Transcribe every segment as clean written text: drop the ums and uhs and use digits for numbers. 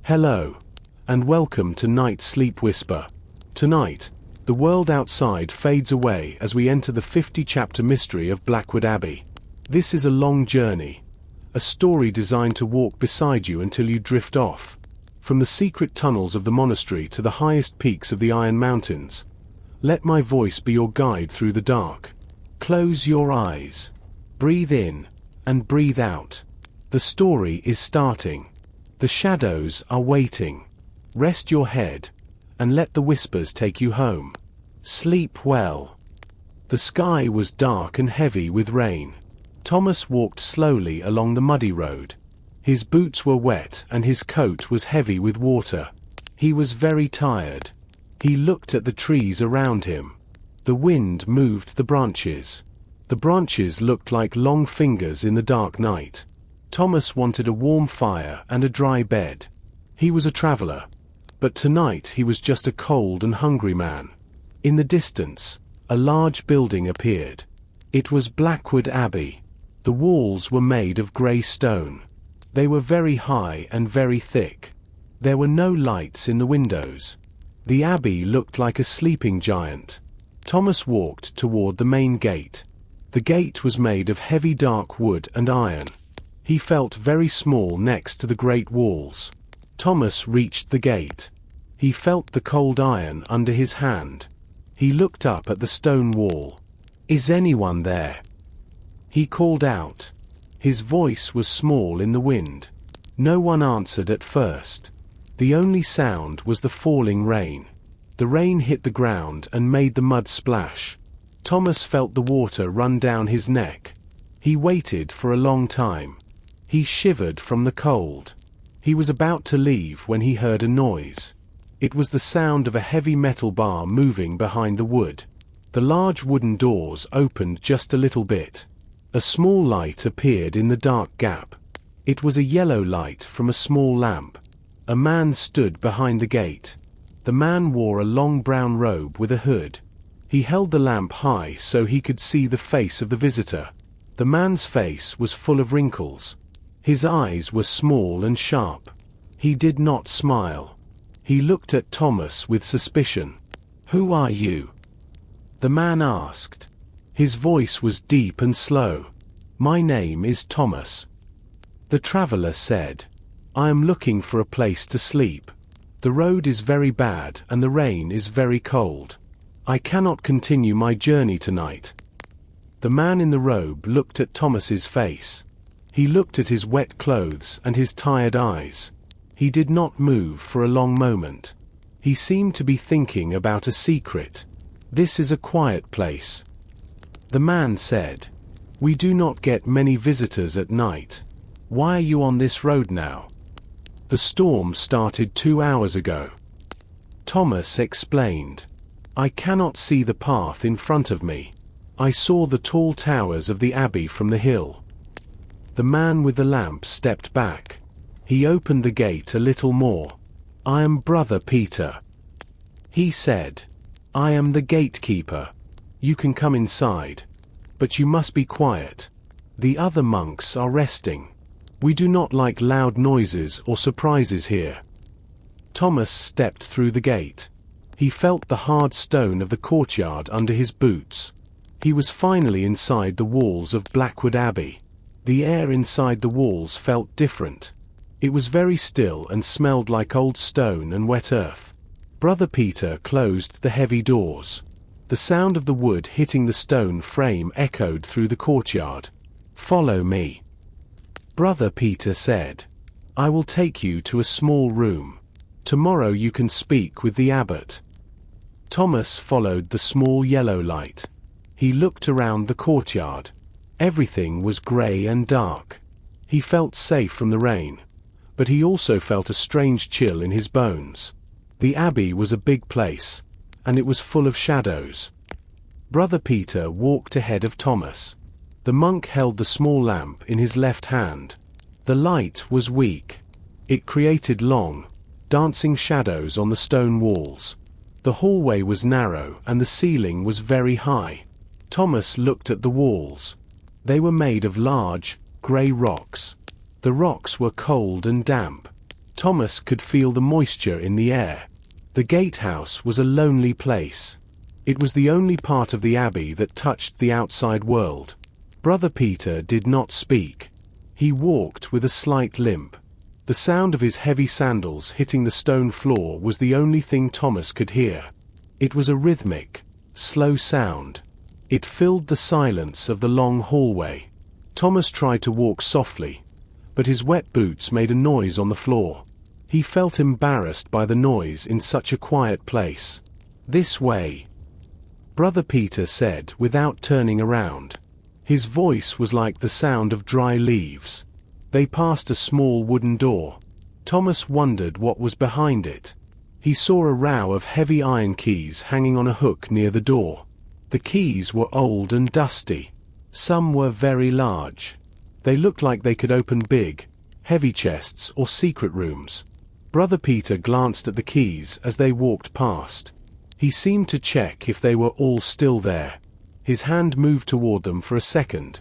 Hello, and welcome to NightSleepWhisper. Tonight, the world outside fades away as we enter the 50-chapter mystery of Blackwood Abbey. This is a long journey, a story designed to walk beside you until you drift off. From the secret tunnels of the monastery to the highest peaks of the Iron Mountains, let my voice be your guide through the dark. Close your eyes, breathe in, and breathe out. The story is starting. The shadows are waiting. Rest your head, and let the whispers take you home. Sleep well. The sky was dark and heavy with rain. Thomas walked slowly along the muddy road. His boots were wet and his coat was heavy with water. He was very tired. He looked at the trees around him. The wind moved the branches. The branches looked like long fingers in the dark night. Thomas wanted a warm fire and a dry bed. He was a traveler, but tonight he was just a cold and hungry man. In the distance, a large building appeared. It was Blackwood Abbey. The walls were made of grey stone. They were very high and very thick. There were no lights in the windows. The abbey looked like a sleeping giant. Thomas walked toward the main gate. The gate was made of heavy dark wood and iron. He felt very small next to the great walls. Thomas reached the gate. He felt the cold iron under his hand. He looked up at the stone wall. "Is anyone there?" He called out. His voice was small in the wind. No one answered at first. The only sound was the falling rain. The rain hit the ground and made the mud splash. Thomas felt the water run down his neck. He waited for a long time. He shivered from the cold. He was about to leave when he heard a noise. It was the sound of a heavy metal bar moving behind the wood. The large wooden doors opened just a little bit. A small light appeared in the dark gap. It was a yellow light from a small lamp. A man stood behind the gate. The man wore a long brown robe with a hood. He held the lamp high so he could see the face of the visitor. The man's face was full of wrinkles. His eyes were small and sharp. He did not smile. He looked at Thomas with suspicion. "Who are you?" the man asked. His voice was deep and slow. "My name is Thomas," the traveler said. "I am looking for a place to sleep. The road is very bad and the rain is very cold. I cannot continue my journey tonight." The man in the robe looked at Thomas's face. He looked at his wet clothes and his tired eyes. He did not move for a long moment. He seemed to be thinking about a secret. "This is a quiet place," the man said. "We do not get many visitors at night. Why are you on this road now?" "The storm started 2 hours ago," Thomas explained. "I cannot see the path in front of me. I saw the tall towers of the abbey from the hill." The man with the lamp stepped back. He opened the gate a little more. "I am Brother Peter," he said. "I am the gatekeeper. You can come inside. But you must be quiet. The other monks are resting. We do not like loud noises or surprises here." Thomas stepped through the gate. He felt the hard stone of the courtyard under his boots. He was finally inside the walls of Blackwood Abbey. The air inside the walls felt different. It was very still and smelled like old stone and wet earth. Brother Peter closed the heavy doors. The sound of the wood hitting the stone frame echoed through the courtyard. "Follow me," Brother Peter said. "I will take you to a small room. Tomorrow you can speak with the abbot." Thomas followed the small yellow light. He looked around the courtyard. Everything was grey and dark. He felt safe from the rain, but he also felt a strange chill in his bones. The abbey was a big place, and it was full of shadows. Brother Peter walked ahead of Thomas. The monk held the small lamp in his left hand. The light was weak. It created long, dancing shadows on the stone walls. The hallway was narrow and the ceiling was very high. Thomas looked at the walls. They were made of large, grey rocks. The rocks were cold and damp. Thomas could feel the moisture in the air. The gatehouse was a lonely place. It was the only part of the abbey that touched the outside world. Brother Peter did not speak. He walked with a slight limp. The sound of his heavy sandals hitting the stone floor was the only thing Thomas could hear. It was a rhythmic, slow sound. It filled the silence of the long hallway. Thomas tried to walk softly, but his wet boots made a noise on the floor. He felt embarrassed by the noise in such a quiet place. "This way," Brother Peter said without turning around. His voice was like the sound of dry leaves. They passed a small wooden door. Thomas wondered what was behind it. He saw a row of heavy iron keys hanging on a hook near the door. The keys were old and dusty. Some were very large. They looked like they could open big, heavy chests or secret rooms. Brother Peter glanced at the keys as they walked past. He seemed to check if they were all still there. His hand moved toward them for a second.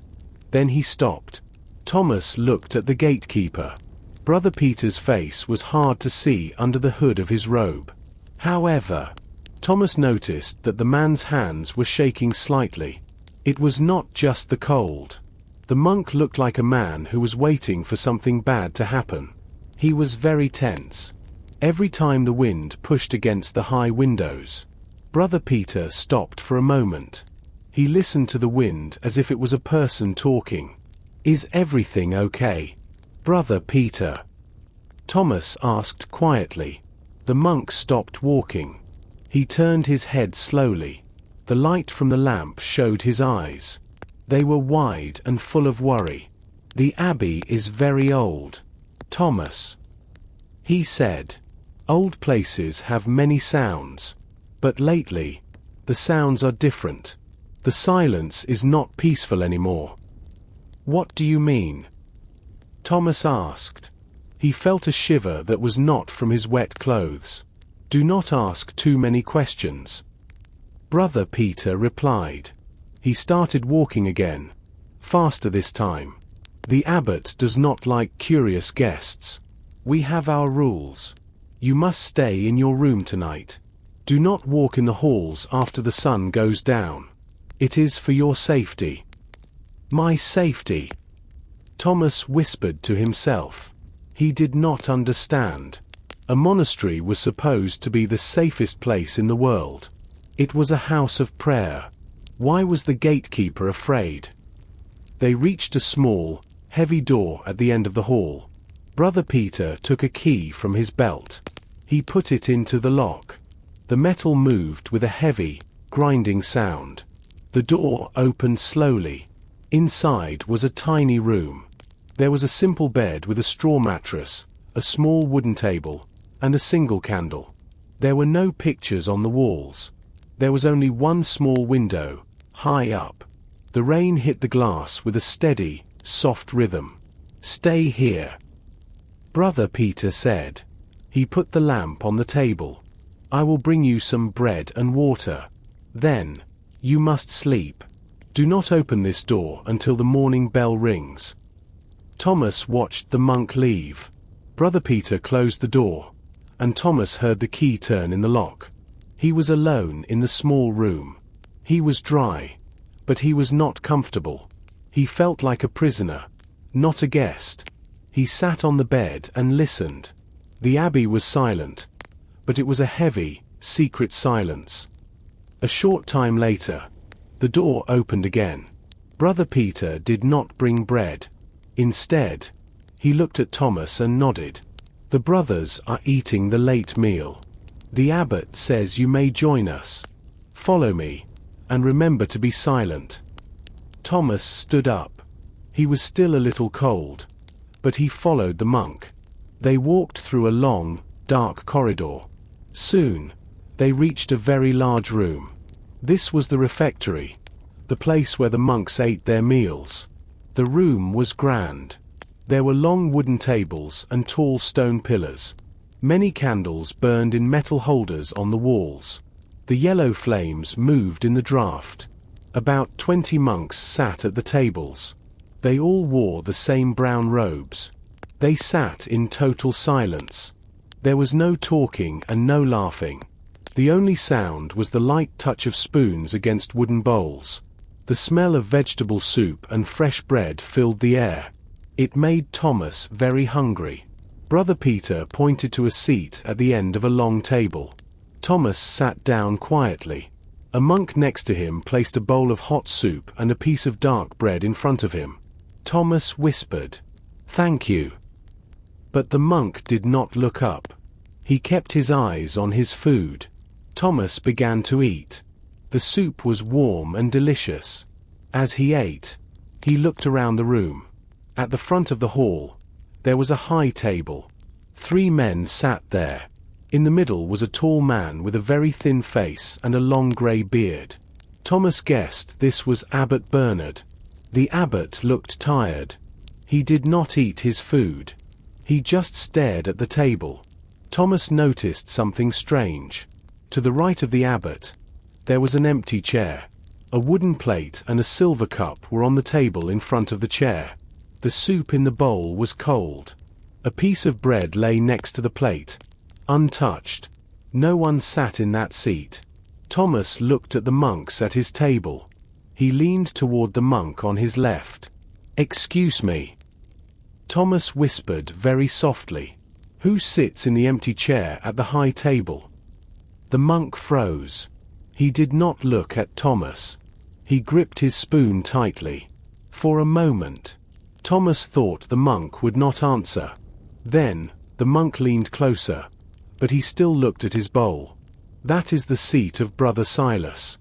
Then he stopped. Thomas looked at the gatekeeper. Brother Peter's face was hard to see under the hood of his robe. However, Thomas noticed that the man's hands were shaking slightly. It was not just the cold. The monk looked like a man who was waiting for something bad to happen. He was very tense. Every time the wind pushed against the high windows, Brother Peter stopped for a moment. He listened to the wind as if it was a person talking. "Is everything okay, Brother Peter?" Thomas asked quietly. The monk stopped walking. He turned his head slowly. The light from the lamp showed his eyes. They were wide and full of worry. "The abbey is very old, Thomas," he said. "Old places have many sounds. But lately, the sounds are different. The silence is not peaceful anymore." "What do you mean?" Thomas asked. He felt a shiver that was not from his wet clothes. "Do not ask too many questions," Brother Peter replied. He started walking again, faster this time. "The abbot does not like curious guests. We have our rules. You must stay in your room tonight. Do not walk in the halls after the sun goes down. It is for your safety." "My safety," Thomas whispered to himself. He did not understand. A monastery was supposed to be the safest place in the world. It was a house of prayer. Why was the gatekeeper afraid? They reached a small, heavy door at the end of the hall. Brother Peter took a key from his belt. He put it into the lock. The metal moved with a heavy, grinding sound. The door opened slowly. Inside was a tiny room. There was a simple bed with a straw mattress, a small wooden table, and a single candle. There were no pictures on the walls. There was only one small window, high up. The rain hit the glass with a steady, soft rhythm. "Stay here," Brother Peter said. He put the lamp on the table. "I will bring you some bread and water. Then, you must sleep. Do not open this door until the morning bell rings." Thomas watched the monk leave. Brother Peter closed the door, and Thomas heard the key turn in the lock. He was alone in the small room. He was dry, but he was not comfortable. He felt like a prisoner, not a guest. He sat on the bed and listened. The abbey was silent, but it was a heavy, secret silence. A short time later, the door opened again. Brother Peter did not bring bread. Instead, he looked at Thomas and nodded. "The brothers are eating the late meal. The abbot says you may join us. Follow me, and remember to be silent." Thomas stood up. He was still a little cold, but he followed the monk. They walked through a long, dark corridor. Soon, they reached a very large room. This was the refectory, the place where the monks ate their meals. The room was grand. There were long wooden tables and tall stone pillars. Many candles burned in metal holders on the walls. The yellow flames moved in the draught. About 20 monks sat at the tables. They all wore the same brown robes. They sat in total silence. There was no talking and no laughing. The only sound was the light touch of spoons against wooden bowls. The smell of vegetable soup and fresh bread filled the air. It made Thomas very hungry. Brother Peter pointed to a seat at the end of a long table. Thomas sat down quietly. A monk next to him placed a bowl of hot soup and a piece of dark bread in front of him. Thomas whispered, "Thank you." But the monk did not look up. He kept his eyes on his food. Thomas began to eat. The soup was warm and delicious. As he ate, he looked around the room. At the front of the hall, there was a high table. 3 men sat there. In the middle was a tall man with a very thin face and a long grey beard. Thomas guessed this was Abbot Bernard. The abbot looked tired. He did not eat his food. He just stared at the table. Thomas noticed something strange. To the right of the abbot, there was an empty chair. A wooden plate and a silver cup were on the table in front of the chair. The soup in the bowl was cold. A piece of bread lay next to the plate, untouched. No one sat in that seat. Thomas looked at the monks at his table. He leaned toward the monk on his left. "Excuse me." Thomas whispered very softly, "Who sits in the empty chair at the high table?" The monk froze. He did not look at Thomas. He gripped his spoon tightly. For a moment, Thomas thought the monk would not answer. Then, the monk leaned closer, but he still looked at his bowl. "That is the seat of Brother Silas."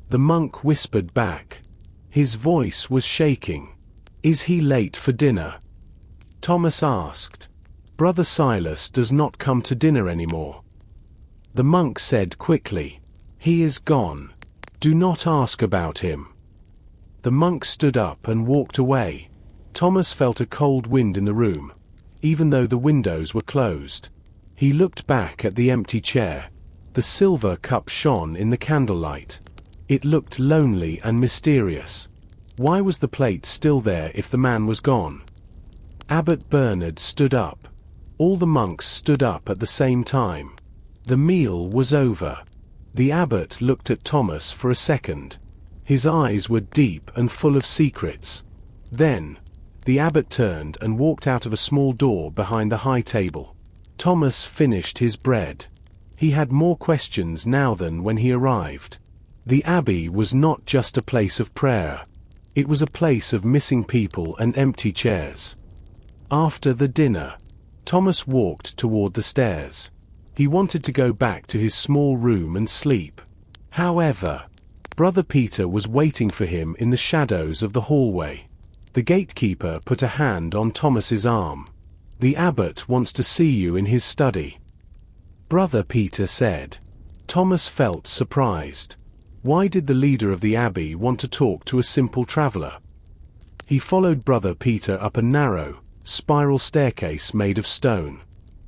The monk whispered back. His voice was shaking. "Is he late for dinner?" Thomas asked. "Brother Silas does not come to dinner anymore." The monk said quickly, "He is gone. Do not ask about him." The monk stood up and walked away. Thomas felt a cold wind in the room, even though the windows were closed. He looked back at the empty chair. The silver cup shone in the candlelight. It looked lonely and mysterious. Why was the plate still there if the man was gone? Abbot Bernard stood up. All the monks stood up at the same time. The meal was over. The abbot looked at Thomas for a second. His eyes were deep and full of secrets. Then, the abbot turned and walked out of a small door behind the high table. Thomas finished his bread. He had more questions now than when he arrived. The abbey was not just a place of prayer. It was a place of missing people and empty chairs. After the dinner, Thomas walked toward the stairs. He wanted to go back to his small room and sleep. However, Brother Peter was waiting for him in the shadows of the hallway. The gatekeeper put a hand on Thomas's arm. "The abbot wants to see you in his study," Brother Peter said. Thomas felt surprised. Why did the leader of the abbey want to talk to a simple traveler? He followed Brother Peter up a narrow, spiral staircase made of stone.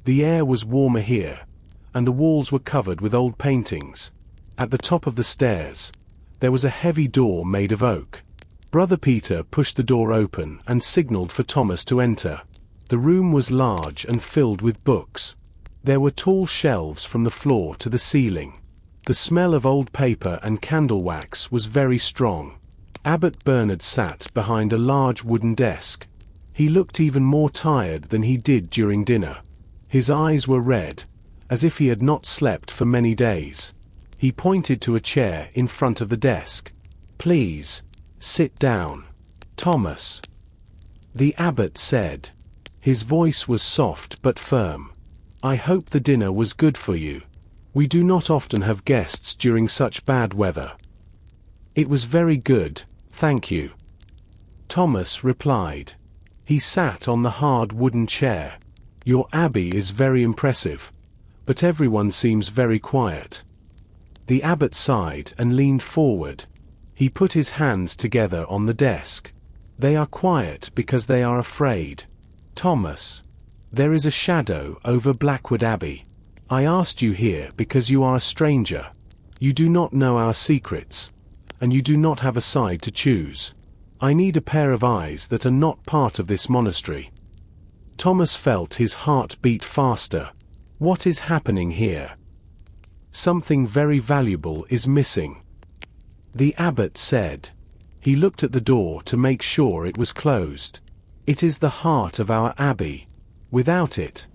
The air was warmer here, and the walls were covered with old paintings. At the top of the stairs, there was a heavy door made of oak. Brother Peter pushed the door open and signaled for Thomas to enter. The room was large and filled with books. There were tall shelves from the floor to the ceiling. The smell of old paper and candle wax was very strong. Abbot Bernard sat behind a large wooden desk. He looked even more tired than he did during dinner. His eyes were red, as if he had not slept for many days. He pointed to a chair in front of the desk. "Please, sit down, Thomas," the abbot said. His voice was soft but firm. "I hope the dinner was good for you. We do not often have guests during such bad weather." "It was very good, thank you," Thomas replied. He sat on the hard wooden chair. "Your abbey is very impressive, but everyone seems very quiet." The abbot sighed and leaned forward. He put his hands together on the desk. "They are quiet because they are afraid. Thomas, there is a shadow over Blackwood Abbey. I asked you here because you are a stranger. You do not know our secrets, and you do not have a side to choose. I need a pair of eyes that are not part of this monastery." Thomas felt his heart beat faster. What is happening here? Something very valuable is missing, the abbot said. He looked at the door to make sure it was closed. It is the heart of our abbey. Without it,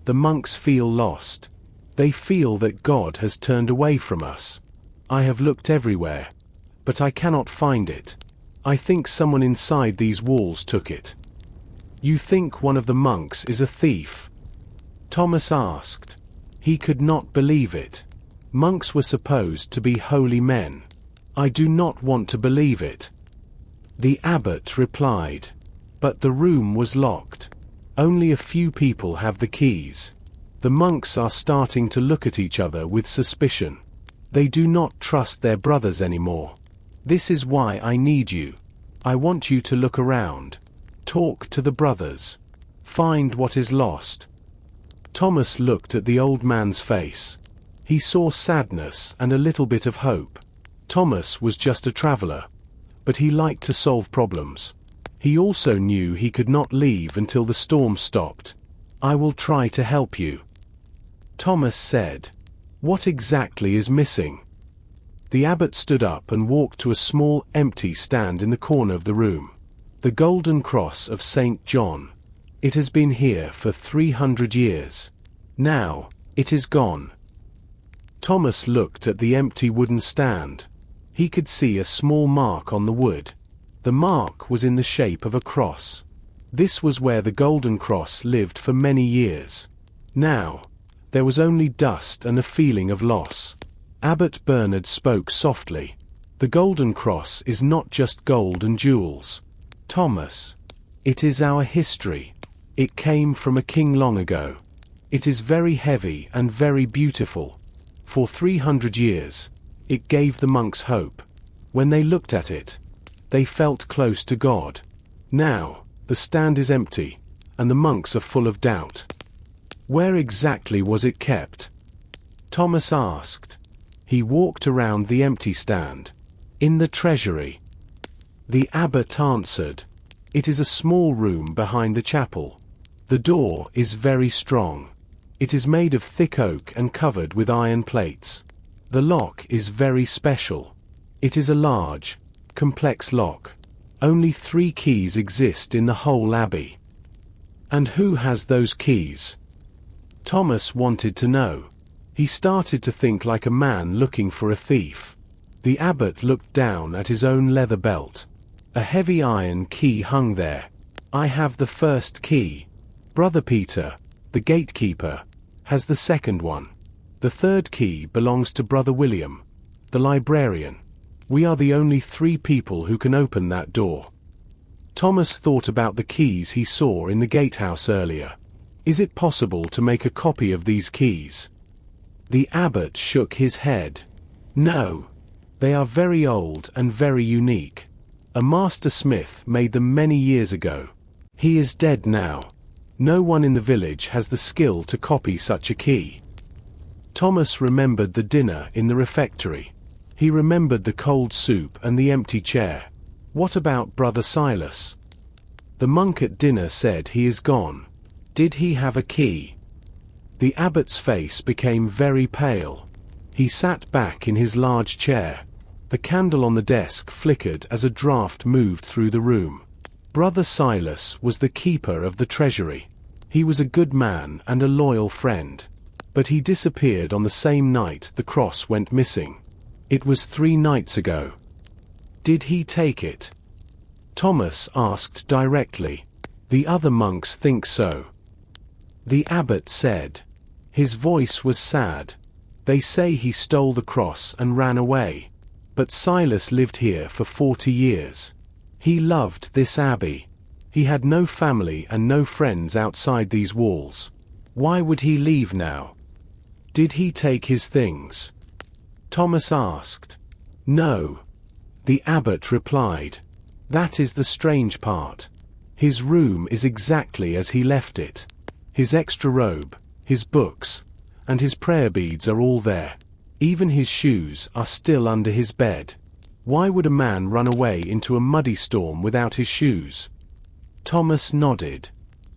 the monks feel lost. They feel that God has turned away from us. I have looked everywhere, but I cannot find it. I think someone inside these walls took it. You think one of the monks is a thief? Thomas asked. He could not believe it. Monks were supposed to be holy men. I do not want to believe it, the abbot replied. But the room was locked. Only a few people have the keys. The monks are starting to look at each other with suspicion. They do not trust their brothers anymore. This is why I need you. I want you to look around. Talk to the brothers. Find what is lost. Thomas looked at the old man's face. He saw sadness and a little bit of hope. Thomas was just a traveler, but he liked to solve problems. He also knew he could not leave until the storm stopped. I will try to help you, Thomas said. What exactly is missing? The abbot stood up and walked to a small, empty stand in the corner of the room. The golden cross of St. John. It has been here for 300 years. Now, it is gone. Thomas looked at the empty wooden stand. He could see a small mark on the wood. The mark was in the shape of a cross. This was where the golden cross lived for many years. Now, there was only dust and a feeling of loss. Abbot Bernard spoke softly. The golden cross is not just gold and jewels, Thomas. It is our history. It came from a king long ago. It is very heavy and very beautiful. For 300 years, it gave the monks hope. When they looked at it, they felt close to God. Now, the stand is empty, and the monks are full of doubt. Where exactly was it kept? Thomas asked. He walked around the empty stand. In the treasury. The abbot answered. It is a small room behind the chapel. The door is very strong. It is made of thick oak and covered with iron plates. The lock is very special. It is a large, complex lock. Only 3 keys exist in the whole abbey. And who has those keys? Thomas wanted to know. He started to think like a man looking for a thief. The abbot looked down at his own leather belt. A heavy iron key hung there. I have the first key. Brother Peter, the gatekeeper, has the second one. The third key belongs to Brother William, the librarian. We are the only 3 people who can open that door. Thomas thought about the keys he saw in the gatehouse earlier. Is it possible to make a copy of these keys? The abbot shook his head. No. They are very old and very unique. A master smith made them many years ago. He is dead now. No one in the village has the skill to copy such a key. Thomas remembered the dinner in the refectory. He remembered the cold soup and the empty chair. What about Brother Silas? The monk at dinner said he is gone. Did he have a key? The abbot's face became very pale. He sat back in his large chair. The candle on the desk flickered as a draught moved through the room. Brother Silas was the keeper of the treasury. He was a good man and a loyal friend. But he disappeared on the same night the cross went missing. It was 3 nights ago. Did he take it? Thomas asked directly. The other monks think so. The abbot said. His voice was sad. They say he stole the cross and ran away. But Silas lived here for 40 years. He loved this abbey. He had no family and no friends outside these walls. Why would he leave now? Did he take his things? Thomas asked. No. The abbot replied. That is the strange part. His room is exactly as he left it. His extra robe, his books, and his prayer beads are all there. Even his shoes are still under his bed. Why would a man run away into a muddy storm without his shoes? Thomas nodded.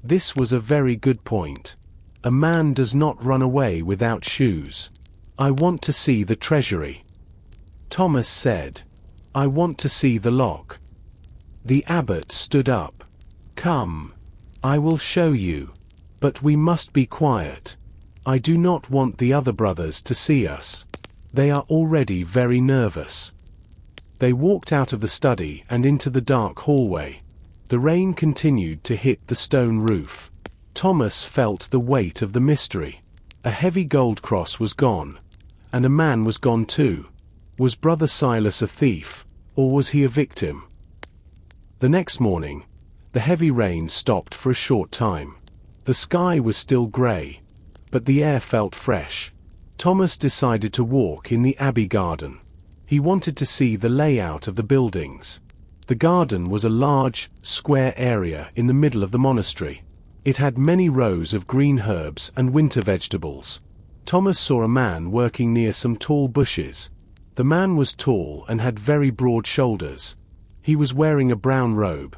This was a very good point. A man does not run away without shoes. I want to see the treasury. Thomas said. I want to see the lock. The abbot stood up. Come. I will show you. But we must be quiet. I do not want the other brothers to see us. They are already very nervous. They walked out of the study and into the dark hallway. The rain continued to hit the stone roof. Thomas felt the weight of the mystery. A heavy gold cross was gone. And a man was gone too. Was Brother Silas a thief, or was he a victim? The next morning, the heavy rain stopped for a short time. The sky was still grey, but the air felt fresh. Thomas decided to walk in the Abbey garden. He wanted to see the layout of the buildings. The garden was a large, square area in the middle of the monastery. It had many rows of green herbs and winter vegetables. Thomas saw a man working near some tall bushes. The man was tall and had very broad shoulders. He was wearing a brown robe,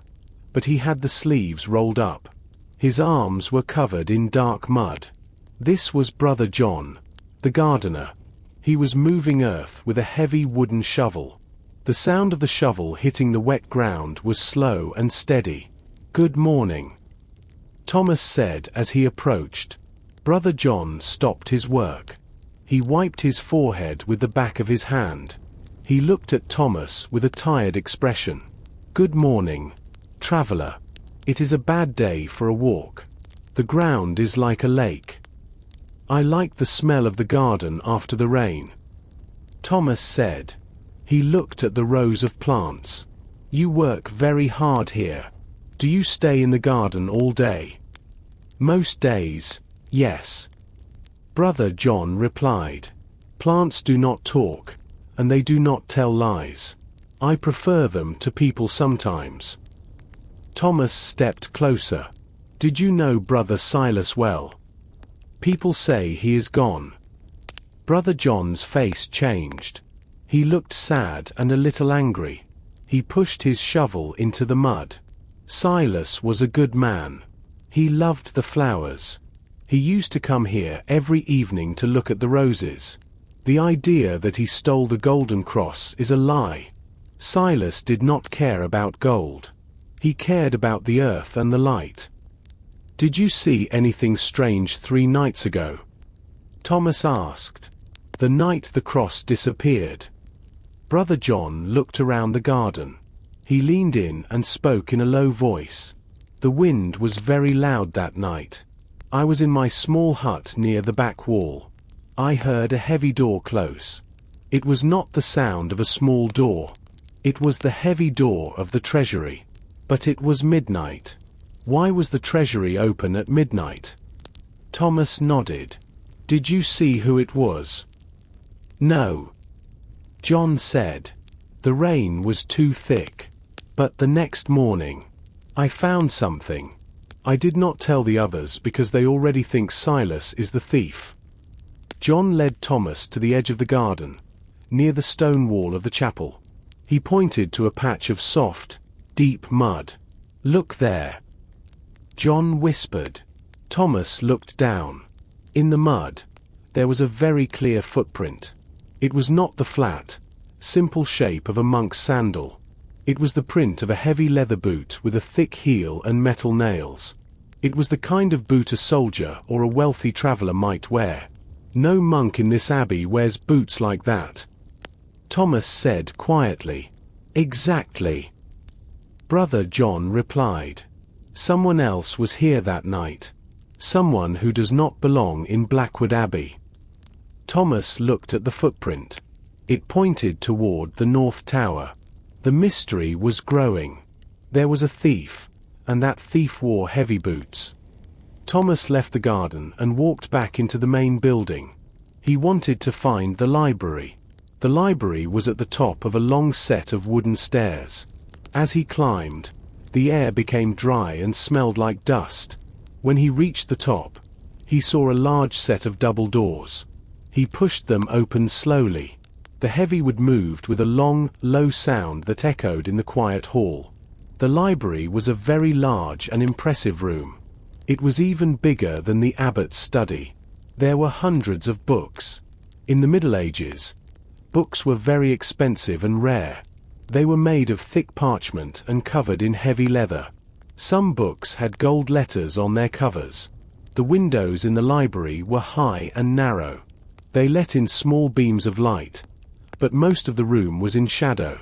but he had the sleeves rolled up. His arms were covered in dark mud. This was Brother John, the gardener. He was moving earth with a heavy wooden shovel. The sound of the shovel hitting the wet ground was slow and steady. "Good morning," Thomas said as he approached. Brother John stopped his work. He wiped his forehead with the back of his hand. He looked at Thomas with a tired expression. "Good morning, traveler. It is a bad day for a walk. The ground is like a lake. I like the smell of the garden after the rain," Thomas said. He looked at the rows of plants. "You work very hard here. Do you stay in the garden all day?" "Most days, yes," Brother John replied. "Plants do not talk, and they do not tell lies. I prefer them to people sometimes." Thomas stepped closer. "Did you know Brother Silas well?" "People say he is gone." Brother John's face changed. He looked sad and a little angry. He pushed his shovel into the mud. "Silas was a good man. He loved the flowers. He used to come here every evening to look at the roses. The idea that he stole the golden cross is a lie. Silas did not care about gold. He cared about the earth and the light." "Did you see anything strange 3 nights ago?" Thomas asked. "The night the cross disappeared." Brother John looked around the garden. He leaned in and spoke in a low voice. "The wind was very loud that night. I was in my small hut near the back wall. I heard a heavy door close. It was not the sound of a small door. It was the heavy door of the treasury. But it was midnight. Why was the treasury open at midnight?" Thomas nodded. "Did you see who it was?" "No," John said. "The rain was too thick. But the next morning, I found something. I did not tell the others because they already think Silas is the thief." John led Thomas to the edge of the garden, near the stone wall of the chapel. He pointed to a patch of soft, deep mud. "Look there," John whispered. Thomas looked down. In the mud, there was a very clear footprint. It was not the flat, simple shape of a monk's sandal. It was the print of a heavy leather boot with a thick heel and metal nails. It was the kind of boot a soldier or a wealthy traveler might wear. "No monk in this abbey wears boots like that," Thomas said quietly. "Exactly," Brother John replied. "Someone else was here that night. Someone who does not belong in Blackwood Abbey." Thomas looked at the footprint. It pointed toward the North Tower. The mystery was growing. There was a thief, and that thief wore heavy boots. Thomas left the garden and walked back into the main building. He wanted to find the library. The library was at the top of a long set of wooden stairs. As he climbed, the air became dry and smelled like dust. When he reached the top, he saw a large set of double doors. He pushed them open slowly. The heavy wood moved with a long, low sound that echoed in the quiet hall. The library was a very large and impressive room. It was even bigger than the abbot's study. There were hundreds of books. In the Middle Ages, books were very expensive and rare. They were made of thick parchment and covered in heavy leather. Some books had gold letters on their covers. The windows in the library were high and narrow. They let in small beams of light, but most of the room was in shadow.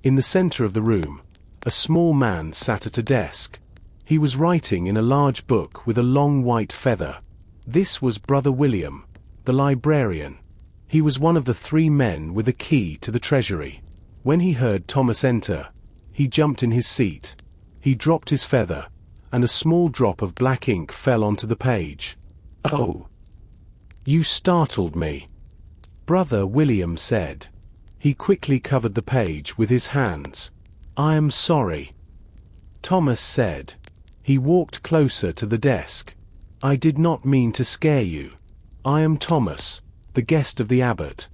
In the center of the room, a small man sat at a desk. He was writing in a large book with a long white feather. This was Brother William, the librarian. He was one of the 3 men with a key to the treasury. When he heard Thomas enter, he jumped in his seat. He dropped his feather, and a small drop of black ink fell onto the page. "Oh, you startled me," Brother William said. He quickly covered the page with his hands. "I am sorry," Thomas said. He walked closer to the desk. "I did not mean to scare you. I am Thomas, the guest of the abbot."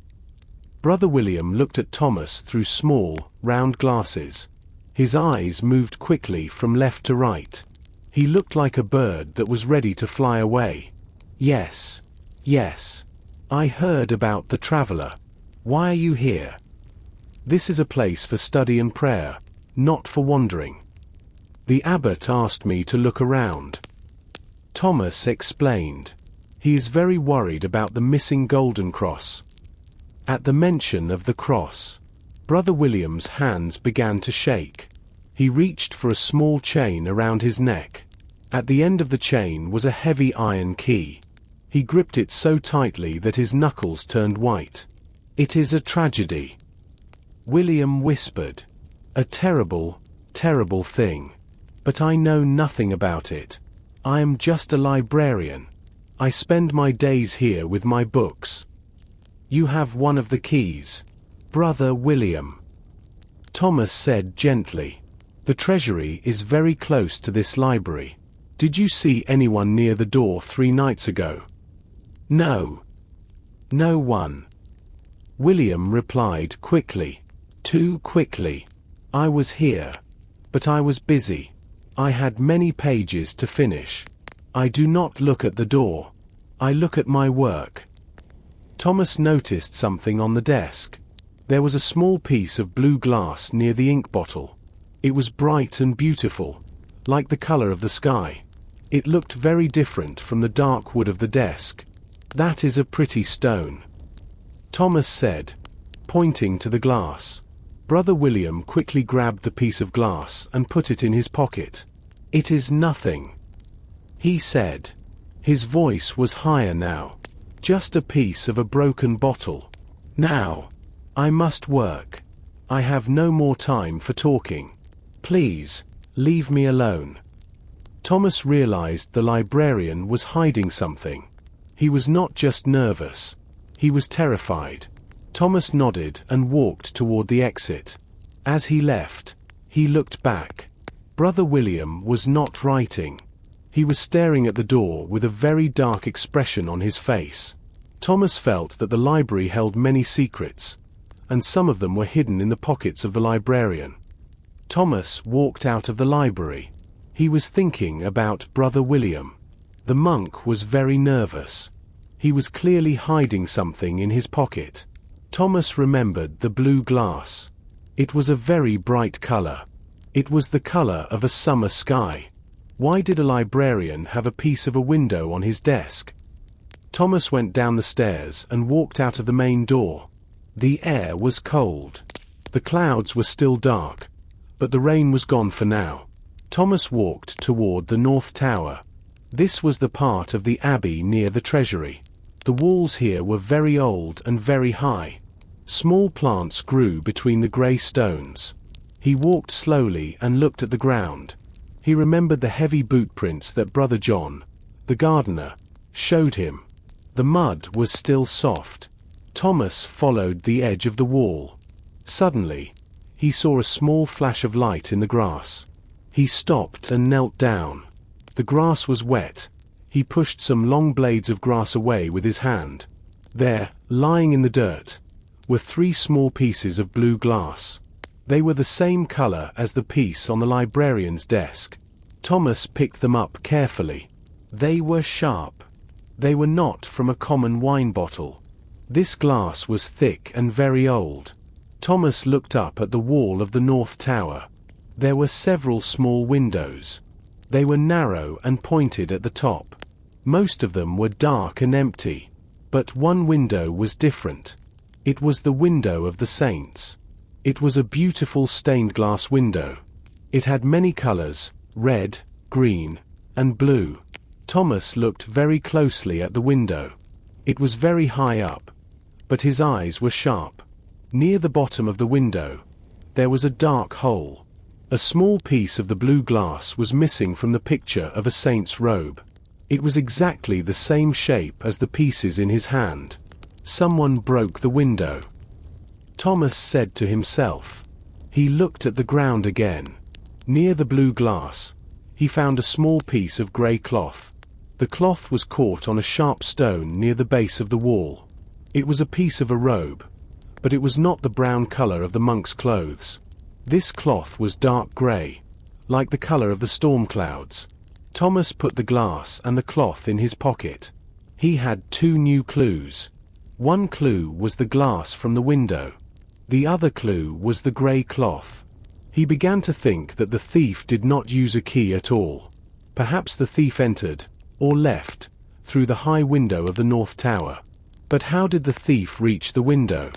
Brother William looked at Thomas through small, round glasses. His eyes moved quickly from left to right. He looked like a bird that was ready to fly away. Yes, I heard about the traveler. Why are you here?" "This is a place for study and prayer, not for wandering. The abbot asked me to look around," Thomas explained. "He is very worried about the missing golden cross." At the mention of the cross, Brother William's hands began to shake. He reached for a small chain around his neck. At the end of the chain was a heavy iron key. He gripped it so tightly that his knuckles turned white. "It is a tragedy," William whispered. "A terrible, terrible thing. But I know nothing about it. I am just a librarian. I spend my days here with my books." "You have one of the keys, Brother William," Thomas said gently. "The treasury is very close to this library. Did you see anyone near the door 3 nights ago?" "No. No one," William replied quickly. Too quickly. "I was here. But I was busy. I had many pages to finish. I do not look at the door. I look at my work." Thomas noticed something on the desk. There was a small piece of blue glass near the ink bottle. It was bright and beautiful, like the color of the sky. It looked very different from the dark wood of the desk. "That is a pretty stone," Thomas said, pointing to the glass. Brother William quickly grabbed the piece of glass and put it in his pocket. "It is nothing," he said. His voice was higher now. "Just a piece of a broken bottle. Now, I must work. I have no more time for talking. Please, leave me alone." Thomas realized the librarian was hiding something. He was not just nervous. He was terrified. Thomas nodded and walked toward the exit. As he left, he looked back. Brother William was not writing. He was staring at the door with a very dark expression on his face. Thomas felt that the library held many secrets, and some of them were hidden in the pockets of the librarian. Thomas walked out of the library. He was thinking about Brother William. The monk was very nervous. He was clearly hiding something in his pocket. Thomas remembered the blue glass. It was a very bright color. It was the color of a summer sky. Why did a librarian have a piece of a window on his desk? Thomas went down the stairs and walked out of the main door. The air was cold. The clouds were still dark, but the rain was gone for now. Thomas walked toward the North Tower. This was the part of the abbey near the treasury. The walls here were very old and very high. Small plants grew between the grey stones. He walked slowly and looked at the ground. He remembered the heavy boot prints that Brother John, the gardener, showed him. The mud was still soft. Thomas followed the edge of the wall. Suddenly, he saw a small flash of light in the grass. He stopped and knelt down. The grass was wet. He pushed some long blades of grass away with his hand. There, lying in the dirt, were 3 small pieces of blue glass. They were the same color as the piece on the librarian's desk. Thomas picked them up carefully. They were sharp. They were not from a common wine bottle. This glass was thick and very old. Thomas looked up at the wall of the north tower. There were several small windows. They were narrow and pointed at the top. Most of them were dark and empty. But one window was different. It was the window of the saints. It was a beautiful stained glass window. It had many colors, red, green, and blue. Thomas looked very closely at the window. It was very high up, but his eyes were sharp. Near the bottom of the window, there was a dark hole. A small piece of the blue glass was missing from the picture of a saint's robe. It was exactly the same shape as the pieces in his hand. Someone broke the window. Thomas said to himself. He looked at the ground again. Near the blue glass, he found a small piece of grey cloth. The cloth was caught on a sharp stone near the base of the wall. It was a piece of a robe, but it was not the brown color of the monk's clothes. This cloth was dark grey, like the color of the storm clouds. Thomas put the glass and the cloth in his pocket. He had two new clues. One clue was the glass from the window. The other clue was the grey cloth. He began to think that the thief did not use a key at all. Perhaps the thief entered, or left, through the high window of the north tower. But how did the thief reach the window?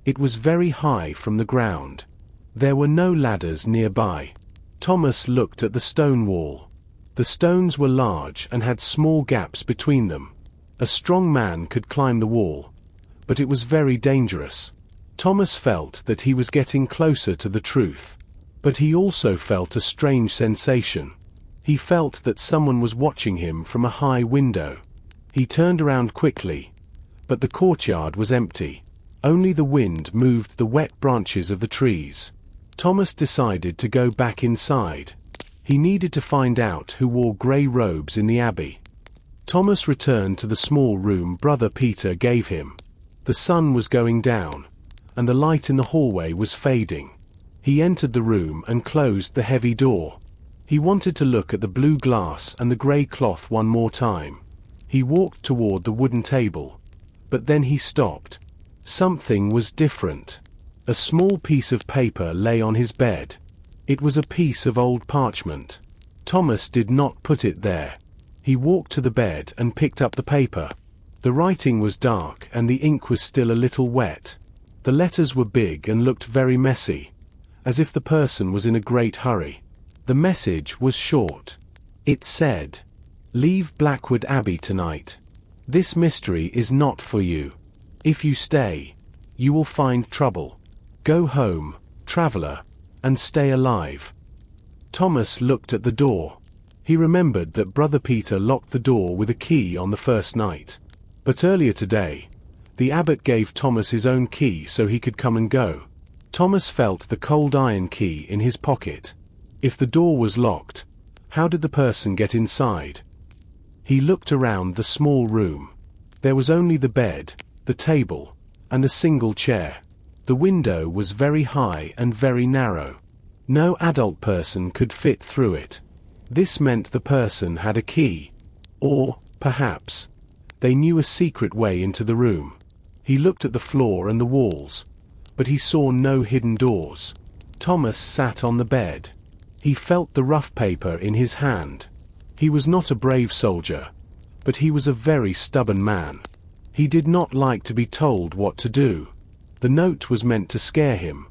It was very high from the ground. There were no ladders nearby. Thomas looked at the stone wall. The stones were large and had small gaps between them. A strong man could climb the wall, but it was very dangerous. Thomas felt that he was getting closer to the truth. But he also felt a strange sensation. He felt that someone was watching him from a high window. He turned around quickly, but the courtyard was empty. Only the wind moved the wet branches of the trees. Thomas decided to go back inside. He needed to find out who wore grey robes in the abbey. Thomas returned to the small room Brother Peter gave him. The sun was going down, and the light in the hallway was fading. He entered the room and closed the heavy door. He wanted to look at the blue glass and the grey cloth one more time. He walked toward the wooden table, but then he stopped. Something was different. A small piece of paper lay on his bed. It was a piece of old parchment. Thomas did not put it there. He walked to the bed and picked up the paper. The writing was dark and the ink was still a little wet. The letters were big and looked very messy, as if the person was in a great hurry. The message was short. It said, "Leave Blackwood Abbey tonight. This mystery is not for you. If you stay, you will find trouble. Go home, traveler, and stay alive." Thomas looked at the door. He remembered that Brother Peter locked the door with a key on the first night. But earlier today, the abbot gave Thomas his own key so he could come and go. Thomas felt the cold iron key in his pocket. If the door was locked, how did the person get inside? He looked around the small room. There was only the bed, the table, and a single chair. The window was very high and very narrow. No adult person could fit through it. This meant the person had a key. Or, perhaps, they knew a secret way into the room. He looked at the floor and the walls, but he saw no hidden doors. Thomas sat on the bed. He felt the rough paper in his hand. He was not a brave soldier, but he was a very stubborn man. He did not like to be told what to do. The note was meant to scare him,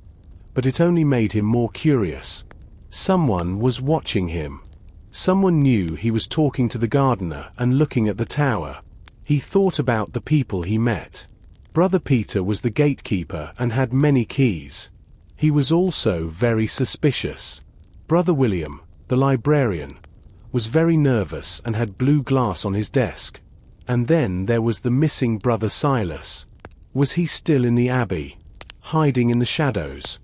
but it only made him more curious. Someone was watching him. Someone knew he was talking to the gardener and looking at the tower. He thought about the people he met. Brother Peter was the gatekeeper and had many keys. He was also very suspicious. Brother William, the librarian, was very nervous and had blue glass on his desk. And then there was the missing Brother Silas. Was he still in the abbey, hiding in the shadows?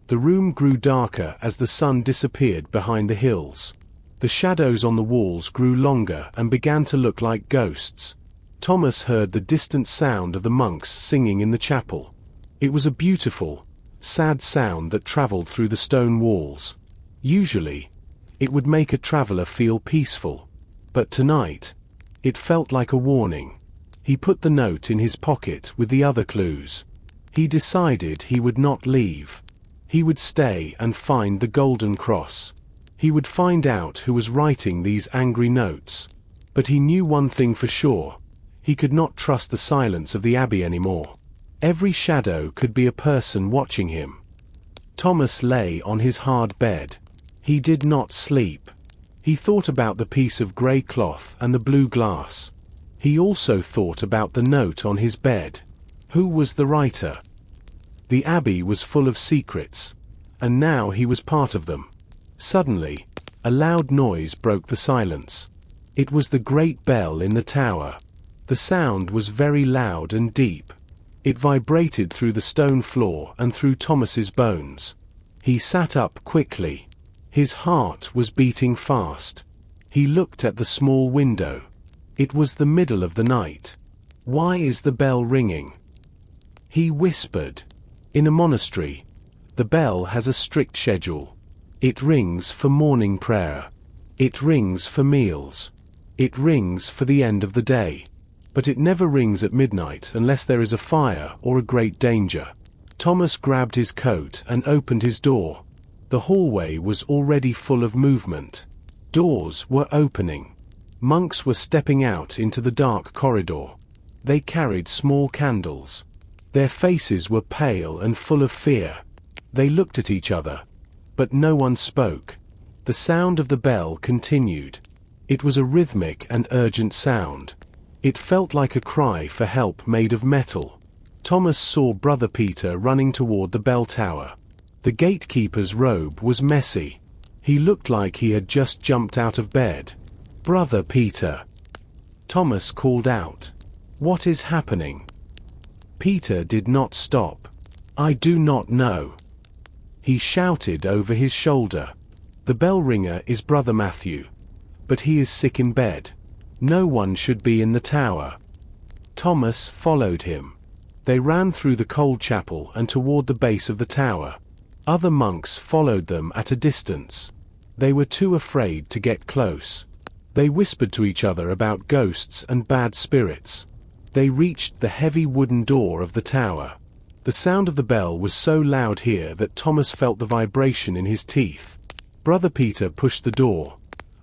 The room grew darker as the sun disappeared behind the hills. The shadows on the walls grew longer and began to look like ghosts. Thomas heard the distant sound of the monks singing in the chapel. It was a beautiful, sad sound that traveled through the stone walls. Usually, it would make a traveler feel peaceful. But tonight, it felt like a warning. He put the note in his pocket with the other clues. He decided he would not leave. He would stay and find the golden cross. He would find out who was writing these angry notes. But he knew one thing for sure. He could not trust the silence of the abbey anymore. Every shadow could be a person watching him. Thomas lay on his hard bed. He did not sleep. He thought about the piece of grey cloth and the blue glass. He also thought about the note on his bed. Who was the writer? The abbey was full of secrets, and now he was part of them. Suddenly, a loud noise broke the silence. It was the great bell in the tower. The sound was very loud and deep. It vibrated through the stone floor and through Thomas's bones. He sat up quickly. His heart was beating fast. He looked at the small window. It was the middle of the night. Why is the bell ringing? He whispered. In a monastery, the bell has a strict schedule. It rings for morning prayer. It rings for meals. It rings for the end of the day. But it never rings at midnight unless there is a fire or a great danger. Thomas grabbed his coat and opened his door. The hallway was already full of movement. Doors were opening. Monks were stepping out into the dark corridor. They carried small candles. Their faces were pale and full of fear. They looked at each other, but no one spoke. The sound of the bell continued. It was a rhythmic and urgent sound. It felt like a cry for help made of metal. Thomas saw Brother Peter running toward the bell tower. The gatekeeper's robe was messy. He looked like he had just jumped out of bed. "Brother Peter!" Thomas called out. "What is happening?" Peter did not stop. "I do not know." He shouted over his shoulder. "The bell ringer is Brother Matthew. But he is sick in bed. No one should be in the tower." Thomas followed him. They ran through the cold chapel and toward the base of the tower. Other monks followed them at a distance. They were too afraid to get close. They whispered to each other about ghosts and bad spirits. They reached the heavy wooden door of the tower. The sound of the bell was so loud here that Thomas felt the vibration in his teeth. Brother Peter pushed the door,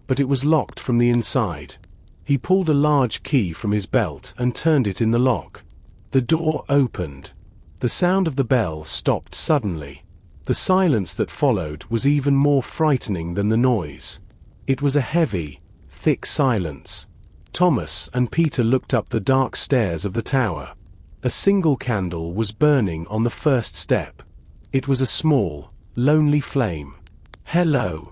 but it was locked from the inside. He pulled a large key from his belt and turned it in the lock. The door opened. The sound of the bell stopped suddenly. The silence that followed was even more frightening than the noise. It was a heavy, thick silence. Thomas and Peter looked up the dark stairs of the tower. A single candle was burning on the first step. It was a small, lonely flame. "Hello!"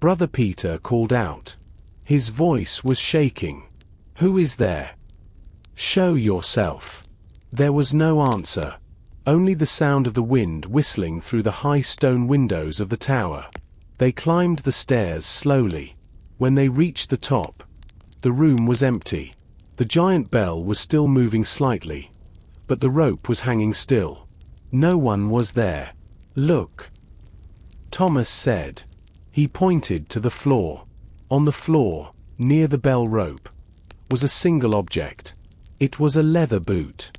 Brother Peter called out. His voice was shaking. "Who is there? Show yourself." There was no answer. Only the sound of the wind whistling through the high stone windows of the tower. They climbed the stairs slowly. When they reached the top, the room was empty. The giant bell was still moving slightly, but the rope was hanging still. No one was there. "Look," Thomas said. He pointed to the floor. On the floor, near the bell rope, was a single object. It was a leather boot.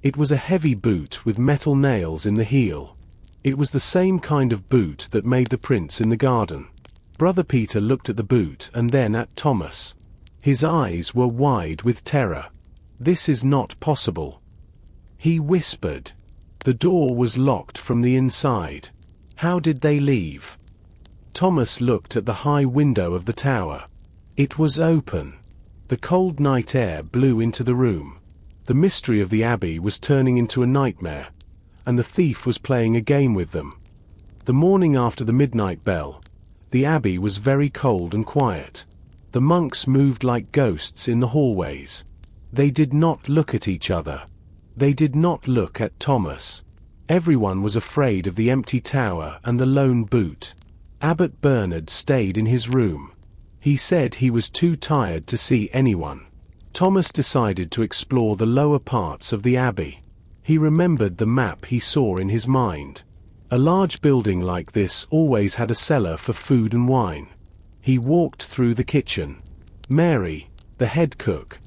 It was a heavy boot with metal nails in the heel. It was the same kind of boot that made the prints in the garden. Brother Peter looked at the boot and then at Thomas. His eyes were wide with terror. "This is not possible," he whispered. The door was locked from the inside. How did they leave? Thomas looked at the high window of the tower. It was open. The cold night air blew into the room. The mystery of the abbey was turning into a nightmare, and the thief was playing a game with them. The morning after the midnight bell, the abbey was very cold and quiet. The monks moved like ghosts in the hallways. They did not look at each other. They did not look at Thomas. Everyone was afraid of the empty tower and the lone boot. Abbot Bernard stayed in his room. He said he was too tired to see anyone. Thomas decided to explore the lower parts of the abbey. He remembered the map he saw in his mind. A large building like this always had a cellar for food and wine. He walked through the kitchen. Mary, the head cook,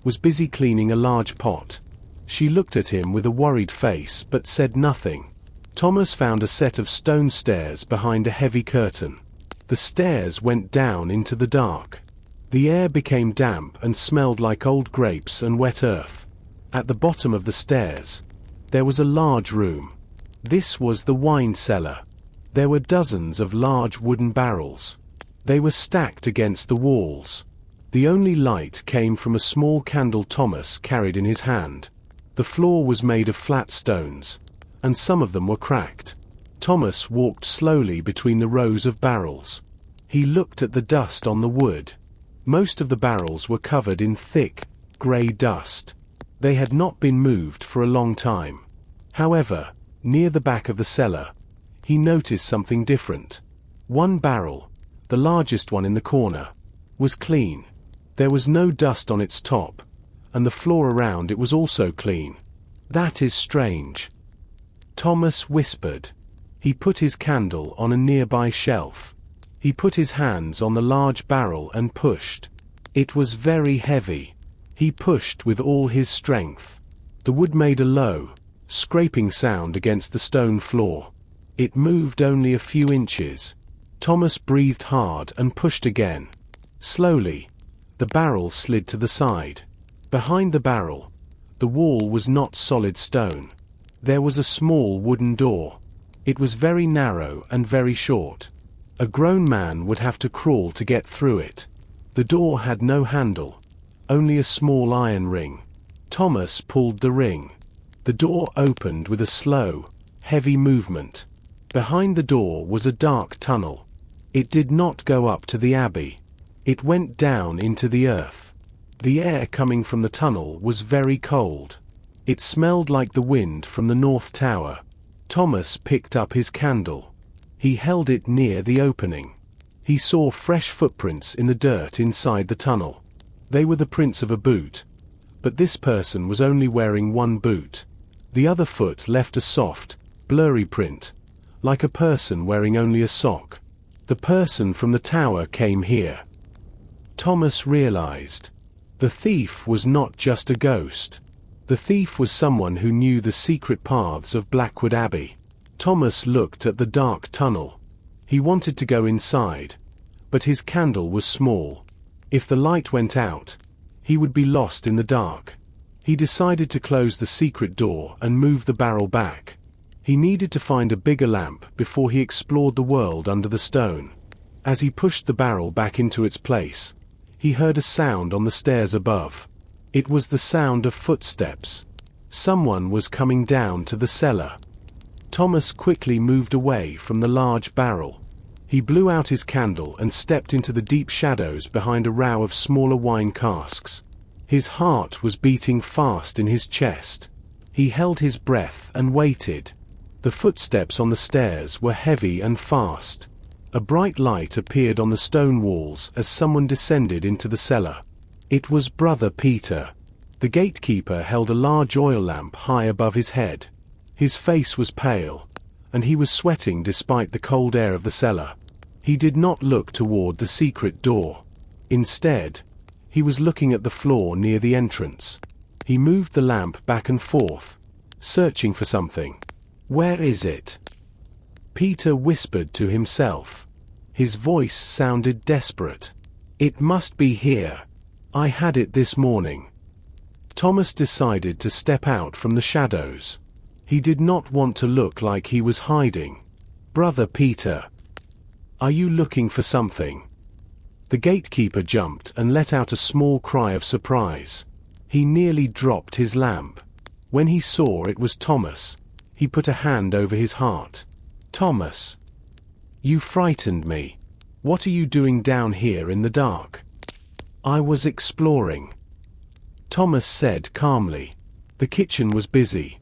was busy cleaning a large pot. She looked at him with a worried face but said nothing. Thomas found a set of stone stairs behind a heavy curtain. The stairs went down into the dark. The air became damp and smelled like old grapes and wet earth. At the bottom of the stairs, there was a large room. This was the wine cellar. There were dozens of large wooden barrels. They were stacked against the walls. The only light came from a small candle Thomas carried in his hand. The floor was made of flat stones, and some of them were cracked. Thomas walked slowly between the rows of barrels. He looked at the dust on the wood. Most of the barrels were covered in thick, grey dust. They had not been moved for a long time. However, near the back of the cellar, he noticed something different. One barrel, the largest one in the corner, was clean. There was no dust on its top, and the floor around it was also clean. "That is strange," Thomas whispered. He put his candle on a nearby shelf. He put his hands on the large barrel and pushed. It was very heavy. He pushed with all his strength. The wood made a low, scraping sound against the stone floor. It moved only a few inches. Thomas breathed hard and pushed again. Slowly, the barrel slid to the side. Behind the barrel, the wall was not solid stone. There was a small wooden door. It was very narrow and very short. A grown man would have to crawl to get through it. The door had no handle, only a small iron ring. Thomas pulled the ring. The door opened with a slow, heavy movement. Behind the door was a dark tunnel. It did not go up to the abbey. It went down into the earth. The air coming from the tunnel was very cold. It smelled like the wind from the North Tower. Thomas picked up his candle. He held it near the opening. He saw fresh footprints in the dirt inside the tunnel. They were the prints of a boot. But this person was only wearing one boot. The other foot left a soft, blurry print, like a person wearing only a sock. The person from the tower came here. Thomas realized. The thief was not just a ghost. The thief was someone who knew the secret paths of Blackwood Abbey. Thomas looked at the dark tunnel. He wanted to go inside, but his candle was small. If the light went out, he would be lost in the dark. He decided to close the secret door and move the barrel back. He needed to find a bigger lamp before he explored the world under the stone. As he pushed the barrel back into its place, he heard a sound on the stairs above. It was the sound of footsteps. Someone was coming down to the cellar. Thomas quickly moved away from the large barrel. He blew out his candle and stepped into the deep shadows behind a row of smaller wine casks. His heart was beating fast in his chest. He held his breath and waited. The footsteps on the stairs were heavy and fast. A bright light appeared on the stone walls as someone descended into the cellar. It was Brother Peter. The gatekeeper held a large oil lamp high above his head. His face was pale, and he was sweating despite the cold air of the cellar. He did not look toward the secret door. Instead, he was looking at the floor near the entrance. He moved the lamp back and forth, searching for something. "Where is it?" Peter whispered to himself. His voice sounded desperate. "It must be here. I had it this morning." Thomas decided to step out from the shadows. He did not want to look like he was hiding. "Brother Peter, are you looking for something?" The gatekeeper jumped and let out a small cry of surprise. He nearly dropped his lamp. When he saw it was Thomas, he put a hand over his heart. "Thomas, you frightened me. What are you doing down here in the dark?" "I was exploring," Thomas said calmly. "The kitchen was busy,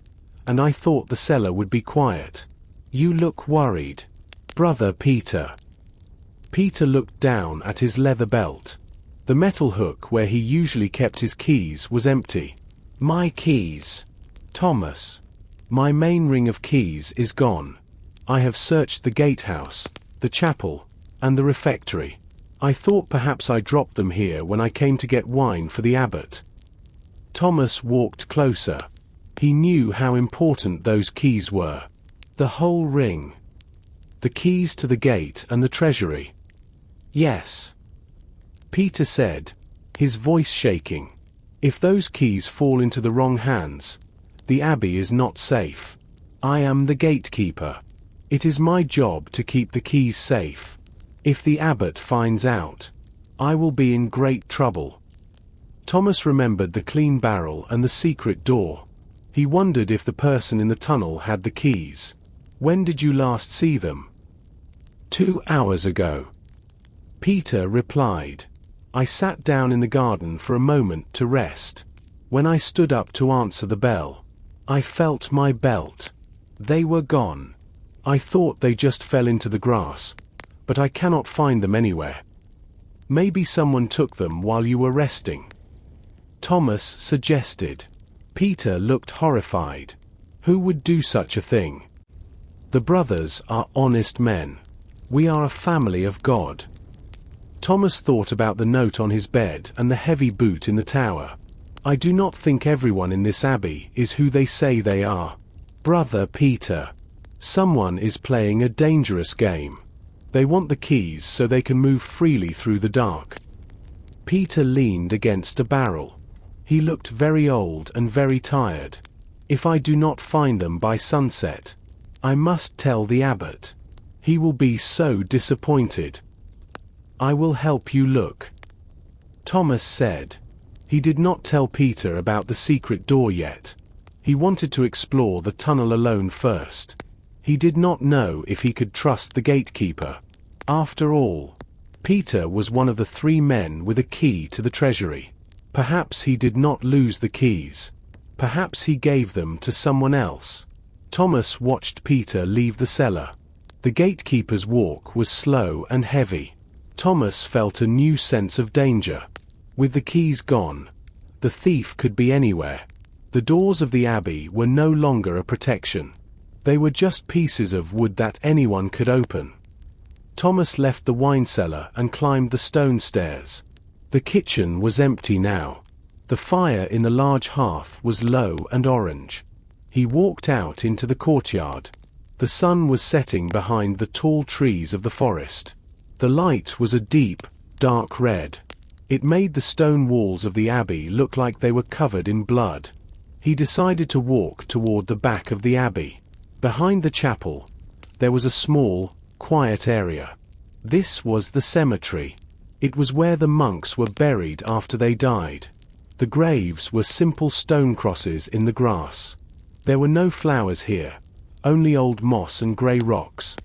and I thought the cellar would be quiet." "You look worried, Brother Peter." Peter looked down at his leather belt. The metal hook where he usually kept his keys was empty. "My keys, Thomas. My main ring of keys is gone. I have searched the gatehouse, the chapel, and the refectory. I thought perhaps I dropped them here when I came to get wine for the abbot." Thomas walked closer. He knew how important those keys were. The whole ring. The keys to the gate and the treasury. "Yes," Peter said, his voice shaking. "If those keys fall into the wrong hands, the abbey is not safe. I am the gatekeeper. It is my job to keep the keys safe. If the abbot finds out, I will be in great trouble." Thomas remembered the clean barrel and the secret door. He wondered if the person in the tunnel had the keys. "When did you last see them?" 2 hours ago," Peter replied. "I sat down in the garden for a moment to rest. When I stood up to answer the bell, I felt my belt. They were gone. I thought they just fell into the grass, but I cannot find them anywhere. Maybe someone took them while you were resting," Thomas suggested. Peter looked horrified. Who would do such a thing? "The brothers are honest men. We are a family of God." Thomas thought about the note on his bed and the heavy boot in the tower. "I do not think everyone in this abbey is who they say they are. Brother Peter, someone is playing a dangerous game. They want the keys so they can move freely through the dark." Peter leaned against a barrel. He looked very old and very tired. "If I do not find them by sunset, I must tell the abbot. He will be so disappointed." "I will help you look," Thomas said. He did not tell Peter about the secret door yet. He wanted to explore the tunnel alone first. He did not know if he could trust the gatekeeper. After all, Peter was one of the 3 men with a key to the treasury. Perhaps he did not lose the keys. Perhaps he gave them to someone else. Thomas watched Peter leave the cellar. The gatekeeper's walk was slow and heavy. Thomas felt a new sense of danger. With the keys gone, the thief could be anywhere. The doors of the abbey were no longer a protection. They were just pieces of wood that anyone could open. Thomas left the wine cellar and climbed the stone stairs. The kitchen was empty now. The fire in the large hearth was low and orange. He walked out into the courtyard. The sun was setting behind the tall trees of the forest. The light was a deep, dark red. It made the stone walls of the abbey look like they were covered in blood. He decided to walk toward the back of the abbey. Behind the chapel, there was a small, quiet area. This was the cemetery. It was where the monks were buried after they died. The graves were simple stone crosses in the grass. There were no flowers here, only old moss and grey rocks.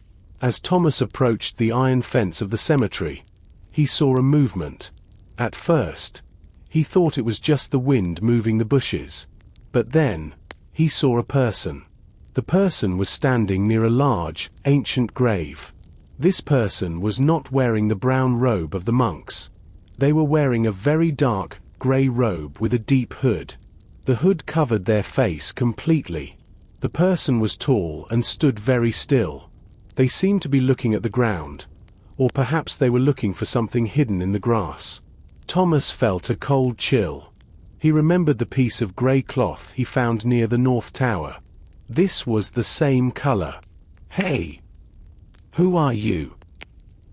As Thomas approached the iron fence of the cemetery, he saw a movement. At first, he thought it was just the wind moving the bushes. But then, he saw a person. The person was standing near a large, ancient grave. This person was not wearing the brown robe of the monks. They were wearing a very dark, grey robe with a deep hood. The hood covered their face completely. The person was tall and stood very still. They seemed to be looking at the ground, or perhaps they were looking for something hidden in the grass. Thomas felt a cold chill. He remembered the piece of grey cloth he found near the north tower. This was the same color. "Hey! Who are you?"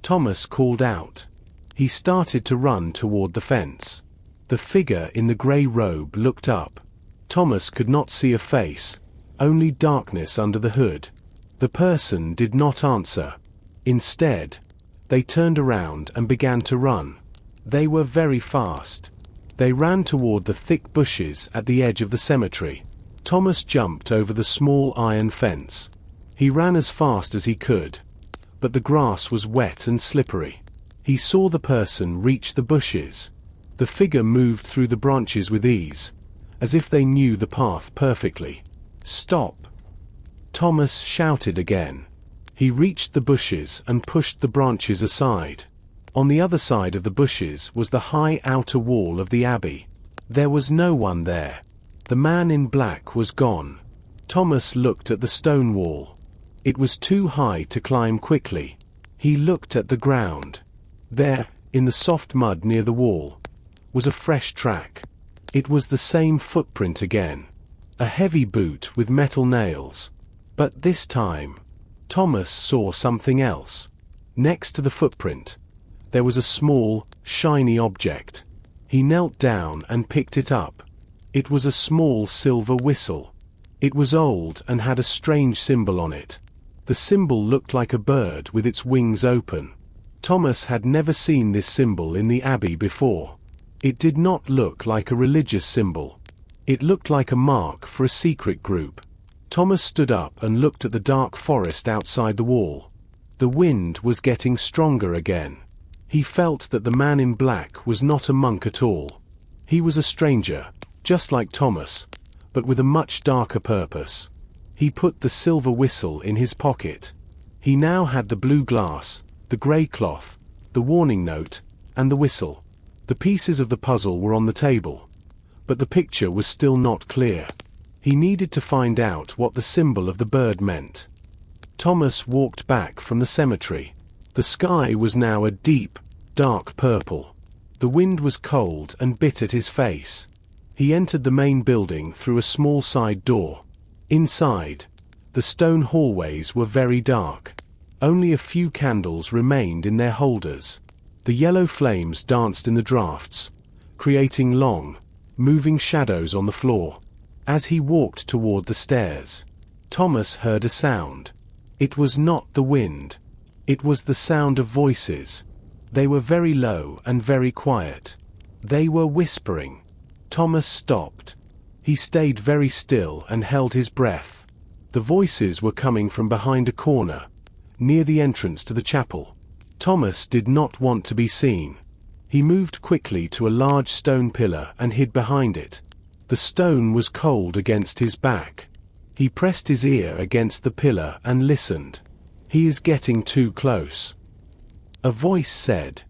Thomas called out. He started to run toward the fence. The figure in the grey robe looked up. Thomas could not see a face, only darkness under the hood. The person did not answer. Instead, they turned around and began to run. They were very fast. They ran toward the thick bushes at the edge of the cemetery. Thomas jumped over the small iron fence. He ran as fast as he could, but the grass was wet and slippery. He saw the person reach the bushes. The figure moved through the branches with ease, as if they knew the path perfectly. "Stop!" Thomas shouted again. He reached the bushes and pushed the branches aside. On the other side of the bushes was the high outer wall of the abbey. There was no one there. The man in black was gone. Thomas looked at the stone wall. It was too high to climb quickly. He looked at the ground. There, In the soft mud near the wall was a fresh track. It was the same footprint again. A heavy boot with metal nails. But this time, Thomas saw something else. Next to the footprint, there was a small, shiny object. He knelt down and picked it up. It was a small silver whistle. It was old and had a strange symbol on it. The symbol looked like a bird with its wings open. Thomas had never seen this symbol in the abbey before. It did not look like a religious symbol. It looked like a mark for a secret group. Thomas stood up and looked at the dark forest outside the wall. The wind was getting stronger again. He felt that the man in black was not a monk at all. He was a stranger, just like Thomas, but with a much darker purpose. He put the silver whistle in his pocket. He now had the blue glass, the grey cloth, the warning note, and the whistle. The pieces of the puzzle were on the table, but the picture was still not clear. He needed to find out what the symbol of the bird meant. Thomas walked back from the cemetery. The sky was now a deep, dark purple. The wind was cold and bit at his face. He entered the main building through a small side door. Inside, the stone hallways were very dark. Only a few candles remained in their holders. The yellow flames danced in the drafts, creating long, moving shadows on the floor. As he walked toward the stairs, Thomas heard a sound. It was not the wind. It was the sound of voices. They were very low and very quiet. They were whispering. Thomas stopped. He stayed very still and held his breath. The voices were coming from behind a corner, near the entrance to the chapel. Thomas did not want to be seen. He moved quickly to a large stone pillar and hid behind it. The stone was cold against his back. He pressed his ear against the pillar and listened. He is getting too close. A voice said.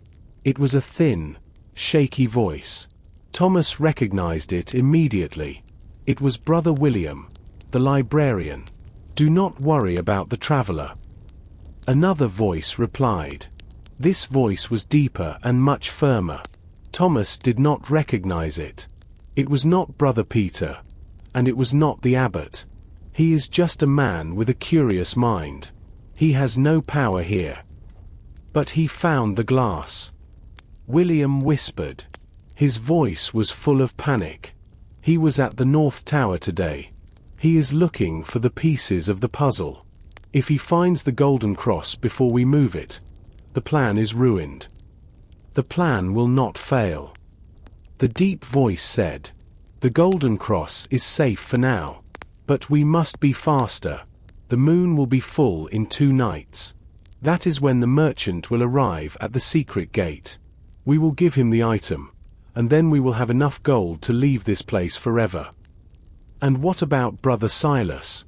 It was a thin, shaky voice. Thomas recognized it immediately. It was Brother William, the librarian. Do not worry about the traveler. Another voice replied. This voice was deeper and much firmer. Thomas did not recognize it. It was not Brother Peter, and it was not the abbot. He is just a man with a curious mind. He has no power here. But he found the glass. William whispered. His voice was full of panic. He was at the North Tower today. He is looking for the pieces of the puzzle. If he finds the golden cross before we move it, the plan is ruined. The plan will not fail. The deep voice said, the golden cross is safe for now. But we must be faster. The moon will be full in 2 nights. That is when the merchant will arrive at the secret gate. We will give him the item, and then we will have enough gold to leave this place forever. And what about Brother Silas?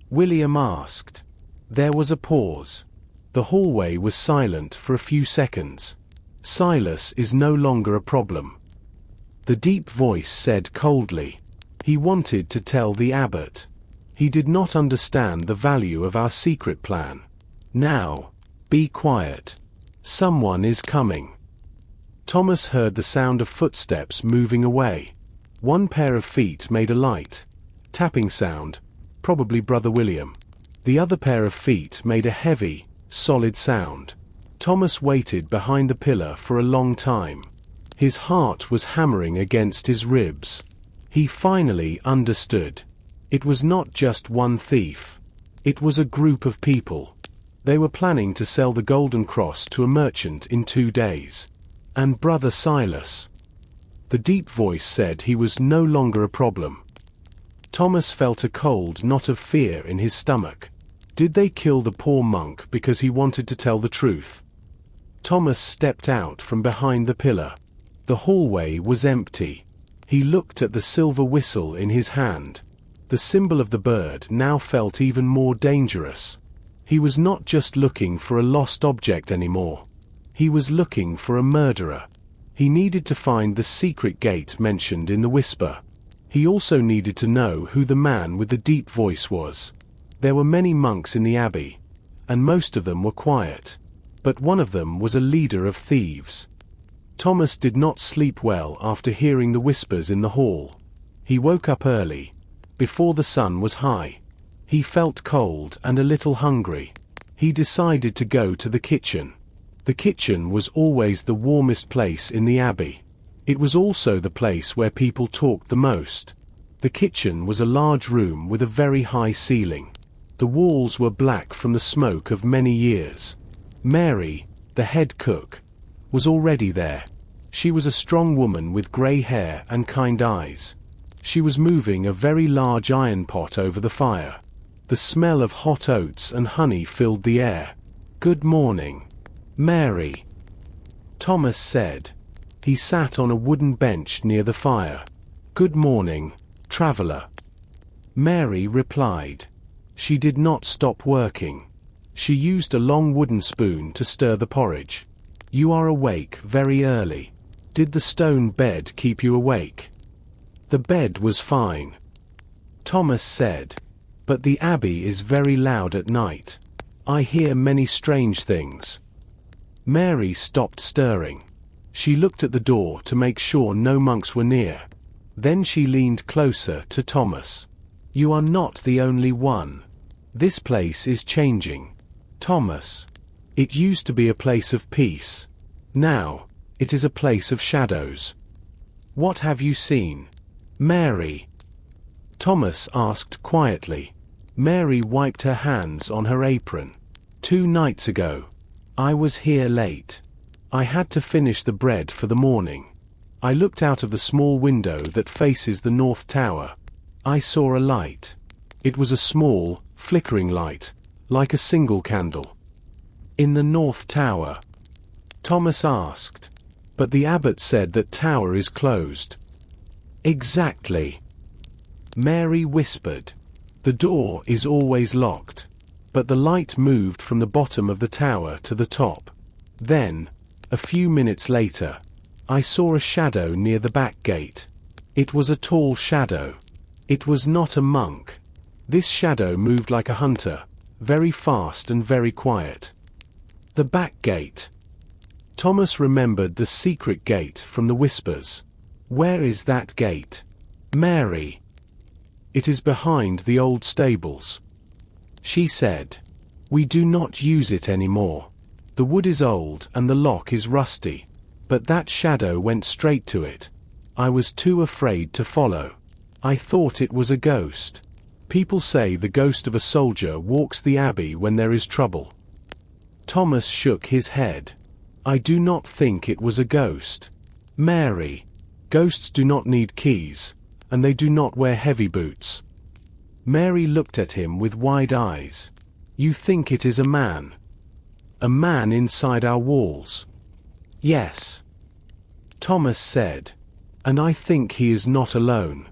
William asked. There was a pause. The hallway was silent for a few seconds. Silas is no longer a problem. The deep voice said coldly. He wanted to tell the abbot. He did not understand the value of our secret plan. Now, be quiet. Someone is coming. Thomas heard the sound of footsteps moving away. One pair of feet made a light tapping sound, probably Brother William. The other pair of feet made a heavy, solid sound. Thomas waited behind the pillar for a long time. His heart was hammering against his ribs. He finally understood. It was not just one thief. It was a group of people. They were planning to sell the golden cross to a merchant in 2 days. And Brother Silas. The deep voice said he was no longer a problem. Thomas felt a cold knot of fear in his stomach. Did they kill the poor monk because he wanted to tell the truth? Thomas stepped out from behind the pillar. The hallway was empty. He looked at the silver whistle in his hand. The symbol of the bird now felt even more dangerous. He was not just looking for a lost object anymore. He was looking for a murderer. He needed to find the secret gate mentioned in the whisper. He also needed to know who the man with the deep voice was. There were many monks in the abbey, and most of them were quiet. But one of them was a leader of thieves. Thomas did not sleep well after hearing the whispers in the hall. He woke up early, before the sun was high. He felt cold and a little hungry. He decided to go to the kitchen. The kitchen was always the warmest place in the abbey. It was also the place where people talked the most. The kitchen was a large room with a very high ceiling. The walls were black from the smoke of many years. Mary, the head cook, was already there. She was a strong woman with grey hair and kind eyes. She was moving a very large iron pot over the fire. The smell of hot oats and honey filled the air. "Good morning, Mary," Thomas said. He sat on a wooden bench near the fire. "Good morning, traveller," Mary replied. She did not stop working. She used a long wooden spoon to stir the porridge. "You are awake very early. Did the stone bed keep you awake?" "The bed was fine," Thomas said. "But the abbey is very loud at night. I hear many strange things." Mary stopped stirring. She looked at the door to make sure no monks were near. Then she leaned closer to Thomas. "You are not the only one. This place is changing, Thomas. It used to be a place of peace. Now, it is a place of shadows." "What have you seen, Mary?" Thomas asked quietly. Mary wiped her hands on her apron. "2 nights ago. I was here late. I had to finish the bread for the morning. I looked out of the small window that faces the north tower. I saw a light. It was a small, flickering light, like a single candle." "In the north tower?" Thomas asked. "But the abbot said that tower is closed." "Exactly," Mary whispered. "The door is always locked. But the light moved from the bottom of the tower to the top. Then, a few minutes later, I saw a shadow near the back gate. It was a tall shadow. It was not a monk. This shadow moved like a hunter, very fast and very quiet." "The back gate." Thomas remembered the secret gate from the whispers. "Where is that gate, Mary?" "It is behind the old stables," she said. "We do not use it anymore. The wood is old and the lock is rusty. But that shadow went straight to it. I was too afraid to follow. I thought it was a ghost. People say the ghost of a soldier walks the abbey when there is trouble." Thomas shook his head. "I do not think it was a ghost, Mary. Ghosts do not need keys, and they do not wear heavy boots." Mary looked at him with wide eyes. "You think it is a man? A man inside our walls?" "Yes," Thomas said. "And I think he is not alone."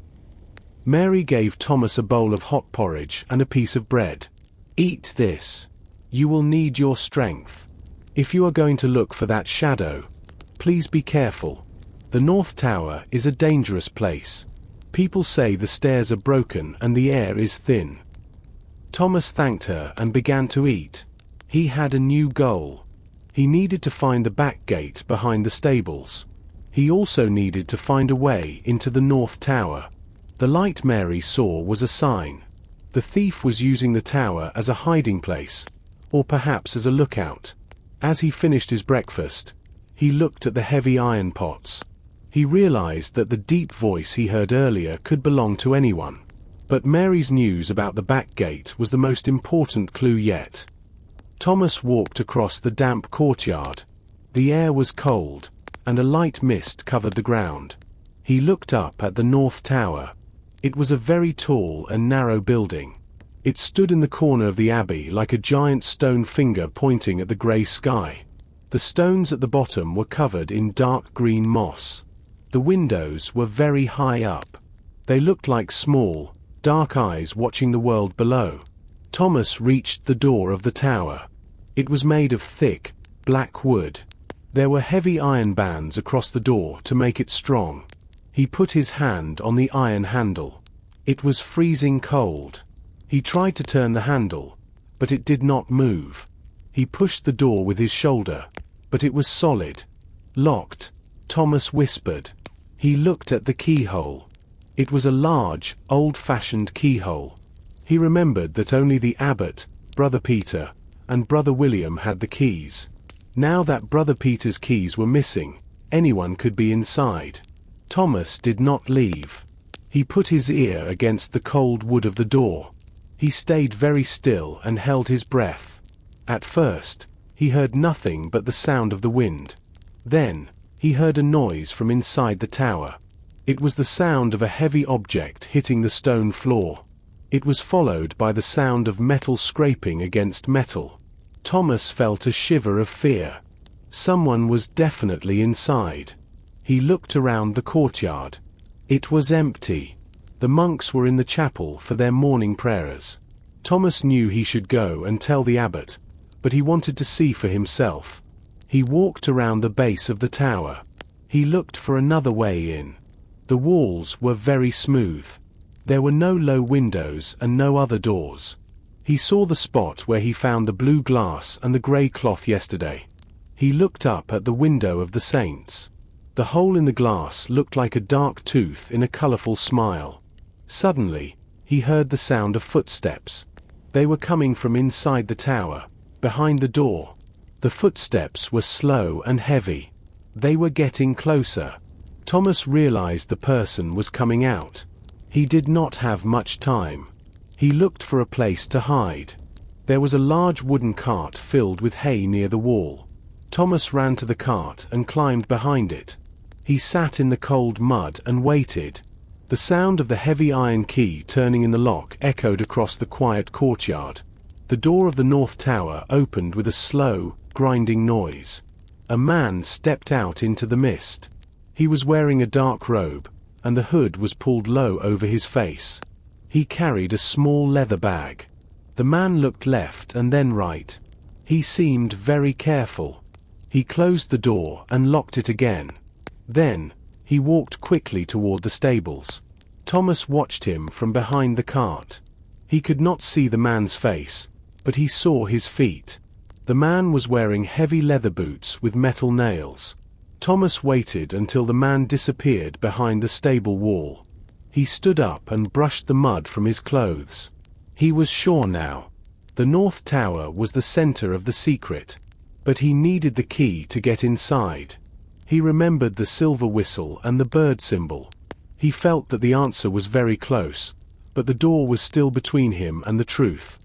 Mary gave Thomas a bowl of hot porridge and a piece of bread. "Eat this. You will need your strength. If you are going to look for that shadow, please be careful. The North Tower is a dangerous place. People say the stairs are broken and the air is thin." Thomas thanked her and began to eat. He had a new goal. He needed to find the back gate behind the stables. He also needed to find a way into the North Tower. The light Mary saw was a sign. The thief was using the tower as a hiding place, or perhaps as a lookout. As he finished his breakfast, he looked at the heavy iron pots. He realized that the deep voice he heard earlier could belong to anyone. But Mary's news about the back gate was the most important clue yet. Thomas walked across the damp courtyard. The air was cold, and a light mist covered the ground. He looked up at the North Tower. It was a very tall and narrow building. It stood in the corner of the abbey like a giant stone finger pointing at the grey sky. The stones at the bottom were covered in dark green moss. The windows were very high up. They looked like small, dark eyes watching the world below. Thomas reached the door of the tower. It was made of thick, black wood. There were heavy iron bands across the door to make it strong. He put his hand on the iron handle. It was freezing cold. He tried to turn the handle, but it did not move. He pushed the door with his shoulder, but it was solid, locked. Thomas whispered. He looked at the keyhole. It was a large, old-fashioned keyhole. He remembered that only the abbot, Brother Peter, and Brother William had the keys. Now that Brother Peter's keys were missing, anyone could be inside. Thomas did not leave. He put his ear against the cold wood of the door. He stayed very still and held his breath. At first, he heard nothing but the sound of the wind. Then, he heard a noise from inside the tower. It was the sound of a heavy object hitting the stone floor. It was followed by the sound of metal scraping against metal. Thomas felt a shiver of fear. Someone was definitely inside. He looked around the courtyard. It was empty. The monks were in the chapel for their morning prayers. Thomas knew he should go and tell the abbot, but he wanted to see for himself. He walked around the base of the tower. He looked for another way in. The walls were very smooth. There were no low windows and no other doors. He saw the spot where he found the blue glass and the grey cloth yesterday. He looked up at the window of the saints. The hole in the glass looked like a dark tooth in a colourful smile. Suddenly, he heard the sound of footsteps. They were coming from inside the tower, behind the door. The footsteps were slow and heavy. They were getting closer. Thomas realized the person was coming out. He did not have much time. He looked for a place to hide. There was a large wooden cart filled with hay near the wall. Thomas ran to the cart and climbed behind it. He sat in the cold mud and waited. The sound of the heavy iron key turning in the lock echoed across the quiet courtyard. The door of the north tower opened with a slow, grinding noise. A man stepped out into the mist. He was wearing a dark robe, and the hood was pulled low over his face. He carried a small leather bag. The man looked left and then right. He seemed very careful. He closed the door and locked it again. Then, he walked quickly toward the stables. Thomas watched him from behind the cart. He could not see the man's face, but he saw his feet. The man was wearing heavy leather boots with metal nails. Thomas waited until the man disappeared behind the stable wall. He stood up and brushed the mud from his clothes. He was sure now. The North Tower was the center of the secret. But he needed the key to get inside. He remembered the silver whistle and the bird symbol. He felt that the answer was very close, but the door was still between him and the truth.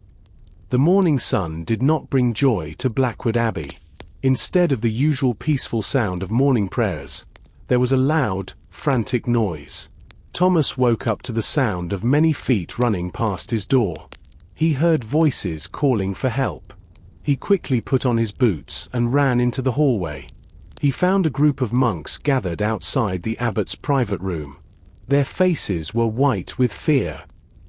The morning sun did not bring joy to Blackwood Abbey. Instead of the usual peaceful sound of morning prayers, there was a loud, frantic noise. Thomas woke up to the sound of many feet running past his door. He heard voices calling for help. He quickly put on his boots and ran into the hallway. He found a group of monks gathered outside the abbot's private room. Their faces were white with fear.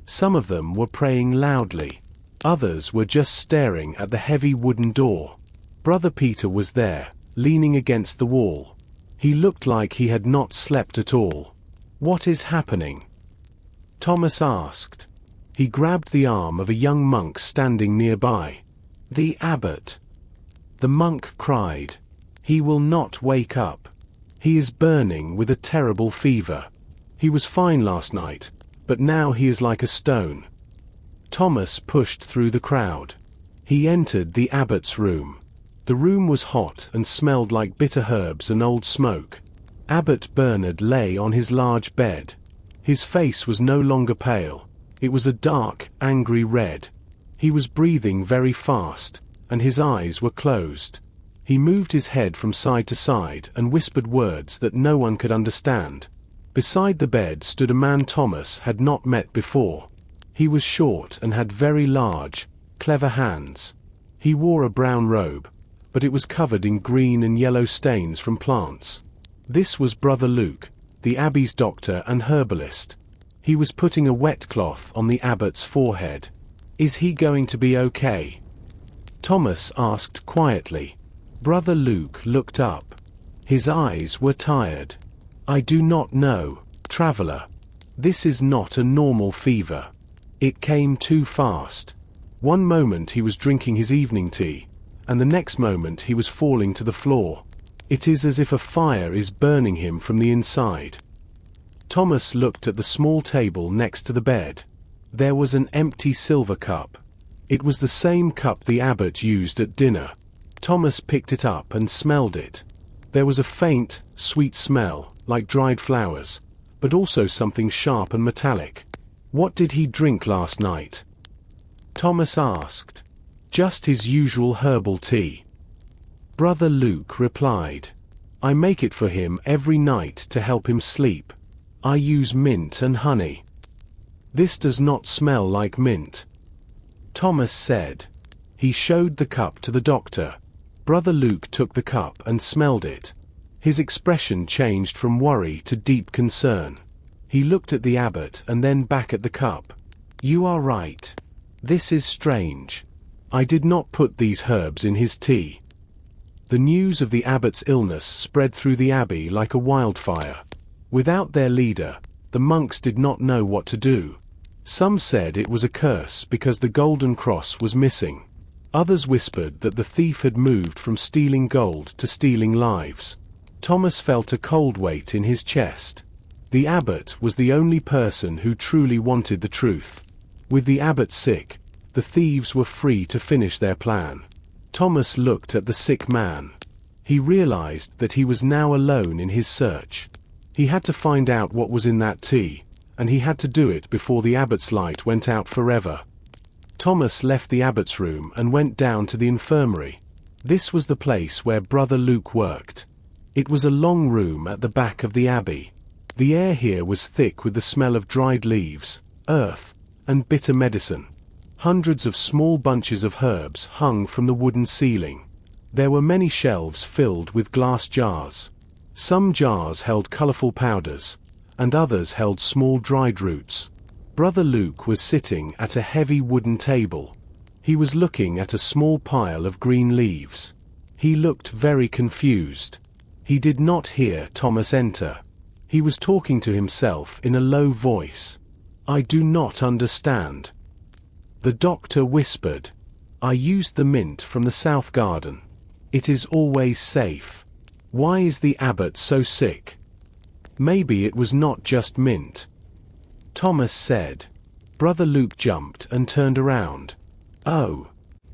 Some of them were praying loudly. Others were just staring at the heavy wooden door. Brother Peter was there, leaning against the wall. He looked like he had not slept at all. "What is happening?" Thomas asked. He grabbed the arm of a young monk standing nearby. "The abbot." The monk cried. "He will not wake up. He is burning with a terrible fever. He was fine last night, but now he is like a stone." Thomas pushed through the crowd. He entered the abbot's room. The room was hot and smelled like bitter herbs and old smoke. Abbot Bernard lay on his large bed. His face was no longer pale. It was a dark, angry red. He was breathing very fast, and his eyes were closed. He moved his head from side to side and whispered words that no one could understand. Beside the bed stood a man Thomas had not met before. He was short and had very large, clever hands. He wore a brown robe, but it was covered in green and yellow stains from plants. This was Brother Luke, the abbey's doctor and herbalist. He was putting a wet cloth on the abbot's forehead. "Is he going to be okay?" Thomas asked quietly. Brother Luke looked up. His eyes were tired. "I do not know, traveler. This is not a normal fever. It came too fast. One moment he was drinking his evening tea, and the next moment he was falling to the floor. It is as if a fire is burning him from the inside. Thomas looked at the small table next to the bed. There was an empty silver cup. It was the same cup the abbot used at dinner. Thomas picked it up and smelled it. There was a faint, sweet smell, like dried flowers, but also something sharp and metallic. What did he drink last night? Thomas asked. Just his usual herbal tea. Brother Luke replied. I make it for him every night to help him sleep. I use mint and honey. This does not smell like mint. Thomas said. He showed the cup to the doctor. Brother Luke took the cup and smelled it. His expression changed from worry to deep concern. He looked at the abbot and then back at the cup. You are right. This is strange. I did not put these herbs in his tea. The news of the abbot's illness spread through the abbey like a wildfire. Without their leader, the monks did not know what to do. Some said it was a curse because the golden cross was missing. Others whispered that the thief had moved from stealing gold to stealing lives. Thomas felt a cold weight in his chest. The abbot was the only person who truly wanted the truth. With the abbot sick, the thieves were free to finish their plan. Thomas looked at the sick man. He realized that he was now alone in his search. He had to find out what was in that tea, and he had to do it before the abbot's light went out forever. Thomas left the abbot's room and went down to the infirmary. This was the place where Brother Luke worked. It was a long room at the back of the abbey. The air here was thick with the smell of dried leaves, earth, and bitter medicine. Hundreds of small bunches of herbs hung from the wooden ceiling. There were many shelves filled with glass jars. Some jars held colorful powders, and others held small dried roots. Brother Luke was sitting at a heavy wooden table. He was looking at a small pile of green leaves. He looked very confused. He did not hear Thomas enter. He was talking to himself in a low voice. I do not understand. The doctor whispered. I used the mint from the south garden. It is always safe. Why is the abbot so sick? Maybe it was not just mint. Thomas said. Brother Luke jumped and turned around. Oh,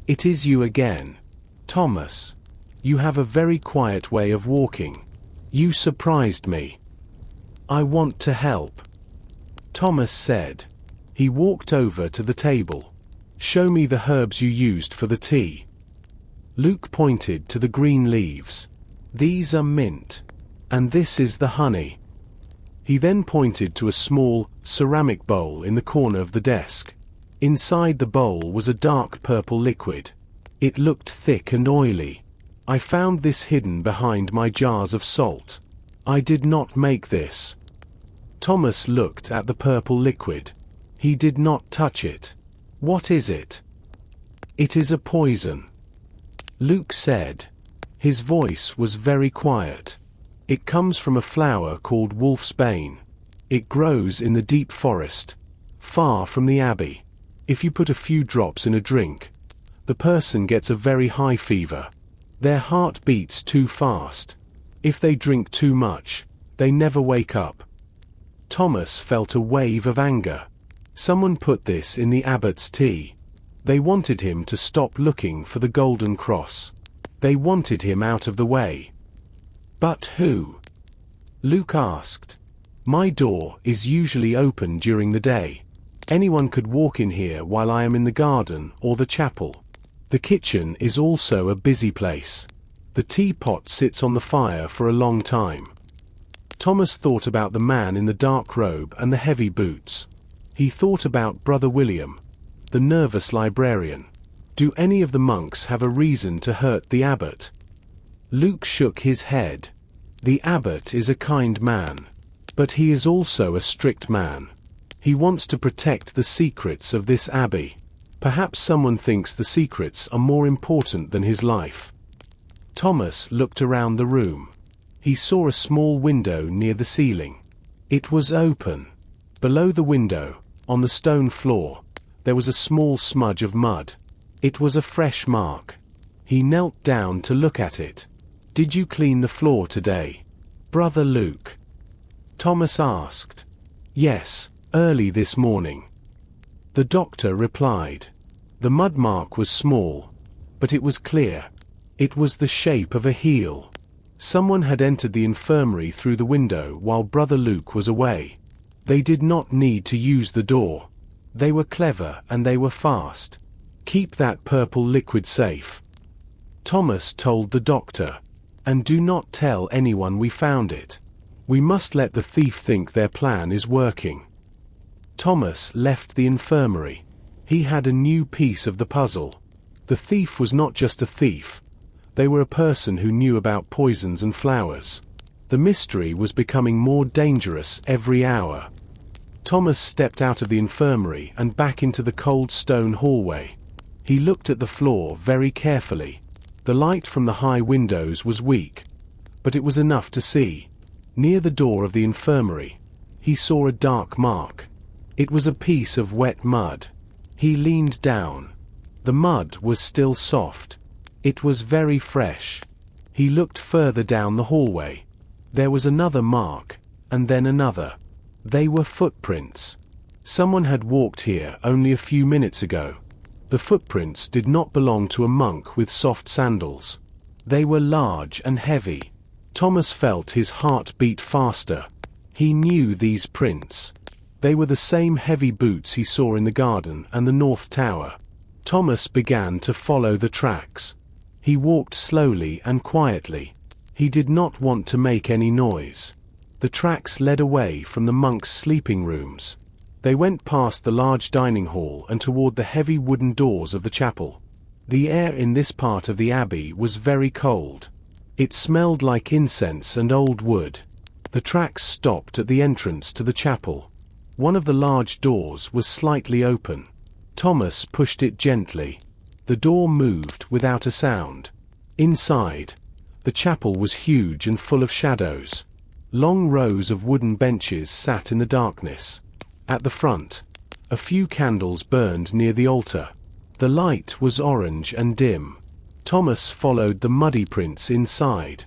it is you again. Thomas. You have a very quiet way of walking. You surprised me. I want to help. Thomas said. He walked over to the table. Show me the herbs you used for the tea. Luke pointed to the green leaves. These are mint. And this is the honey. He then pointed to a small, ceramic bowl in the corner of the desk. Inside the bowl was a dark purple liquid. It looked thick and oily. I found this hidden behind my jars of salt. I did not make this. Thomas looked at the purple liquid. He did not touch it. What is it? It is a poison. Luke said. His voice was very quiet. It comes from a flower called wolfsbane. It grows in the deep forest, far from the abbey. If you put a few drops in a drink, the person gets a very high fever. Their heart beats too fast. If they drink too much, they never wake up. Thomas felt a wave of anger. Someone put this in the abbot's tea. They wanted him to stop looking for the golden cross. They wanted him out of the way. But who? Luke asked. My door is usually open during the day. Anyone could walk in here while I am in the garden or the chapel. The kitchen is also a busy place. The teapot sits on the fire for a long time. Thomas thought about the man in the dark robe and the heavy boots. He thought about Brother William, the nervous librarian. Do any of the monks have a reason to hurt the abbot? Luke shook his head. The abbot is a kind man, but he is also a strict man. He wants to protect the secrets of this abbey. Perhaps someone thinks the secrets are more important than his life. Thomas looked around the room. He saw a small window near the ceiling. It was open. Below the window, on the stone floor, there was a small smudge of mud. It was a fresh mark. He knelt down to look at it. "Did you clean the floor today, Brother Luke?" Thomas asked. "Yes, early this morning," the doctor replied. The mud mark was small, but it was clear. It was the shape of a heel. Someone had entered the infirmary through the window while Brother Luke was away. They did not need to use the door. They were clever and they were fast. "Keep that purple liquid safe," Thomas told the doctor, "and do not tell anyone we found it. We must let the thief think their plan is working." Thomas left the infirmary. He had a new piece of the puzzle. The thief was not just a thief. They were a person who knew about poisons and flowers. The mystery was becoming more dangerous every hour. Thomas stepped out of the infirmary and back into the cold stone hallway. He looked at the floor very carefully. The light from the high windows was weak, but it was enough to see. Near the door of the infirmary, he saw a dark mark. It was a piece of wet mud. He leaned down. The mud was still soft. It was very fresh. He looked further down the hallway. There was another mark, and then another. They were footprints. Someone had walked here only a few minutes ago. The footprints did not belong to a monk with soft sandals. They were large and heavy. Thomas felt his heart beat faster. He knew these prints. They were the same heavy boots he saw in the garden and the North Tower. Thomas began to follow the tracks. He walked slowly and quietly. He did not want to make any noise. The tracks led away from the monks' sleeping rooms. They went past the large dining hall and toward the heavy wooden doors of the chapel. The air in this part of the abbey was very cold. It smelled like incense and old wood. The tracks stopped at the entrance to the chapel. One of the large doors was slightly open. Thomas pushed it gently. The door moved without a sound. Inside, the chapel was huge and full of shadows. Long rows of wooden benches sat in the darkness. At the front, a few candles burned near the altar. The light was orange and dim. Thomas followed the muddy prints inside.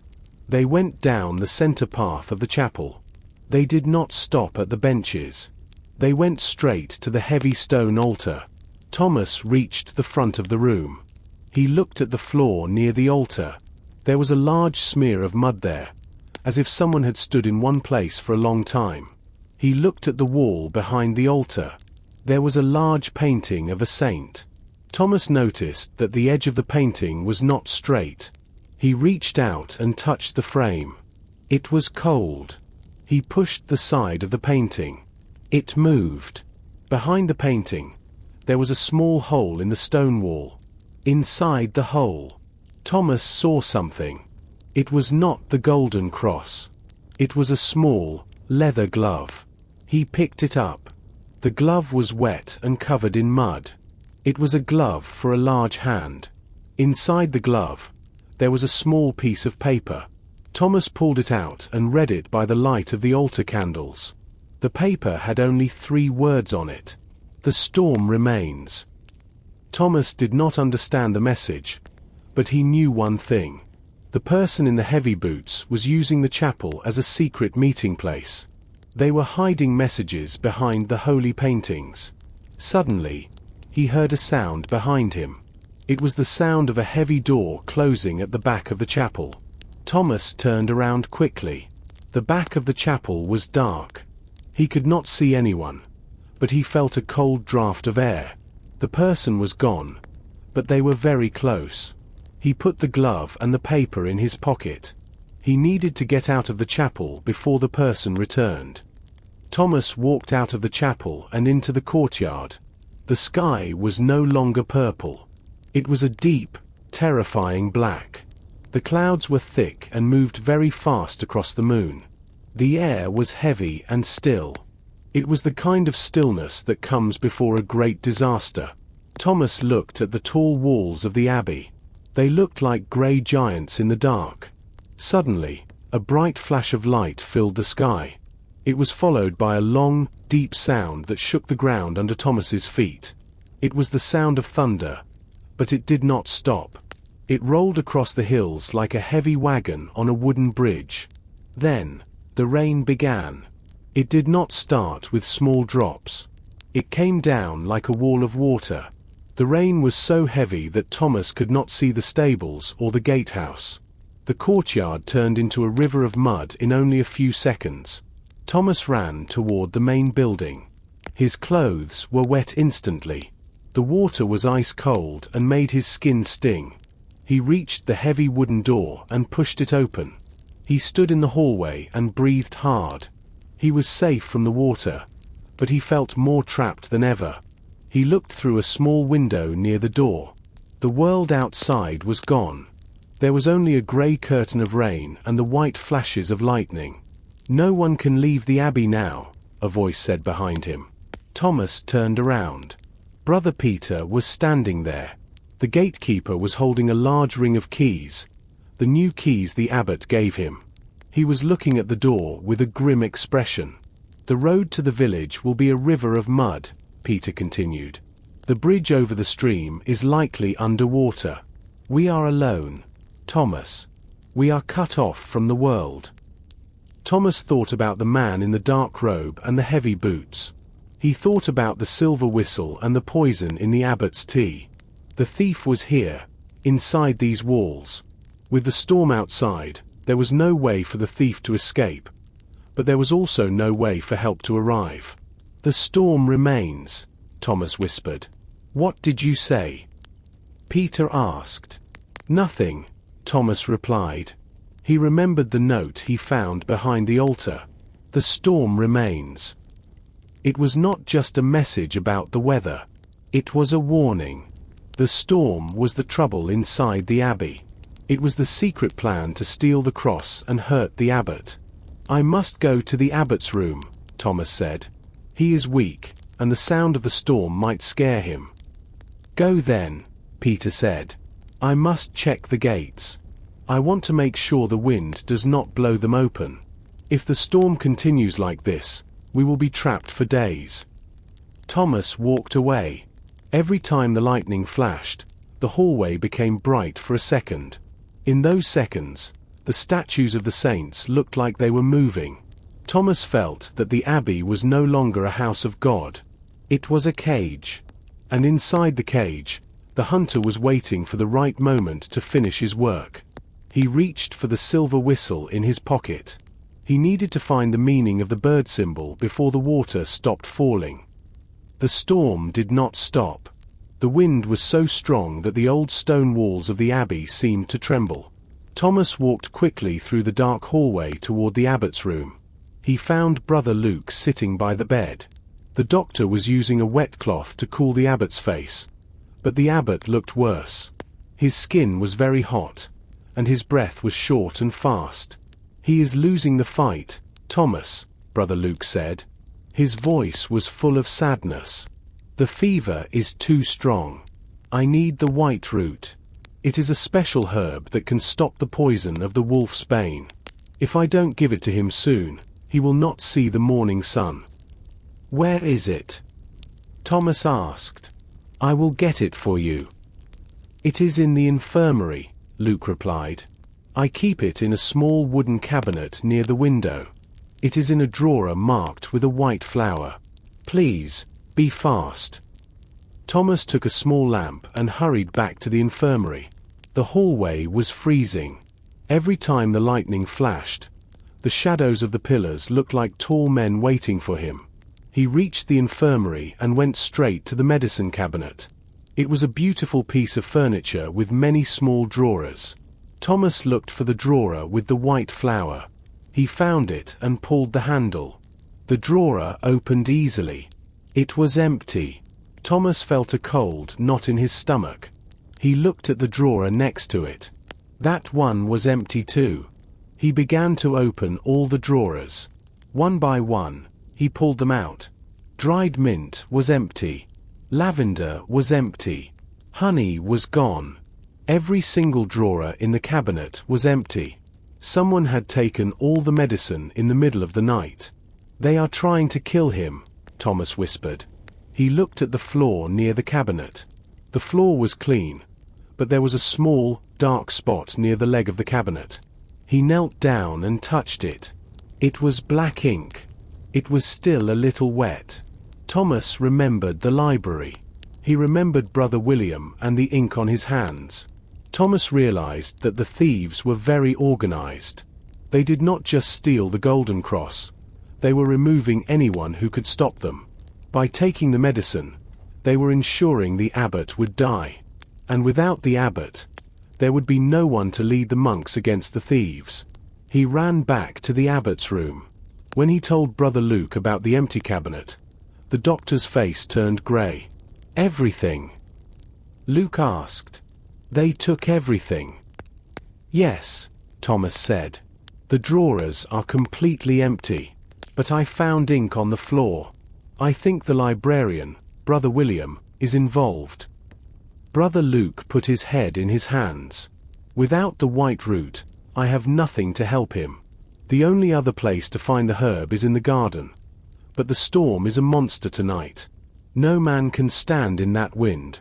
They went down the center path of the chapel. They did not stop at the benches. They went straight to the heavy stone altar. Thomas reached the front of the room. He looked at the floor near the altar. There was a large smear of mud there, as if someone had stood in one place for a long time. He looked at the wall behind the altar. There was a large painting of a saint. Thomas noticed that the edge of the painting was not straight. He reached out and touched the frame. It was cold. He pushed the side of the painting. It moved. Behind the painting, there was a small hole in the stone wall. Inside the hole, Thomas saw something. It was not the golden cross. It was a small, leather glove. He picked it up. The glove was wet and covered in mud. It was a glove for a large hand. Inside the glove, there was a small piece of paper. Thomas pulled it out and read it by the light of the altar candles. The paper had only 3 words on it. "The storm remains." Thomas did not understand the message, but he knew one thing. The person in the heavy boots was using the chapel as a secret meeting place. They were hiding messages behind the holy paintings. Suddenly, he heard a sound behind him. It was the sound of a heavy door closing at the back of the chapel. Thomas turned around quickly. The back of the chapel was dark. He could not see anyone, but he felt a cold draft of air. The person was gone, but they were very close. He put the glove and the paper in his pocket. He needed to get out of the chapel before the person returned. Thomas walked out of the chapel and into the courtyard. The sky was no longer purple. It was a deep, terrifying black. The clouds were thick and moved very fast across the moon. The air was heavy and still. It was the kind of stillness that comes before a great disaster. Thomas looked at the tall walls of the abbey. They looked like grey giants in the dark. Suddenly, a bright flash of light filled the sky. It was followed by a long, deep sound that shook the ground under Thomas's feet. It was the sound of thunder, but it did not stop. It rolled across the hills like a heavy wagon on a wooden bridge. Then, the rain began. It did not start with small drops. It came down like a wall of water. The rain was so heavy that Thomas could not see the stables or the gatehouse. The courtyard turned into a river of mud in only a few seconds. Thomas ran toward the main building. His clothes were wet instantly. The water was ice cold and made his skin sting. He reached the heavy wooden door and pushed it open. He stood in the hallway and breathed hard. He was safe from the water, but he felt more trapped than ever. He looked through a small window near the door. The world outside was gone. There was only a grey curtain of rain and the white flashes of lightning. "No one can leave the abbey now," a voice said behind him. Thomas turned around. Brother Peter was standing there. The gatekeeper was holding a large ring of keys, the new keys the abbot gave him. He was looking at the door with a grim expression. "The road to the village will be a river of mud," Peter continued. "The bridge over the stream is likely underwater. We are alone, Thomas. We are cut off from the world." Thomas thought about the man in the dark robe and the heavy boots. He thought about the silver whistle and the poison in the abbot's tea. The thief was here, inside these walls. With the storm outside, there was no way for the thief to escape, but there was also no way for help to arrive. "The storm remains," Thomas whispered. "What did you say?" Peter asked. "Nothing," Thomas replied. He remembered the note he found behind the altar. "The storm remains." It was not just a message about the weather. It was a warning. The storm was the trouble inside the abbey. It was the secret plan to steal the cross and hurt the abbot. "I must go to the abbot's room," Thomas said. "He is weak, and the sound of the storm might scare him." "Go then," Peter said. "I must check the gates. I want to make sure the wind does not blow them open. If the storm continues like this, we will be trapped for days." Thomas walked away. Every time the lightning flashed, the hallway became bright for a second. In those seconds, the statues of the saints looked like they were moving. Thomas felt that the abbey was no longer a house of God. It was a cage. And inside the cage, the hunter was waiting for the right moment to finish his work. He reached for the silver whistle in his pocket. He needed to find the meaning of the bird symbol before the water stopped falling. The storm did not stop. The wind was so strong that the old stone walls of the abbey seemed to tremble. Thomas walked quickly through the dark hallway toward the abbot's room. He found Brother Luke sitting by the bed. The doctor was using a wet cloth to cool the abbot's face, but the abbot looked worse. His skin was very hot, and his breath was short and fast. "He is losing the fight, Thomas," Brother Luke said. His voice was full of sadness. "The fever is too strong. I need the white root. It is a special herb that can stop the poison of the wolf's bane. If I don't give it to him soon, he will not see the morning sun." "Where is it?" Thomas asked. "I will get it for you." "It is in the infirmary," Luke replied. "I keep it in a small wooden cabinet near the window. It is in a drawer marked with a white flower. Please, be fast." Thomas took a small lamp and hurried back to the infirmary. The hallway was freezing. Every time the lightning flashed, the shadows of the pillars looked like tall men waiting for him. He reached the infirmary and went straight to the medicine cabinet. It was a beautiful piece of furniture with many small drawers. Thomas looked for the drawer with the white flower. He found it and pulled the handle. The drawer opened easily. It was empty. Thomas felt a cold knot in his stomach. He looked at the drawer next to it. That one was empty too. He began to open all the drawers. One by one, he pulled them out. Dried mint was empty. Lavender was empty. Honey was gone. Every single drawer in the cabinet was empty. Someone had taken all the medicine in the middle of the night. "They are trying to kill him," Thomas whispered. He looked at the floor near the cabinet. The floor was clean, but there was a small, dark spot near the leg of the cabinet. He knelt down and touched it. It was black ink. It was still a little wet. Thomas remembered the library. He remembered Brother William and the ink on his hands. Thomas realized that the thieves were very organized. They did not just steal the golden cross. They were removing anyone who could stop them. By taking the medicine, they were ensuring the abbot would die. And without the abbot, there would be no one to lead the monks against the thieves. He ran back to the abbot's room. When he told Brother Luke about the empty cabinet, the doctor's face turned grey. "Everything?" Luke asked. "They took everything." "Yes," Thomas said. "The drawers are completely empty. But I found ink on the floor. I think the librarian, Brother William, is involved." Brother Luke put his head in his hands. "Without the white root, I have nothing to help him. The only other place to find the herb is in the garden. But the storm is a monster tonight. No man can stand in that wind."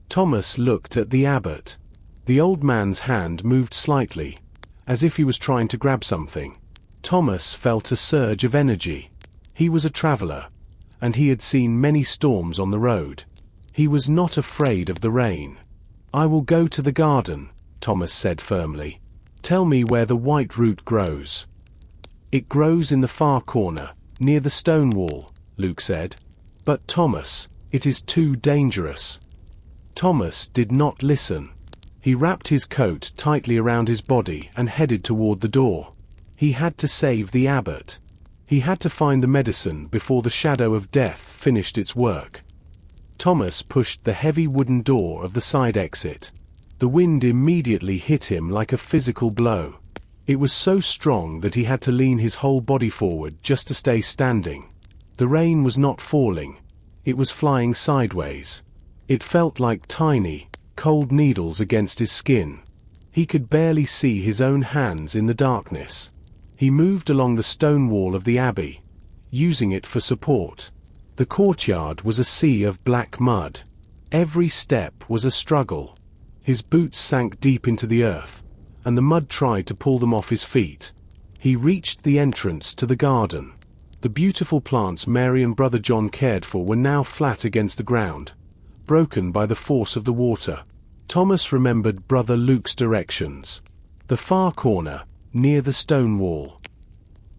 Thomas looked at the abbot. The old man's hand moved slightly, as if he was trying to grab something. Thomas felt a surge of energy. He was a traveler, and he had seen many storms on the road. He was not afraid of the rain. "I will go to the garden," Thomas said firmly. "Tell me where the white root grows." "It grows in the far corner, near the stone wall," Luke said. "But Thomas, it is too dangerous." Thomas did not listen. He wrapped his coat tightly around his body and headed toward the door. He had to save the abbot. He had to find the medicine before the shadow of death finished its work. Thomas pushed the heavy wooden door of the side exit. The wind immediately hit him like a physical blow. It was so strong that he had to lean his whole body forward just to stay standing. The rain was not falling. It was flying sideways. It felt like tiny, cold needles against his skin. He could barely see his own hands in the darkness. He moved along the stone wall of the abbey, using it for support. The courtyard was a sea of black mud. Every step was a struggle. His boots sank deep into the earth, and the mud tried to pull them off his feet. He reached the entrance to the garden. The beautiful plants Mary and Brother John cared for were now flat against the ground, broken by the force of the water. Thomas remembered Brother Luke's directions. The far corner, near the stone wall.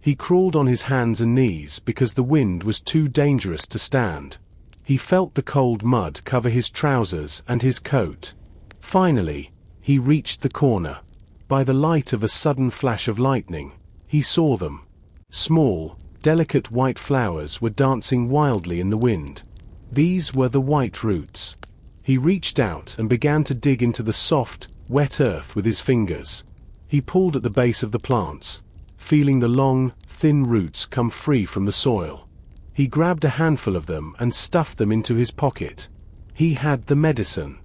He crawled on his hands and knees because the wind was too dangerous to stand. He felt the cold mud cover his trousers and his coat. Finally, he reached the corner. By the light of a sudden flash of lightning, he saw them. Small, delicate white flowers were dancing wildly in the wind. These were the white roots. He reached out and began to dig into the soft, wet earth with his fingers. He pulled at the base of the plants, feeling the long, thin roots come free from the soil. He grabbed a handful of them and stuffed them into his pocket. He had the medicine.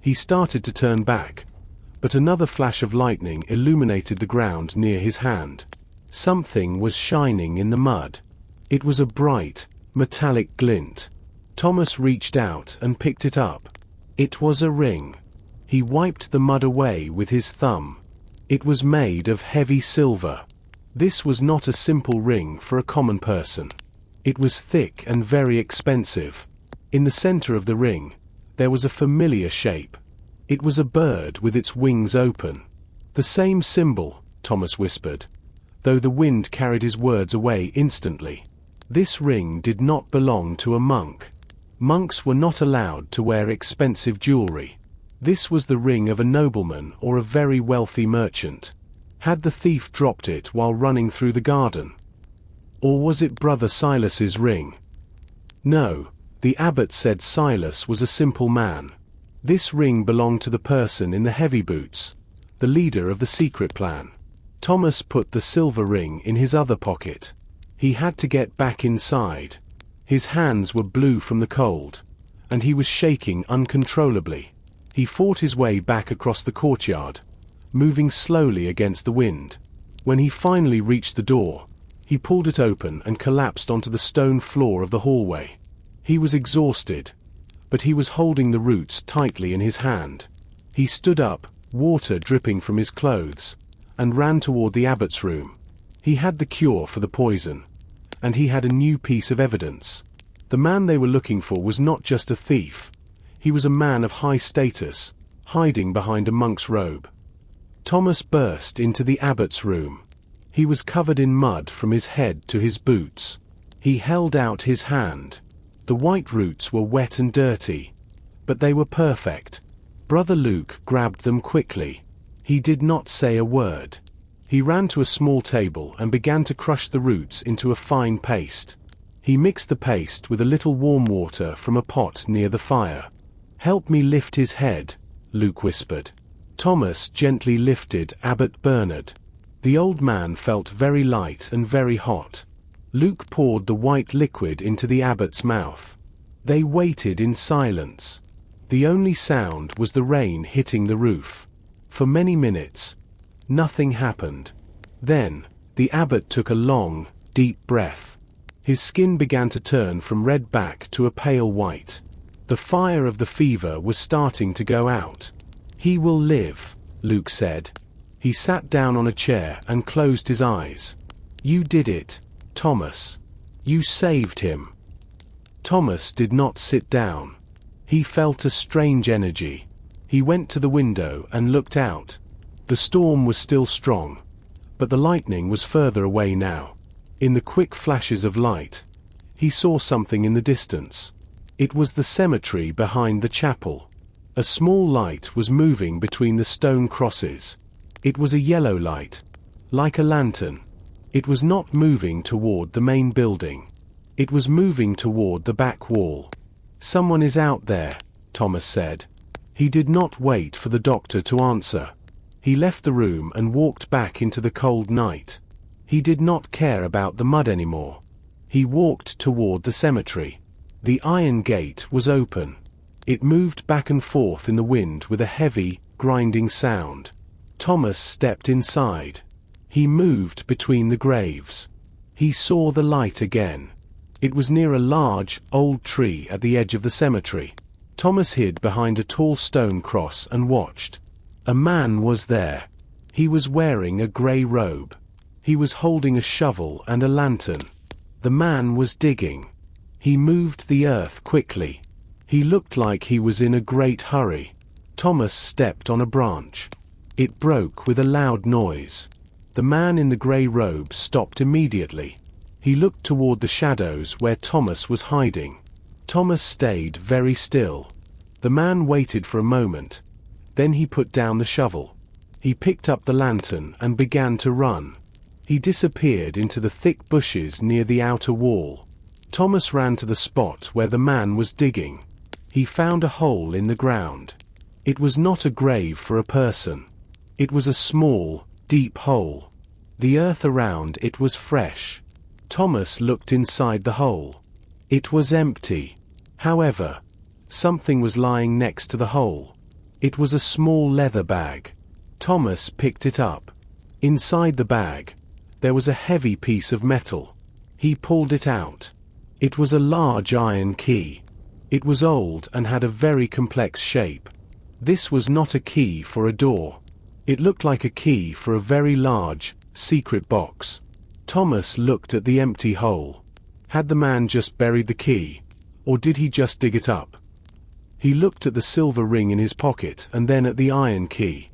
He started to turn back, but another flash of lightning illuminated the ground near his hand. Something was shining in the mud. It was a bright, metallic glint. Thomas reached out and picked it up. It was a ring. He wiped the mud away with his thumb. It was made of heavy silver. This was not a simple ring for a common person. It was thick and very expensive. In the center of the ring, there was a familiar shape. It was a bird with its wings open. "The same symbol," Thomas whispered, though the wind carried his words away instantly. This ring did not belong to a monk. Monks were not allowed to wear expensive jewelry. This was the ring of a nobleman or a very wealthy merchant. Had the thief dropped it while running through the garden? Or was it Brother Silas's ring? No, the abbot said Silas was a simple man. This ring belonged to the person in the heavy boots, the leader of the secret plan. Thomas put the silver ring in his other pocket. He had to get back inside. His hands were blue from the cold, and he was shaking uncontrollably. He fought his way back across the courtyard, moving slowly against the wind. When he finally reached the door, he pulled it open and collapsed onto the stone floor of the hallway. He was exhausted, but he was holding the roots tightly in his hand. He stood up, water dripping from his clothes, and ran toward the abbot's room. He had the cure for the poison, and he had a new piece of evidence. The man they were looking for was not just a thief. He was a man of high status, hiding behind a monk's robe. Thomas burst into the abbot's room. He was covered in mud from his head to his boots. He held out his hand. The white roots were wet and dirty, but they were perfect. Brother Luke grabbed them quickly. He did not say a word. He ran to a small table and began to crush the roots into a fine paste. He mixed the paste with a little warm water from a pot near the fire. "Help me lift his head," Luke whispered. Thomas gently lifted Abbot Bernard. The old man felt very light and very hot. Luke poured the white liquid into the abbot's mouth. They waited in silence. The only sound was the rain hitting the roof. For many minutes, nothing happened. Then, the abbot took a long, deep breath. His skin began to turn from red back to a pale white. The fire of the fever was starting to go out. "He will live," Luke said. He sat down on a chair and closed his eyes. "You did it, Thomas. You saved him." Thomas did not sit down. He felt a strange energy. He went to the window and looked out. The storm was still strong, but the lightning was further away now. In the quick flashes of light, he saw something in the distance. It was the cemetery behind the chapel. A small light was moving between the stone crosses. It was a yellow light, like a lantern. It was not moving toward the main building. It was moving toward the back wall. "Someone is out there," Thomas said. He did not wait for the doctor to answer. He left the room and walked back into the cold night. He did not care about the mud anymore. He walked toward the cemetery. The iron gate was open. It moved back and forth in the wind with a heavy, grinding sound. Thomas stepped inside. He moved between the graves. He saw the light again. It was near a large, old tree at the edge of the cemetery. Thomas hid behind a tall stone cross and watched. A man was there. He was wearing a grey robe. He was holding a shovel and a lantern. The man was digging. He moved the earth quickly. He looked like he was in a great hurry. Thomas stepped on a branch. It broke with a loud noise. The man in the grey robe stopped immediately. He looked toward the shadows where Thomas was hiding. Thomas stayed very still. The man waited for a moment. Then he put down the shovel. He picked up the lantern and began to run. He disappeared into the thick bushes near the outer wall. Thomas ran to the spot where the man was digging. He found a hole in the ground. It was not a grave for a person. It was a small, deep hole. The earth around it was fresh. Thomas looked inside the hole. It was empty. However, something was lying next to the hole. It was a small leather bag. Thomas picked it up. Inside the bag, there was a heavy piece of metal. He pulled it out. It was a large iron key. It was old and had a very complex shape. This was not a key for a door. It looked like a key for a very large, secret box. Thomas looked at the empty hole. Had the man just buried the key, or did he just dig it up? He looked at the silver ring in his pocket and then at the iron key.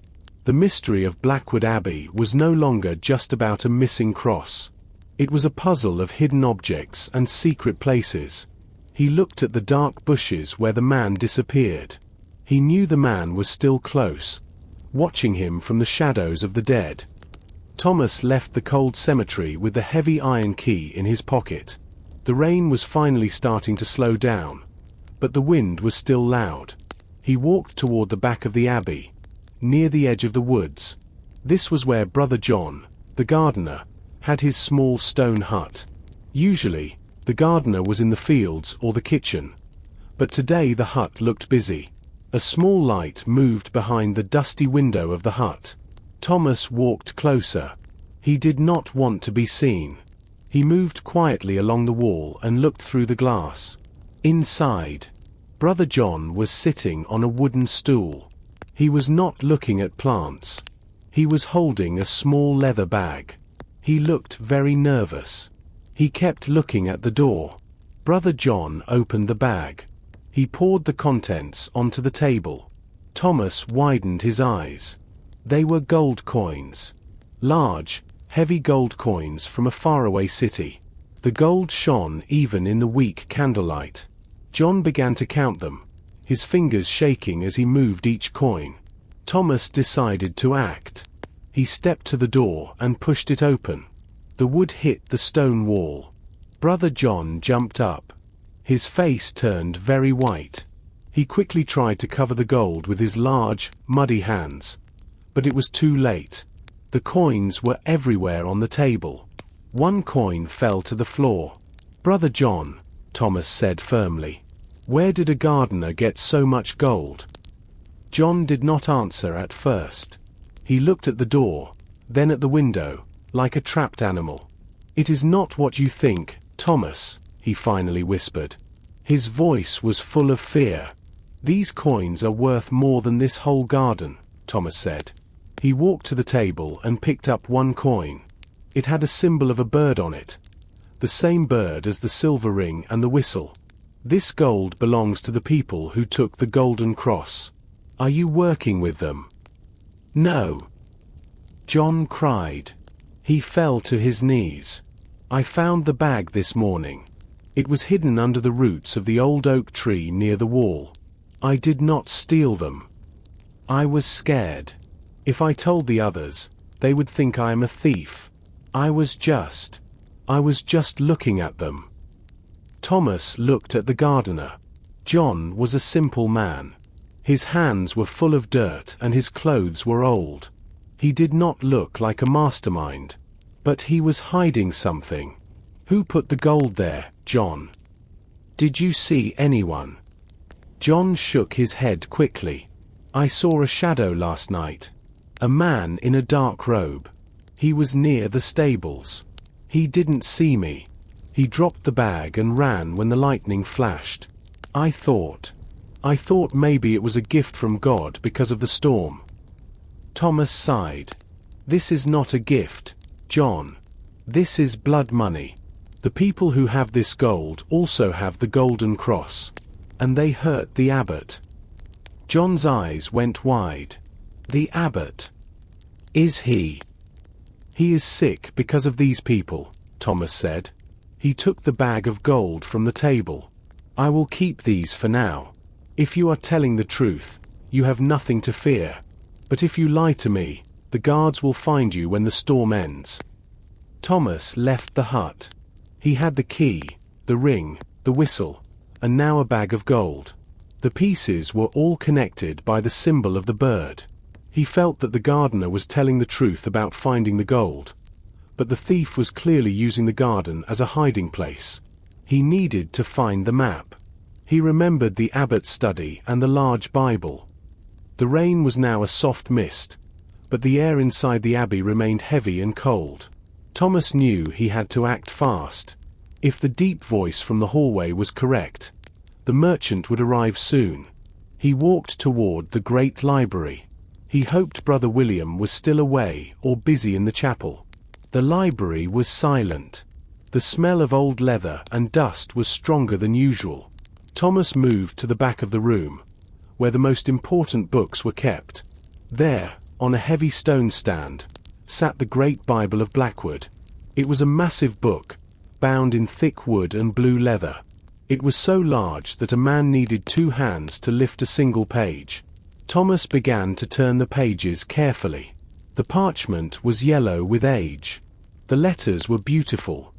The mystery of Blackwood Abbey was no longer just about a missing cross. It was a puzzle of hidden objects and secret places. He looked at the dark bushes where the man disappeared. He knew the man was still close, watching him from the shadows of the dead. Thomas left the cold cemetery with the heavy iron key in his pocket. The rain was finally starting to slow down, but the wind was still loud. He walked toward the back of the abbey, near the edge of the woods. This was where Brother John, the gardener, had his small stone hut. Usually, the gardener was in the fields or the kitchen, but today the hut looked busy. A small light moved behind the dusty window of the hut. Thomas walked closer. He did not want to be seen. He moved quietly along the wall and looked through the glass. Inside, Brother John was sitting on a wooden stool. He was not looking at plants. He was holding a small leather bag. He looked very nervous. He kept looking at the door. Brother John opened the bag. He poured the contents onto the table. Thomas widened his eyes. They were gold coins. Large, heavy gold coins from a faraway city. The gold shone even in the weak candlelight. John began to count them, his fingers shaking as he moved each coin. Thomas decided to act. He stepped to the door and pushed it open. The wood hit the stone wall. Brother John jumped up. His face turned very white. He quickly tried to cover the gold with his large, muddy hands. But it was too late. The coins were everywhere on the table. One coin fell to the floor. "Brother John," Thomas said firmly, "where did a gardener get so much gold?" John did not answer at first. He looked at the door, then at the window, like a trapped animal. "It is not what you think, Thomas," he finally whispered. His voice was full of fear. "These coins are worth more than this whole garden," Thomas said. He walked to the table and picked up one coin. It had a symbol of a bird on it, the same bird as the silver ring and the whistle. "This gold belongs to the people who took the golden cross. Are you working with them?" "No." John cried. He fell to his knees. "I found the bag this morning. It was hidden under the roots of the old oak tree near the wall. I did not steal them. I was scared. If I told the others, they would think I am a thief. I was just looking at them." Thomas looked at the gardener. John was a simple man. His hands were full of dirt and his clothes were old. He did not look like a mastermind. But he was hiding something. "Who put the gold there, John? Did you see anyone?" John shook his head quickly. "I saw a shadow last night. A man in a dark robe. He was near the stables. He didn't see me. He dropped the bag and ran when the lightning flashed. I thought maybe it was a gift from God because of the storm." Thomas sighed. "This is not a gift, John. This is blood money. The people who have this gold also have the golden cross. And they hurt the abbot." John's eyes went wide. "The abbot? Is he?" "He is sick because of these people," Thomas said. He took the bag of gold from the table. "I will keep these for now. If you are telling the truth, you have nothing to fear. But if you lie to me, the guards will find you when the storm ends." Thomas left the hut. He had the key, the ring, the whistle, and now a bag of gold. The pieces were all connected by the symbol of the bird. He felt that the gardener was telling the truth about finding the gold. But the thief was clearly using the garden as a hiding place. He needed to find the map. He remembered the abbot's study and the large Bible. The rain was now a soft mist, but the air inside the abbey remained heavy and cold. Thomas knew he had to act fast. If the deep voice from the hallway was correct, the merchant would arrive soon. He walked toward the great library. He hoped Brother William was still away or busy in the chapel. The library was silent. The smell of old leather and dust was stronger than usual. Thomas moved to the back of the room, where the most important books were kept. There, on a heavy stone stand, sat the Great Bible of Blackwood. It was a massive book, bound in thick wood and blue leather. It was so large that a man needed 2 hands to lift a single page. Thomas began to turn the pages carefully. The parchment was yellow with age. The letters were beautiful,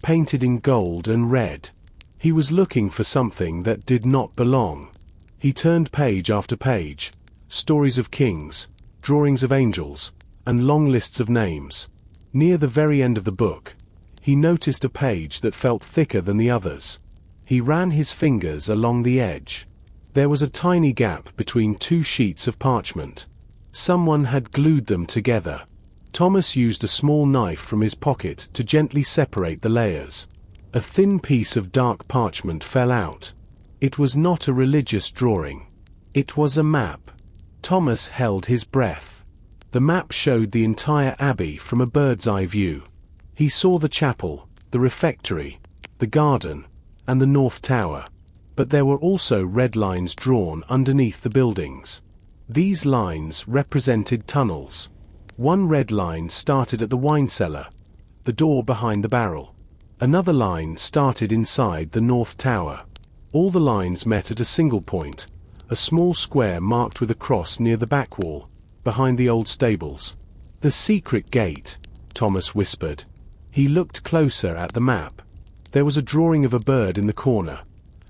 painted in gold and red. He was looking for something that did not belong. He turned page after page, stories of kings, drawings of angels, and long lists of names. Near the very end of the book, he noticed a page that felt thicker than the others. He ran his fingers along the edge. There was a tiny gap between 2 sheets of parchment. Someone had glued them together. Thomas used a small knife from his pocket to gently separate the layers. A thin piece of dark parchment fell out. It was not a religious drawing. It was a map. Thomas held his breath. The map showed the entire abbey from a bird's-eye view. He saw the chapel, the refectory, the garden, and the north tower. But there were also red lines drawn underneath the buildings. These lines represented tunnels. One red line started at the wine cellar, the door behind the barrel. Another line started inside the north tower. All the lines met at a single point, a small square marked with a cross near the back wall, behind the old stables. "The secret gate," Thomas whispered. He looked closer at the map. There was a drawing of a bird in the corner,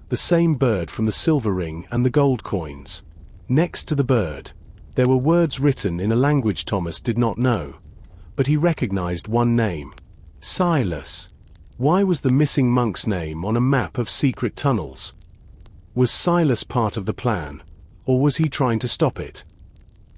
the same bird from the silver ring and the gold coins. Next to the bird, there were words written in a language Thomas did not know, but he recognized one name: Silas. Why was the missing monk's name on a map of secret tunnels? Was Silas part of the plan, or was he trying to stop it?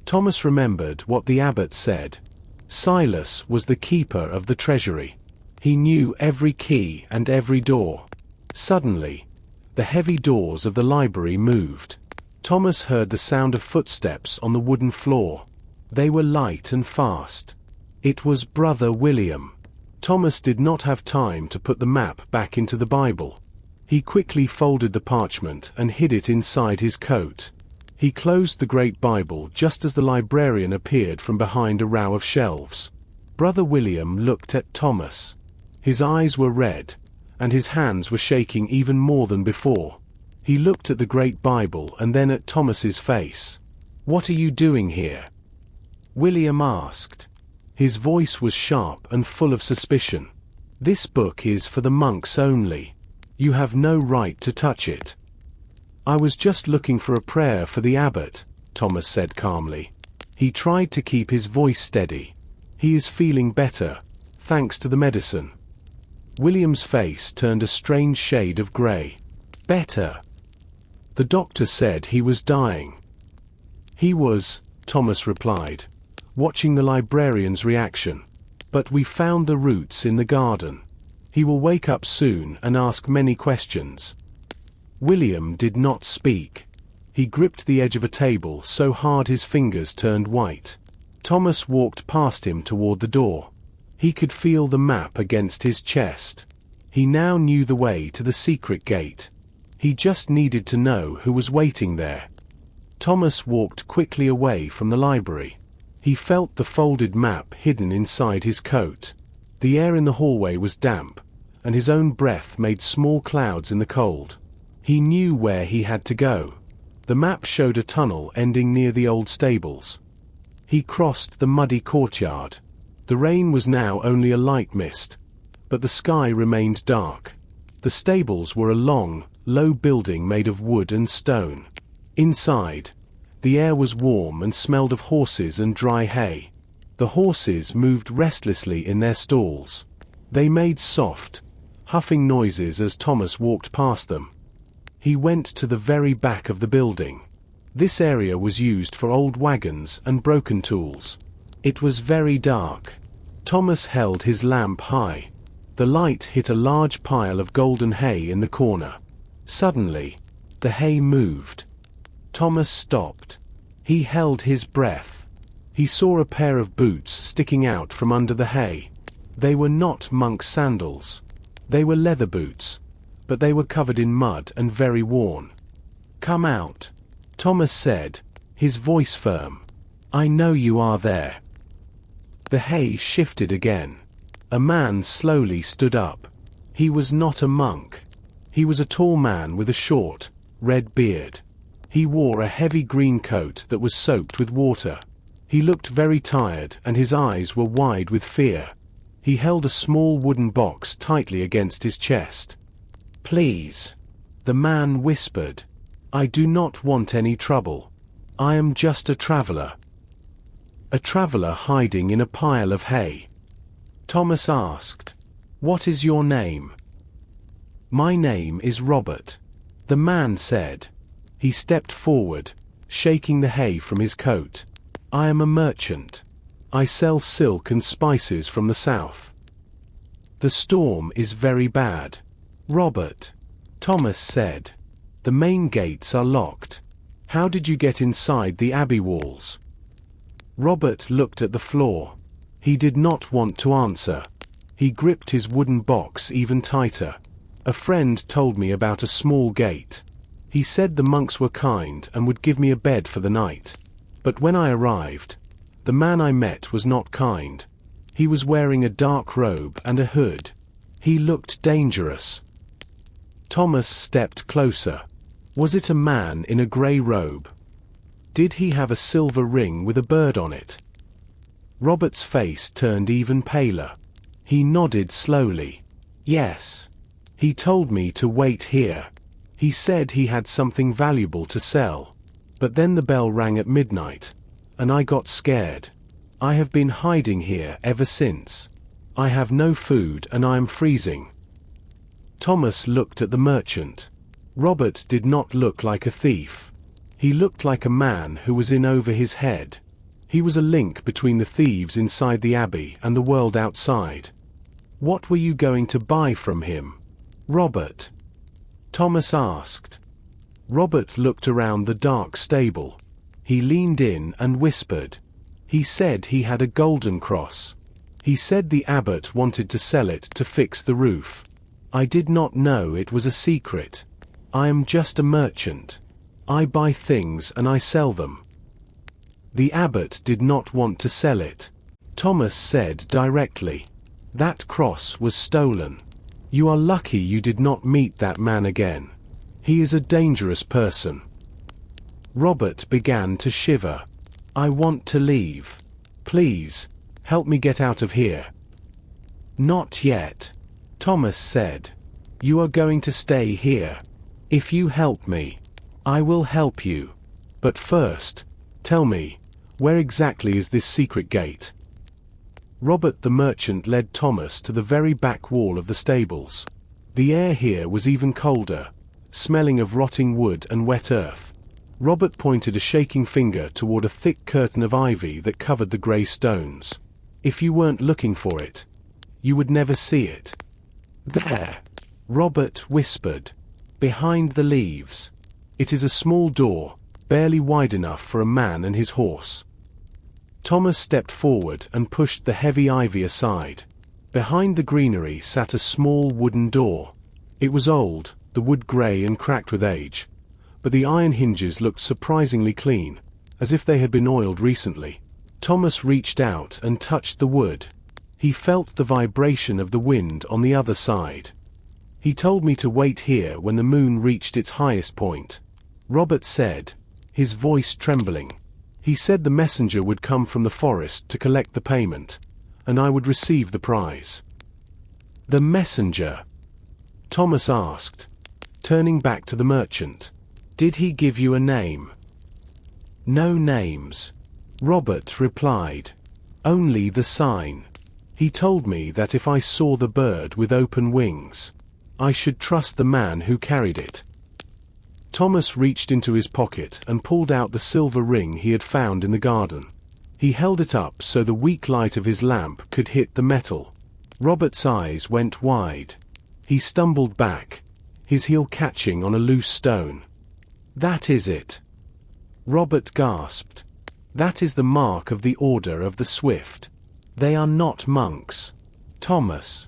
Thomas remembered what the abbot said. Silas was the keeper of the treasury. He knew every key and every door. Suddenly, the heavy doors of the library moved. Thomas heard the sound of footsteps on the wooden floor. They were light and fast. It was Brother William. Thomas did not have time to put the map back into the Bible. He quickly folded the parchment and hid it inside his coat. He closed the great Bible just as the librarian appeared from behind a row of shelves. Brother William looked at Thomas. His eyes were red, and his hands were shaking even more than before. He looked at the great Bible and then at Thomas's face. "What are you doing here?" William asked. His voice was sharp and full of suspicion. "This book is for the monks only. You have no right to touch it." "I was just looking for a prayer for the abbot," Thomas said calmly. He tried to keep his voice steady. "He is feeling better, thanks to the medicine." William's face turned a strange shade of grey. "Better? The doctor said he was dying." "He was," Thomas replied, watching the librarian's reaction. "But we found the roots in the garden. He will wake up soon and ask many questions." William did not speak. He gripped the edge of a table so hard his fingers turned white. Thomas walked past him toward the door. He could feel the map against his chest. He now knew the way to the secret gate. He just needed to know who was waiting there. Thomas walked quickly away from the library. He felt the folded map hidden inside his coat. The air in the hallway was damp, and his own breath made small clouds in the cold. He knew where he had to go. The map showed a tunnel ending near the old stables. He crossed the muddy courtyard. The rain was now only a light mist, but the sky remained dark. The stables were a long, low building made of wood and stone. Inside, the air was warm and smelled of horses and dry hay. The horses moved restlessly in their stalls. They made soft, huffing noises as Thomas walked past them. He went to the very back of the building. This area was used for old wagons and broken tools. It was very dark. Thomas held his lamp high. The light hit a large pile of golden hay in the corner. Suddenly, the hay moved. Thomas stopped. He held his breath. He saw a pair of boots sticking out from under the hay. They were not monk sandals. They were leather boots, but they were covered in mud and very worn. "Come out," Thomas said, his voice firm. "I know you are there." The hay shifted again. A man slowly stood up. He was not a monk. He was a tall man with a short, red beard. He wore a heavy green coat that was soaked with water. He looked very tired and his eyes were wide with fear. He held a small wooden box tightly against his chest. "Please," the man whispered. "I do not want any trouble. I am just a traveler." A traveler hiding in a pile of hay. Thomas asked, "What is your name?" "My name is Robert," the man said. He stepped forward, shaking the hay from his coat. "I am a merchant. I sell silk and spices from the south." "The storm is very bad, Robert," Thomas said. "The main gates are locked. How did you get inside the abbey walls? Robert looked at the floor. He did not want to answer. He gripped his wooden box even tighter. A friend told me about a small gate. He said the monks were kind and would give me a bed for the night. But when I arrived, the man I met was not kind. He was wearing a dark robe and a hood. He looked dangerous. Thomas stepped closer. Was it a man in a grey robe? Did he have a silver ring with a bird on it? Robert's face turned even paler. He nodded slowly. Yes. He told me to wait here. He said he had something valuable to sell. But then the bell rang at midnight, and I got scared. I have been hiding here ever since. I have no food and I am freezing. Thomas looked at the merchant. Robert did not look like a thief. He looked like a man who was in over his head. He was a link between the thieves inside the abbey and the world outside. What were you going to buy from him, Robert? Thomas asked. Robert looked around the dark stable. He leaned in and whispered. He said he had a golden cross. He said the abbot wanted to sell it to fix the roof. I did not know it was a secret. I am just a merchant. I buy things and I sell them. The abbot did not want to sell it. Thomas said directly. That cross was stolen. You are lucky you did not meet that man again. He is a dangerous person. Robert began to shiver. I want to leave. Please, help me get out of here. Not yet, Thomas said. You are going to stay here. If you help me, I will help you. But first, tell me, where exactly is this secret gate? Robert the merchant led Thomas to the very back wall of the stables. The air here was even colder, smelling of rotting wood and wet earth. Robert pointed a shaking finger toward a thick curtain of ivy that covered the grey stones. If you weren't looking for it, you would never see it. There, Robert whispered. Behind the leaves. It is a small door, barely wide enough for a man and his horse. Thomas stepped forward and pushed the heavy ivy aside. Behind the greenery sat a small wooden door. It was old, the wood grey and cracked with age, but the iron hinges looked surprisingly clean, as if they had been oiled recently. Thomas reached out and touched the wood. He felt the vibration of the wind on the other side. He told me to wait here when the moon reached its highest point. Robert said, his voice trembling. He said the messenger would come from the forest to collect the payment, and I would receive the prize. The messenger? Thomas asked, turning back to the merchant. Did he give you a name? No names, Robert replied. Only the sign. He told me that if I saw the bird with open wings, I should trust the man who carried it. Thomas reached into his pocket and pulled out the silver ring he had found in the garden. He held it up so the weak light of his lamp could hit the metal. Robert's eyes went wide. He stumbled back, his heel catching on a loose stone. That is it. Robert gasped. That is the mark of the Order of the Swift. They are not monks, Thomas.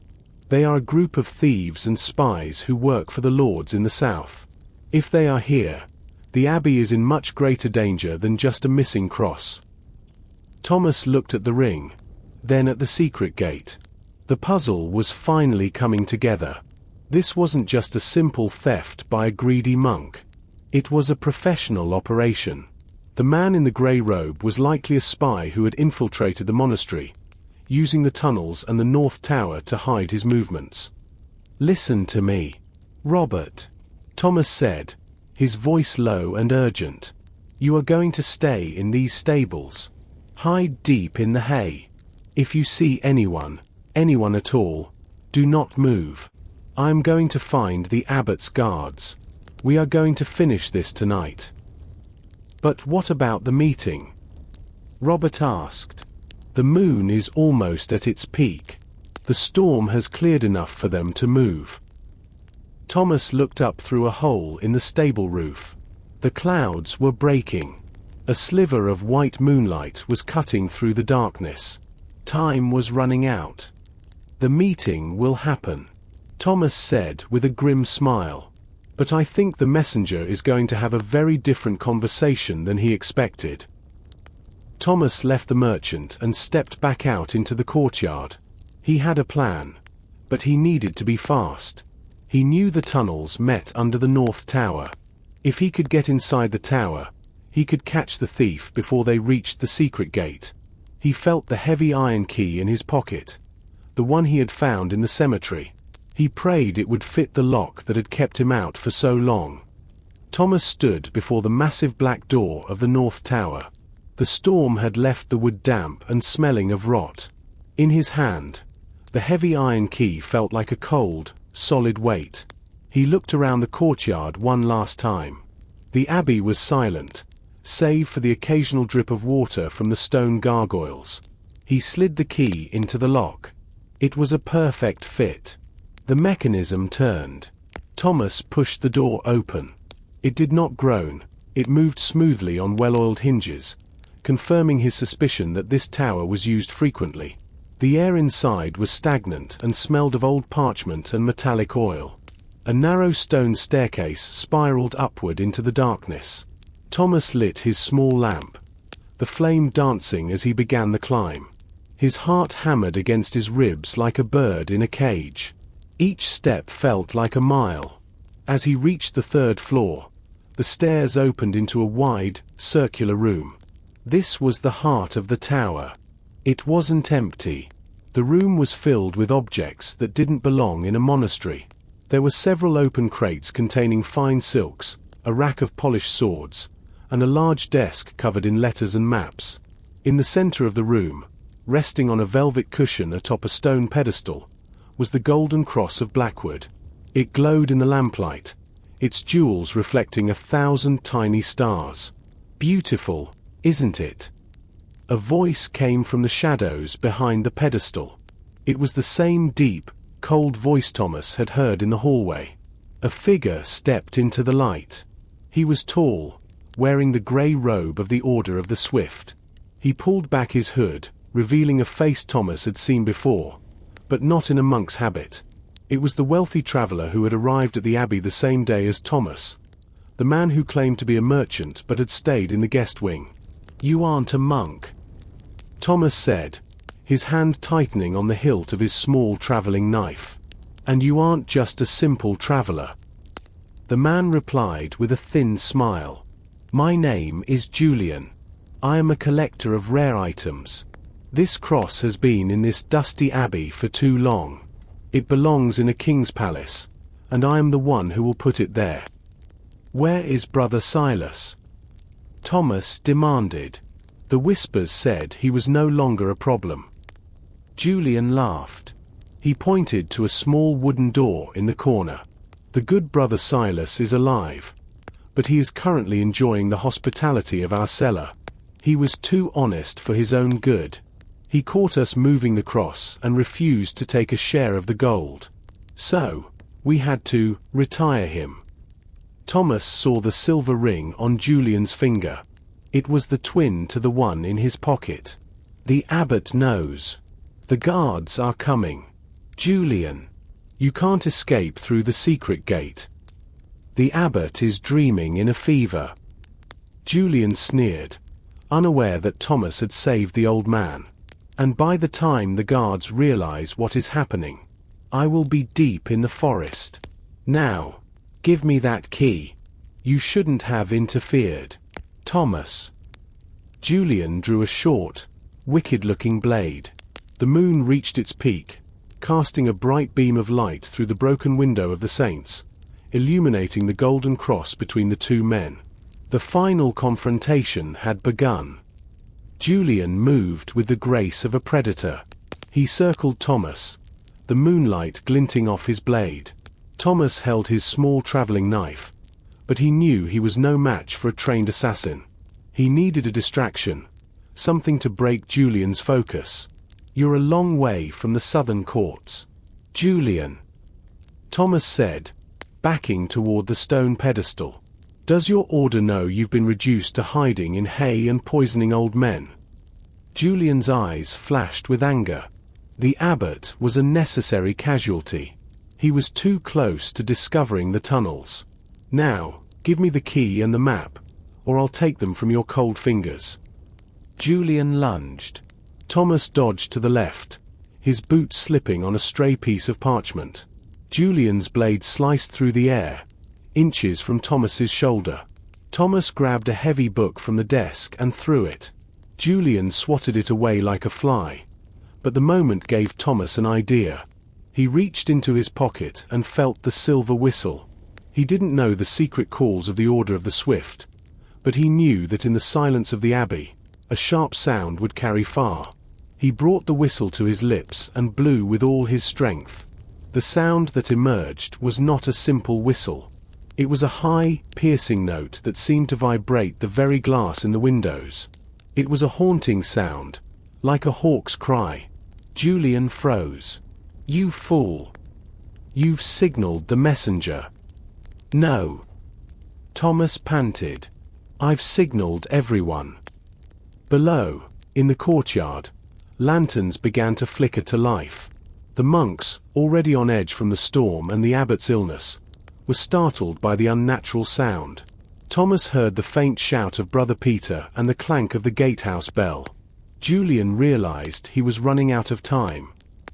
They are a group of thieves and spies who work for the lords in the south. If they are here, the abbey is in much greater danger than just a missing cross. Thomas looked at the ring, then at the secret gate. The puzzle was finally coming together. This wasn't just a simple theft by a greedy monk. It was a professional operation. The man in the grey robe was likely a spy who had infiltrated the monastery, using the tunnels and the north tower to hide his movements. Listen to me, Robert, Thomas said, his voice low and urgent. You are going to stay in these stables. Hide deep in the hay. If you see anyone at all, do not move. I am going to find the abbot's guards. We are going to finish this tonight. But what about the meeting? Robert asked. The moon is almost at its peak. The storm has cleared enough for them to move. Thomas looked up through a hole in the stable roof. The clouds were breaking. A sliver of white moonlight was cutting through the darkness. Time was running out. "The meeting will happen," Thomas said with a grim smile. "But I think the messenger is going to have a very different conversation than he expected." Thomas left the merchant and stepped back out into the courtyard. He had a plan, but he needed to be fast. He knew the tunnels met under the North Tower. If he could get inside the tower, he could catch the thief before they reached the secret gate. He felt the heavy iron key in his pocket, the one he had found in the cemetery. He prayed it would fit the lock that had kept him out for so long. Thomas stood before the massive black door of the North Tower. The storm had left the wood damp and smelling of rot. In his hand, the heavy iron key felt like a cold, solid weight. He looked around the courtyard one last time. The abbey was silent, save for the occasional drip of water from the stone gargoyles. He slid the key into the lock. It was a perfect fit. The mechanism turned. Thomas pushed the door open. It did not groan. It moved smoothly on well-oiled hinges, confirming his suspicion that this tower was used frequently. The air inside was stagnant and smelled of old parchment and metallic oil. A narrow stone staircase spiraled upward into the darkness. Thomas lit his small lamp, the flame dancing as he began the climb. His heart hammered against his ribs like a bird in a cage. Each step felt like a mile. As he reached the 3rd floor, the stairs opened into a wide, circular room. This was the heart of the tower. It wasn't empty. The room was filled with objects that didn't belong in a monastery. There were several open crates containing fine silks, a rack of polished swords, and a large desk covered in letters and maps. In the center of the room, resting on a velvet cushion atop a stone pedestal, was the golden cross of Blackwood. It glowed in the lamplight, its jewels reflecting 1,000 tiny stars. "Beautiful, isn't it?" A voice came from the shadows behind the pedestal. It was the same deep, cold voice Thomas had heard in the hallway. A figure stepped into the light. He was tall, wearing the grey robe of the Order of the Swift. He pulled back his hood, revealing a face Thomas had seen before, but not in a monk's habit. It was the wealthy traveller who had arrived at the abbey the same day as Thomas, the man who claimed to be a merchant but had stayed in the guest wing. "You aren't a monk," Thomas said, his hand tightening on the hilt of his small travelling knife. "And you aren't just a simple traveller." The man replied with a thin smile. "My name is Julian. I am a collector of rare items. This cross has been in this dusty abbey for too long. It belongs in a king's palace, and I am the one who will put it there." "Where is Brother Silas?" Thomas demanded. The whispers said he was no longer a problem. Julian laughed. He pointed to a small wooden door in the corner. "The good Brother Silas is alive, but he is currently enjoying the hospitality of our cellar. He was too honest for his own good. He caught us moving the cross and refused to take a share of the gold. So, we had to retire him." Thomas saw the silver ring on Julian's finger. It was the twin to the one in his pocket. "The abbot knows. The guards are coming. Julian, you can't escape through the secret gate. The abbot is dreaming in a fever." Julian sneered, unaware that Thomas had saved the old man. "And by the time the guards realize what is happening, I will be deep in the forest. Now, give me that key. You shouldn't have interfered, Thomas." Julian drew a short, wicked-looking blade. The moon reached its peak, casting a bright beam of light through the broken window of the saints, illuminating the golden cross between the two men. The final confrontation had begun. Julian moved with the grace of a predator. He circled Thomas, the moonlight glinting off his blade. Thomas held his small traveling knife, but he knew he was no match for a trained assassin. He needed a distraction, something to break Julian's focus. "You're a long way from the southern courts, Julian," Thomas said, backing toward the stone pedestal. Does your order know you've been reduced to hiding in hay and poisoning old men?" Julian's eyes flashed with anger. The abbot was a necessary casualty. He was too close to discovering the tunnels. "Now, give me the key and the map, or I'll take them from your cold fingers." Julian lunged. Thomas dodged to the left, his boot slipping on a stray piece of parchment. Julian's blade sliced through the air, inches from Thomas's shoulder. Thomas grabbed a heavy book from the desk and threw it. Julian swatted it away like a fly. But the moment gave Thomas an idea. He reached into his pocket and felt the silver whistle. He didn't know the secret calls of the Order of the Swift, but he knew that in the silence of the abbey, a sharp sound would carry far. He brought the whistle to his lips and blew with all his strength. The sound that emerged was not a simple whistle. It was a high, piercing note that seemed to vibrate the very glass in the windows. It was a haunting sound, like a hawk's cry. Julian froze. "You fool! You've signaled the messenger." "No," Thomas panted. "I've signaled everyone." Below, in the courtyard, lanterns began to flicker to life. The monks, already on edge from the storm and the abbot's illness, were startled by the unnatural sound. Thomas heard the faint shout of Brother Peter and the clank of the gatehouse bell. Julian realized he was running out of time.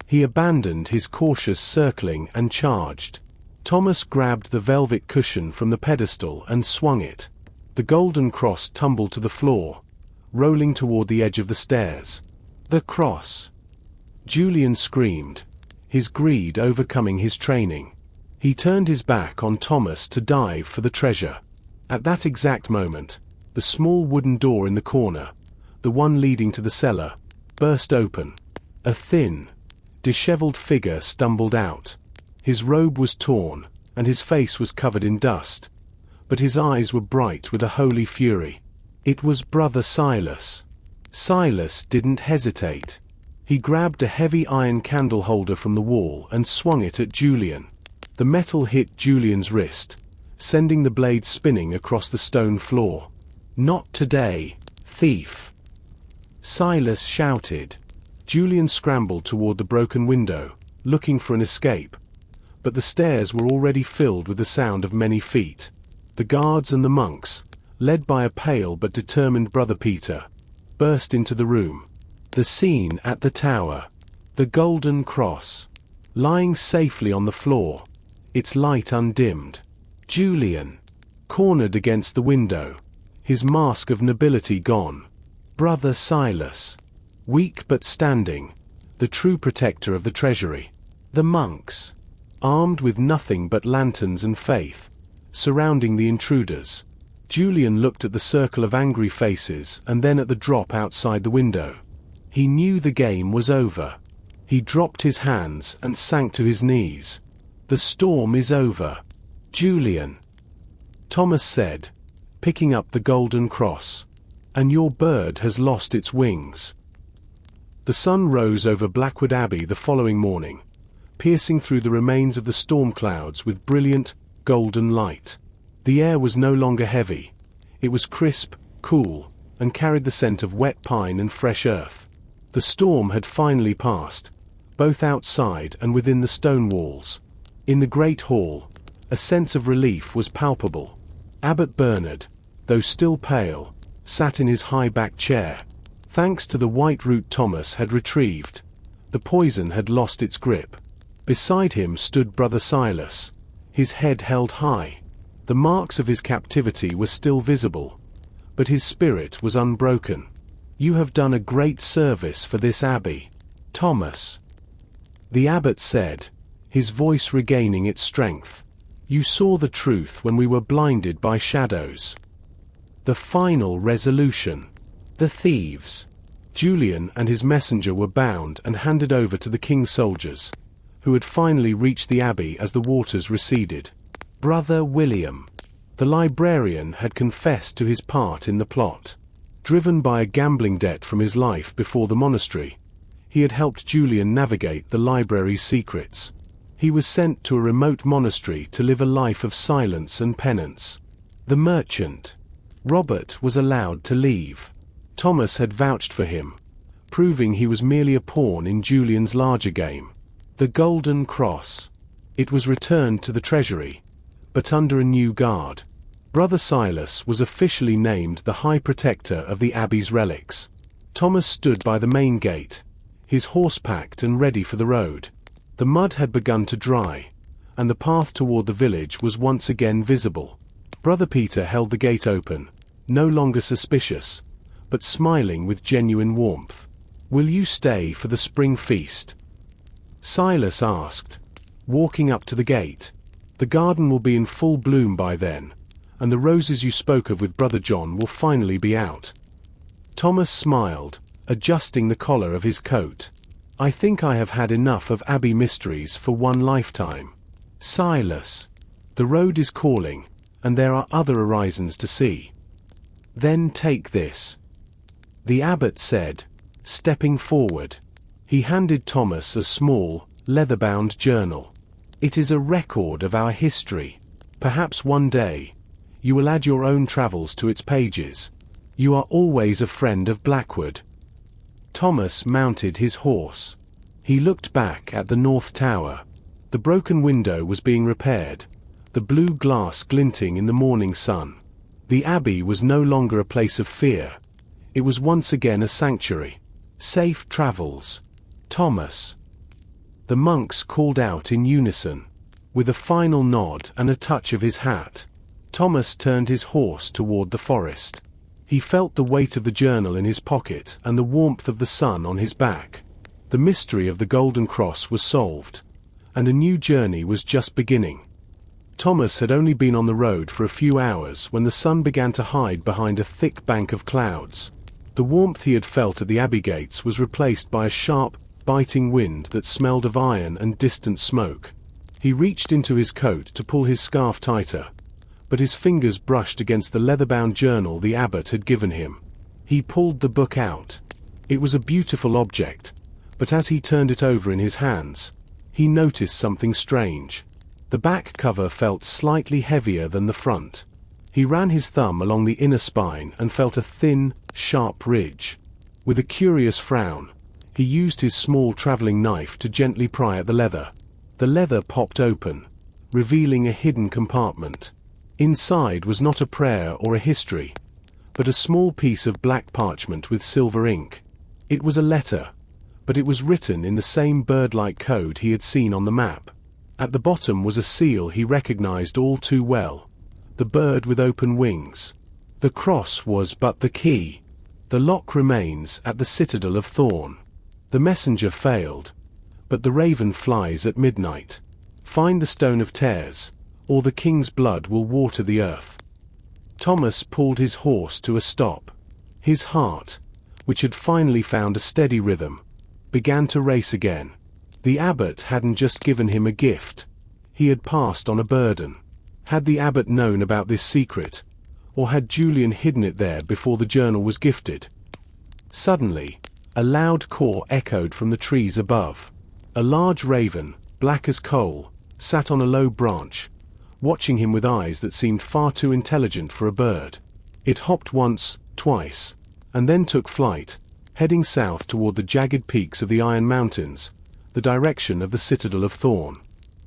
He abandoned his cautious circling and charged. Thomas grabbed the velvet cushion from the pedestal and swung it. The golden cross tumbled to the floor, rolling toward the edge of the stairs. "The cross!" Julian screamed, his greed overcoming his training. He turned his back on Thomas to dive for the treasure. At that exact moment, the small wooden door in the corner, the one leading to the cellar, burst open. A thin, disheveled figure stumbled out. His robe was torn, and his face was covered in dust, but his eyes were bright with a holy fury. It was Brother Silas. Silas didn't hesitate. He grabbed a heavy iron candle holder from the wall and swung it at Julian. The metal hit Julian's wrist, sending the blade spinning across the stone floor. "Not today, thief!" Silas shouted. Julian scrambled toward the broken window, looking for an escape. But the stairs were already filled with the sound of many feet. The guards and the monks, led by a pale but determined Brother Peter, burst into the room. The scene at the tower. The golden cross, lying safely on the floor, its light undimmed. Julian, cornered against the window, his mask of nobility gone. Brother Silas, weak but standing, the true protector of the treasury. The monks, armed with nothing but lanterns and faith, surrounding the intruders. Julian looked at the circle of angry faces and then at the drop outside the window. He knew the game was over. He dropped his hands and sank to his knees. "The storm is over, Julian," Thomas said, picking up the golden cross. "And your bird has lost its wings." The sun rose over Blackwood Abbey the following morning, piercing through the remains of the storm clouds with brilliant, golden light. The air was no longer heavy. It was crisp, cool, and carried the scent of wet pine and fresh earth. The storm had finally passed, both outside and within the stone walls. In the great hall, a sense of relief was palpable. Abbot Bernard, though still pale, sat in his high-backed chair. Thanks to the white root Thomas had retrieved, the poison had lost its grip. Beside him stood Brother Silas, his head held high. The marks of his captivity were still visible, but his spirit was unbroken. "You have done a great service for this abbey, Thomas," the abbot said, his voice regaining its strength. "You saw the truth when we were blinded by shadows." The final resolution. The thieves. Julian and his messenger were bound and handed over to the king's soldiers, who had finally reached the abbey as the waters receded. Brother William, the librarian, had confessed to his part in the plot. Driven by a gambling debt from his life before the monastery, he had helped Julian navigate the library's secrets. He was sent to a remote monastery to live a life of silence and penance. The merchant, Robert, was allowed to leave. Thomas had vouched for him, proving he was merely a pawn in Julian's larger game. The Golden Cross. It was returned to the treasury, but under a new guard. Brother Silas was officially named the High Protector of the Abbey's relics. Thomas stood by the main gate, his horse packed and ready for the road. The mud had begun to dry, and the path toward the village was once again visible. Brother Peter held the gate open, no longer suspicious, but smiling with genuine warmth. "Will you stay for the spring feast?" Silas asked, walking up to the gate. "The garden will be in full bloom by then, and the roses you spoke of with Brother John will finally be out." Thomas smiled, adjusting the collar of his coat. "I think I have had enough of Abbey mysteries for one lifetime. Silas, the road is calling, and there are other horizons to see." "Then take this," the abbot said, stepping forward. He handed Thomas a small, leather-bound journal. "It is a record of our history. Perhaps one day, you will add your own travels to its pages. You are always a friend of Blackwood." Thomas mounted his horse. He looked back at the North Tower. The broken window was being repaired, the blue glass glinting in the morning sun. The Abbey was no longer a place of fear. It was once again a sanctuary. "Safe travels, Thomas," the monks called out in unison. With a final nod and a touch of his hat, Thomas turned his horse toward the forest. He felt the weight of the journal in his pocket and the warmth of the sun on his back. The mystery of the Golden Cross was solved, and a new journey was just beginning. Thomas had only been on the road for a few hours when the sun began to hide behind a thick bank of clouds. The warmth he had felt at the Abbey gates was replaced by a sharp, biting wind that smelled of iron and distant smoke. He reached into his coat to pull his scarf tighter, but his fingers brushed against the leather-bound journal the abbot had given him. He pulled the book out. It was a beautiful object, but as he turned it over in his hands, he noticed something strange. The back cover felt slightly heavier than the front. He ran his thumb along the inner spine and felt a thin, sharp ridge. With a curious frown, he used his small traveling knife to gently pry at the leather. The leather popped open, revealing a hidden compartment. Inside was not a prayer or a history, but a small piece of black parchment with silver ink. It was a letter, but it was written in the same bird-like code he had seen on the map. At the bottom was a seal he recognized all too well, the bird with open wings. The cross was but the key. The lock remains at the citadel of Thorn. The messenger failed, but the raven flies at midnight. Find the stone of tears, or the king's blood will water the earth. Thomas pulled his horse to a stop. His heart, which had finally found a steady rhythm, began to race again. The abbot hadn't just given him a gift. He had passed on a burden. Had the abbot known about this secret, or had Julian hidden it there before the journal was gifted? Suddenly, a loud caw echoed from the trees above. A large raven, black as coal, sat on a low branch, watching him with eyes that seemed far too intelligent for a bird. It hopped once, twice, and then took flight, heading south toward the jagged peaks of the Iron Mountains, the direction of the citadel of Thorn.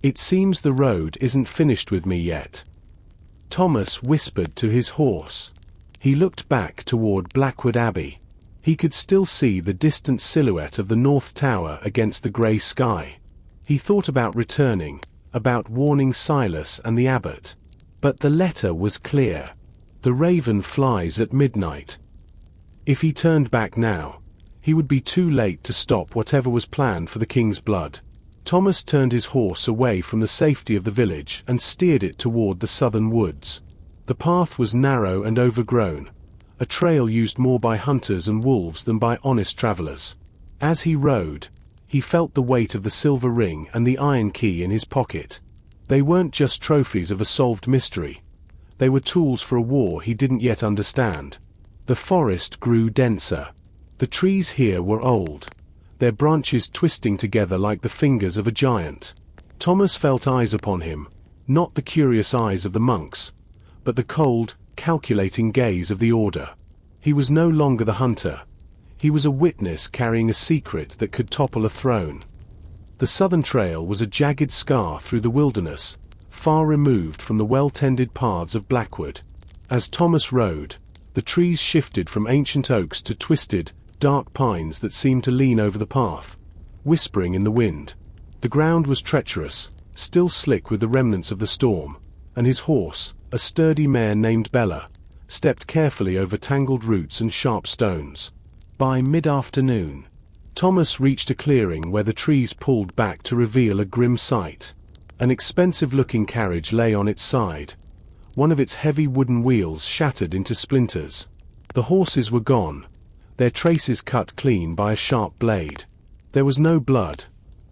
"It seems the road isn't finished with me yet," Thomas whispered to his horse. He looked back toward Blackwood Abbey. He could still see the distant silhouette of the North Tower against the grey sky. He thought about returning, about warning Silas and the abbot. But the letter was clear. The raven flies at midnight. If he turned back now, he would be too late to stop whatever was planned for the king's blood. Thomas turned his horse away from the safety of the village and steered it toward the southern woods. The path was narrow and overgrown, a trail used more by hunters and wolves than by honest travelers. As he rode, he felt the weight of the silver ring and the iron key in his pocket. They weren't just trophies of a solved mystery. They were tools for a war he didn't yet understand. The forest grew denser. The trees here were old, their branches twisting together like the fingers of a giant. Thomas felt eyes upon him, not the curious eyes of the monks, but the cold, calculating gaze of the order. He was no longer the hunter. He was a witness carrying a secret that could topple a throne. The southern trail was a jagged scar through the wilderness, far removed from the well-tended paths of Blackwood. As Thomas rode, the trees shifted from ancient oaks to twisted, dark pines that seemed to lean over the path, whispering in the wind. The ground was treacherous, still slick with the remnants of the storm, and his horse, a sturdy mare named Bella, stepped carefully over tangled roots and sharp stones. By mid-afternoon, Thomas reached a clearing where the trees pulled back to reveal a grim sight. An expensive-looking carriage lay on its side, one of its heavy wooden wheels shattered into splinters. The horses were gone, their traces cut clean by a sharp blade. There was no blood,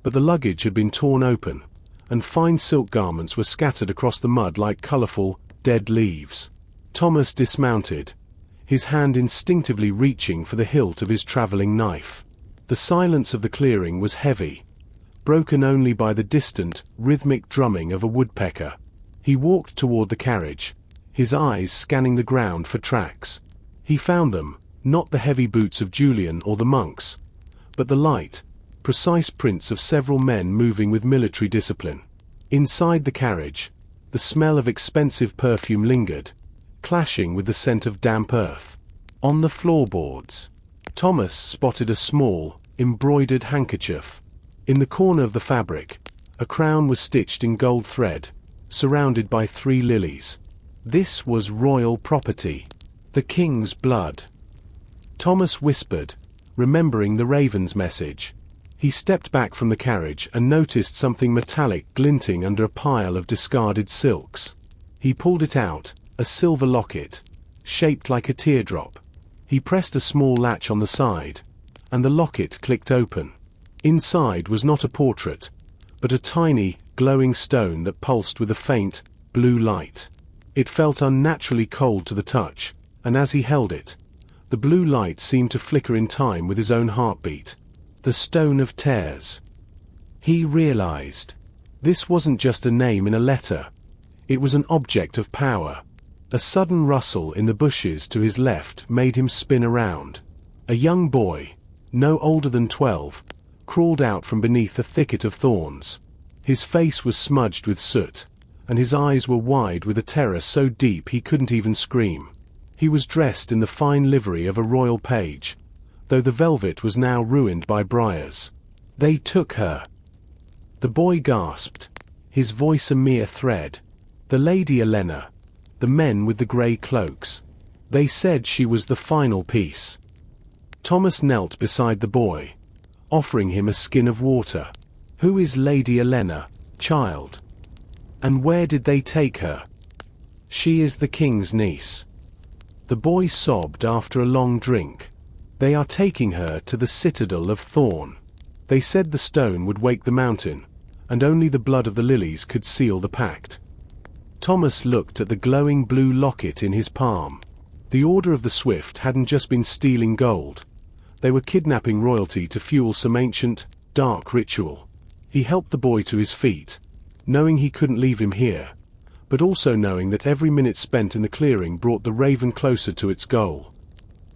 but the luggage had been torn open, and fine silk garments were scattered across the mud like colorful, dead leaves. Thomas dismounted, his hand instinctively reaching for the hilt of his traveling knife. The silence of the clearing was heavy, broken only by the distant, rhythmic drumming of a woodpecker. He walked toward the carriage, his eyes scanning the ground for tracks. He found them, not the heavy boots of Julian or the monks, but the light, precise prints of several men moving with military discipline. Inside the carriage, the smell of expensive perfume lingered, clashing with the scent of damp earth. On the floorboards, Thomas spotted a small, embroidered handkerchief. In the corner of the fabric, a crown was stitched in gold thread, surrounded by 3 lilies. This was royal property, the king's blood. Thomas whispered, remembering the raven's message. He stepped back from the carriage and noticed something metallic glinting under a pile of discarded silks. He pulled it out, a silver locket, shaped like a teardrop. He pressed a small latch on the side, and the locket clicked open. Inside was not a portrait, but a tiny, glowing stone that pulsed with a faint, blue light. It felt unnaturally cold to the touch, and as he held it, the blue light seemed to flicker in time with his own heartbeat. The Stone of Tears. He realized. This wasn't just a name in a letter. It was an object of power. A sudden rustle in the bushes to his left made him spin around. A young boy, no older than 12, crawled out from beneath a thicket of thorns. His face was smudged with soot, and his eyes were wide with a terror so deep he couldn't even scream. He was dressed in the fine livery of a royal page, though the velvet was now ruined by briars. "They took her." The boy gasped, his voice a mere thread. "The Lady Elena. The men with the grey cloaks. They said she was the final piece." Thomas knelt beside the boy, offering him a skin of water. "Who is Lady Elena, child? And where did they take her?" "She is the king's niece." The boy sobbed after a long drink. "They are taking her to the citadel of Thorn. They said the stone would wake the mountain, and only the blood of the lilies could seal the pact." Thomas looked at the glowing blue locket in his palm. The Order of the Swift hadn't just been stealing gold. They were kidnapping royalty to fuel some ancient, dark ritual. He helped the boy to his feet, knowing he couldn't leave him here, but also knowing that every minute spent in the clearing brought the raven closer to its goal.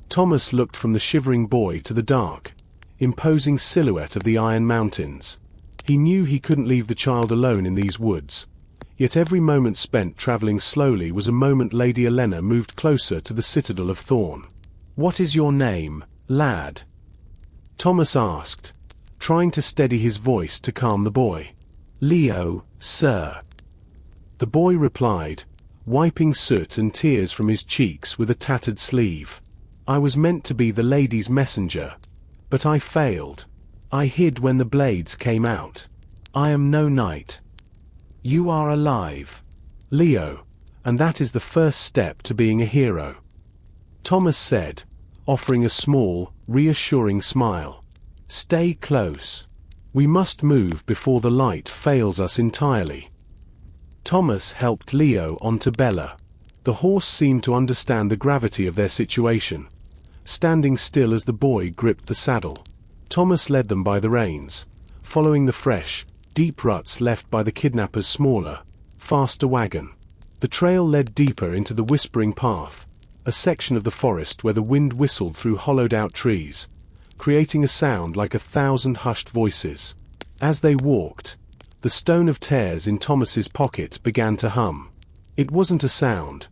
Thomas looked from the shivering boy to the dark, imposing silhouette of the Iron Mountains. He knew he couldn't leave the child alone in these woods, yet every moment spent traveling slowly was a moment Lady Elena moved closer to the citadel of Thorn. "What is your name, lad?" Thomas asked, trying to steady his voice to calm the boy. "Leo, sir." The boy replied, wiping soot and tears from his cheeks with a tattered sleeve. "I was meant to be the lady's messenger, but I failed. I hid when the blades came out. I am no knight." "You are alive, Leo, and that is the first step to being a hero," Thomas said, offering a small, reassuring smile. "Stay close. We must move before the light fails us entirely." Thomas helped Leo onto Bella. The horse seemed to understand the gravity of their situation, standing still as the boy gripped the saddle. Thomas led them by the reins, following the fresh, deep ruts left by the kidnapper's smaller, faster wagon. The trail led deeper into the whispering path, a section of the forest where the wind whistled through hollowed-out trees, creating a sound like 1,000 hushed voices. As they walked, the stone of tears in Thomas's pocket began to hum. It wasn't a sound,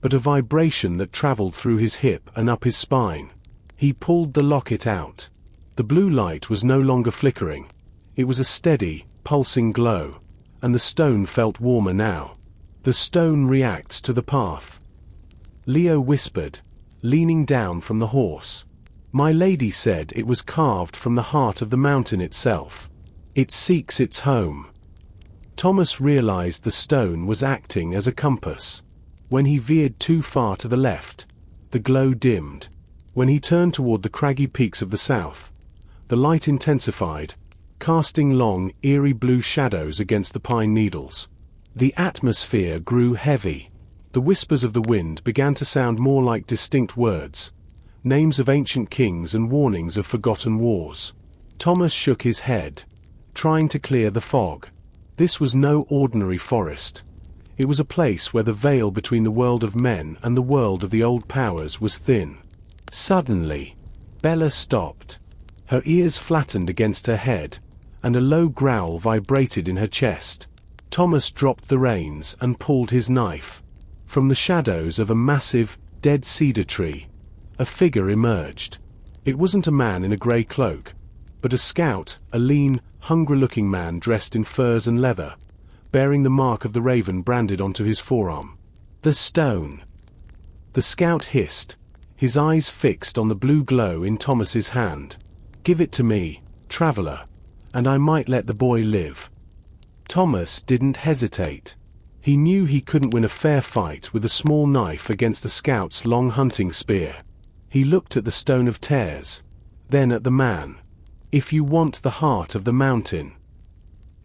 but a vibration that traveled through his hip and up his spine. He pulled the locket out. The blue light was no longer flickering. It was a steady, pulsing glow, and the stone felt warmer now. The stone reacts to the path. Leo whispered, leaning down from the horse. My lady said it was carved from the heart of the mountain itself. It seeks its home. Thomas realized the stone was acting as a compass. When he veered too far to the left, the glow dimmed. When he turned toward the craggy peaks of the south, the light intensified, casting long, eerie blue shadows against the pine needles. The atmosphere grew heavy. The whispers of the wind began to sound more like distinct words, names of ancient kings and warnings of forgotten wars. Thomas shook his head, trying to clear the fog. This was no ordinary forest. It was a place where the veil between the world of men and the world of the old powers was thin. Suddenly, Bella stopped. Her ears flattened against her head, and a low growl vibrated in her chest. Thomas dropped the reins and pulled his knife. From the shadows of a massive, dead cedar tree, a figure emerged. It wasn't a man in a grey cloak, but a scout, a lean, hungry-looking man dressed in furs and leather, bearing the mark of the raven branded onto his forearm. The stone. The scout hissed, his eyes fixed on the blue glow in Thomas's hand. Give it to me, traveler, and I might let the boy live. Thomas didn't hesitate. He knew he couldn't win a fair fight with a small knife against the scout's long hunting spear. He looked at the stone of tears, then at the man. If you want the heart of the mountain,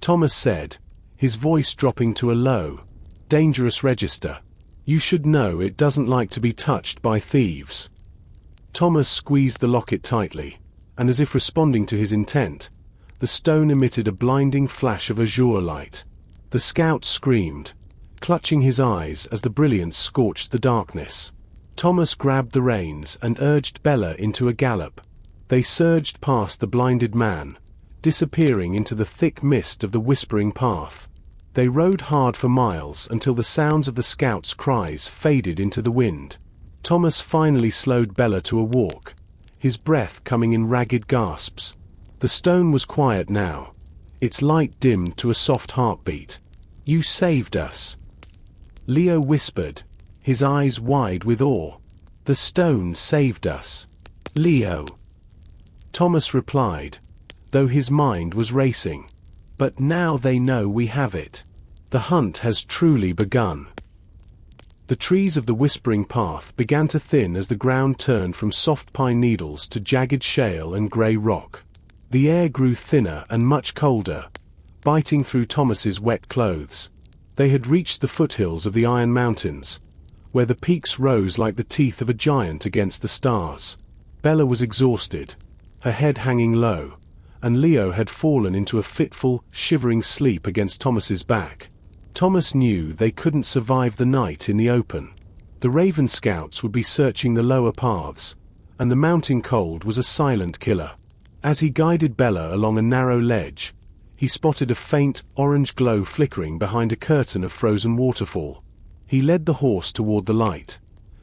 Thomas said, his voice dropping to a low, dangerous register, you should know it doesn't like to be touched by thieves. Thomas squeezed the locket tightly, and as if responding to his intent, the stone emitted a blinding flash of azure light. The scout screamed, clutching his eyes as the brilliance scorched the darkness. Thomas grabbed the reins and urged Bella into a gallop. They surged past the blinded man, disappearing into the thick mist of the whispering path. They rode hard for miles until the sounds of the scout's cries faded into the wind. Thomas finally slowed Bella to a walk, his breath coming in ragged gasps. The stone was quiet now, its light dimmed to a soft heartbeat. You saved us, Leo whispered, his eyes wide with awe. The stone saved us, Leo. Thomas replied, though his mind was racing. But now they know we have it. The hunt has truly begun. The trees of the whispering path began to thin as the ground turned from soft pine needles to jagged shale and grey rock. The air grew thinner and much colder, biting through Thomas's wet clothes. They had reached the foothills of the Iron Mountains, where the peaks rose like the teeth of a giant against the stars. Bella was exhausted, her head hanging low, and Leo had fallen into a fitful, shivering sleep against Thomas's back. Thomas knew they couldn't survive the night in the open. The Raven Scouts would be searching the lower paths, and the mountain cold was a silent killer. As he guided Bella along a narrow ledge, he spotted a faint, orange glow flickering behind a curtain of frozen waterfall. He led the horse toward the light,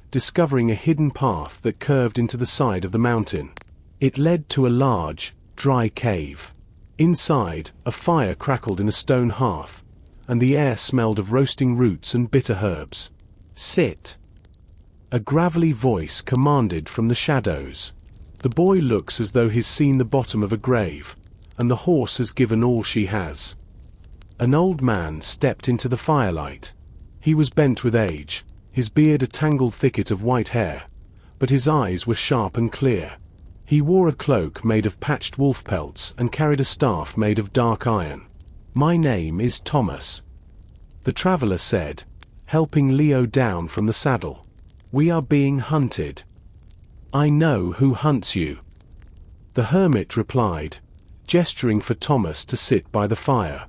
discovering a hidden path that curved into the side of the mountain. It led to a large, dry cave. Inside, a fire crackled in a stone hearth, and the air smelled of roasting roots and bitter herbs. Sit. A gravelly voice commanded from the shadows. The boy looks as though he's seen the bottom of a grave, and the horse has given all she has. An old man stepped into the firelight. He was bent with age, his beard a tangled thicket of white hair, but his eyes were sharp and clear. He wore a cloak made of patched wolf pelts and carried a staff made of dark iron. My name is Thomas, the traveler said, helping Leo down from the saddle. We are being hunted. I know who hunts you. The hermit replied, gesturing for Thomas to sit by the fire.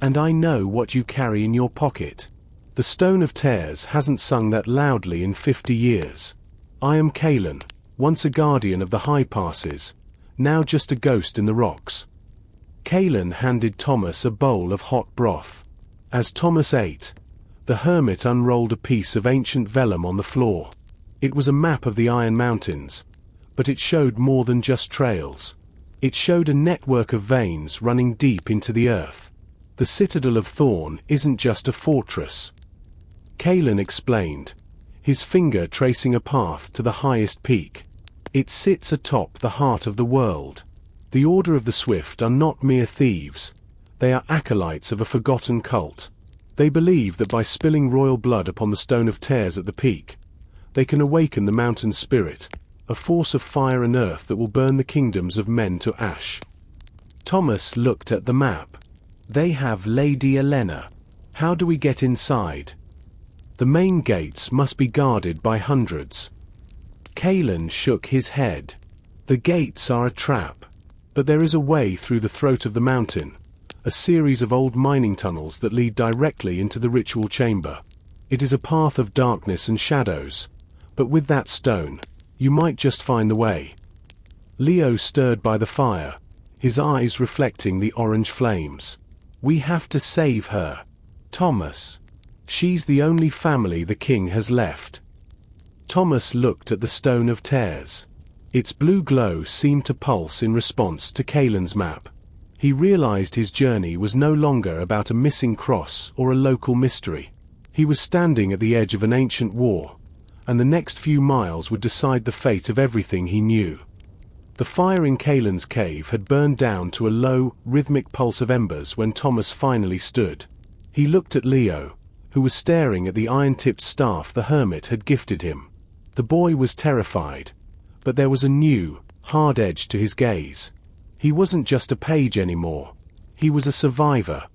And I know what you carry in your pocket. The Stone of Tears hasn't sung that loudly in 50 years. I am Kalen, once a guardian of the high passes, now just a ghost in the rocks. Kalen handed Thomas a bowl of hot broth. As Thomas ate, the hermit unrolled a piece of ancient vellum on the floor. It was a map of the Iron Mountains, but it showed more than just trails. It showed a network of veins running deep into the earth. The Citadel of Thorn isn't just a fortress. Kalen explained, his finger tracing a path to the highest peak. It sits atop the heart of the world. The Order of the Swift are not mere thieves. They are acolytes of a forgotten cult. They believe that by spilling royal blood upon the Stone of Tears at the peak, they can awaken the mountain spirit, a force of fire and earth that will burn the kingdoms of men to ash. Thomas looked at the map. They have Lady Elena. How do we get inside? The main gates must be guarded by hundreds. Kalen shook his head. The gates are a trap. But there is a way through the throat of the mountain, a series of old mining tunnels that lead directly into the ritual chamber. It is a path of darkness and shadows, but with that stone, you might just find the way. Leo stirred by the fire, his eyes reflecting the orange flames. We have to save her. Thomas. She's the only family the king has left. Thomas looked at the Stone of Tears. Its blue glow seemed to pulse in response to Kalen's map. He realized his journey was no longer about a missing cross or a local mystery. He was standing at the edge of an ancient war, and the next few miles would decide the fate of everything he knew. The fire in Kalen's cave had burned down to a low, rhythmic pulse of embers when Thomas finally stood. He looked at Leo, who was staring at the iron-tipped staff the hermit had gifted him. The boy was terrified, but there was a new, hard edge to his gaze. He wasn't just a page anymore. He was a survivor.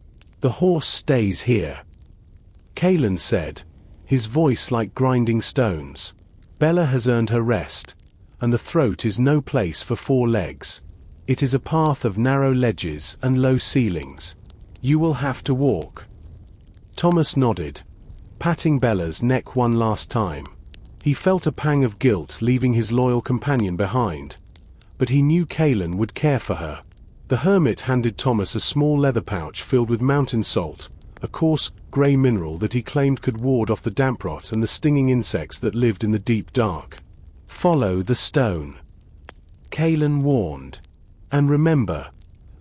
The horse stays here, Kalen said, his voice like grinding stones. Bella has earned her rest, and the throat is no place for four legs. It is a path of narrow ledges and low ceilings. You will have to walk. Thomas nodded, patting Bella's neck one last time. He felt a pang of guilt leaving his loyal companion behind, but he knew Kalen would care for her. The hermit handed Thomas a small leather pouch filled with mountain salt, a coarse, grey mineral that he claimed could ward off the damp rot and the stinging insects that lived in the deep dark. Follow the stone, Kalen warned. And remember,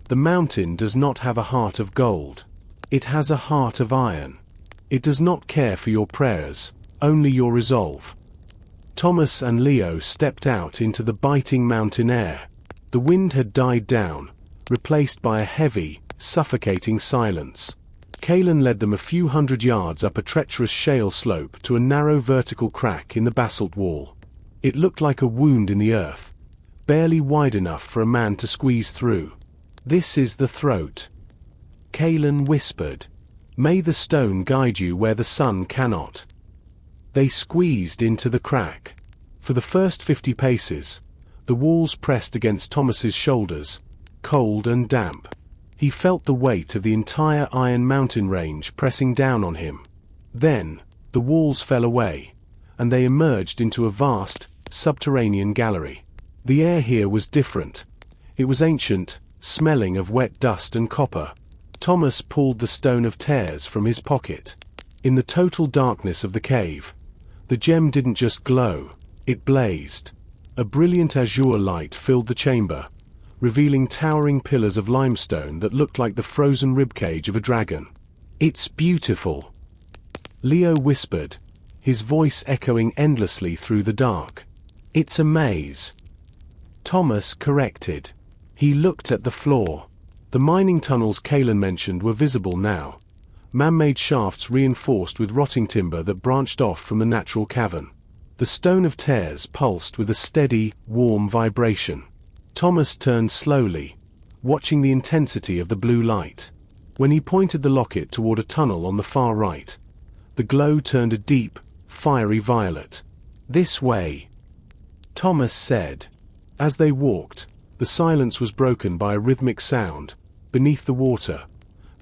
the mountain does not have a heart of gold. It has a heart of iron. It does not care for your prayers, only your resolve. Thomas and Leo stepped out into the biting mountain air. The wind had died down, replaced by a heavy, suffocating silence. Kalen led them a few hundred yards up a treacherous shale slope to a narrow vertical crack in the basalt wall. It looked like a wound in the earth, barely wide enough for a man to squeeze through. This is the throat, Kalen whispered. May the stone guide you where the sun cannot. They squeezed into the crack. For the first 50 paces, the walls pressed against Thomas's shoulders, cold and damp. He felt the weight of the entire Iron Mountain range pressing down on him. Then, the walls fell away, and they emerged into a vast, subterranean gallery. The air here was different. It was ancient, smelling of wet dust and copper. Thomas pulled the Stone of Tears from his pocket. In the total darkness of the cave, the gem didn't just glow, it blazed. A brilliant azure light filled the chamber, revealing towering pillars of limestone that looked like the frozen ribcage of a dragon. It's beautiful, Leo whispered, his voice echoing endlessly through the dark. It's a maze, Thomas corrected. He looked at the floor. The mining tunnels Kalen mentioned were visible now, man-made shafts reinforced with rotting timber that branched off from the natural cavern. The Stone of Tears pulsed with a steady, warm vibration. Thomas turned slowly, watching the intensity of the blue light. When he pointed the locket toward a tunnel on the far right, the glow turned a deep, fiery violet. This way, Thomas said. As they walked, the silence was broken by a rhythmic sound. Beneath the water,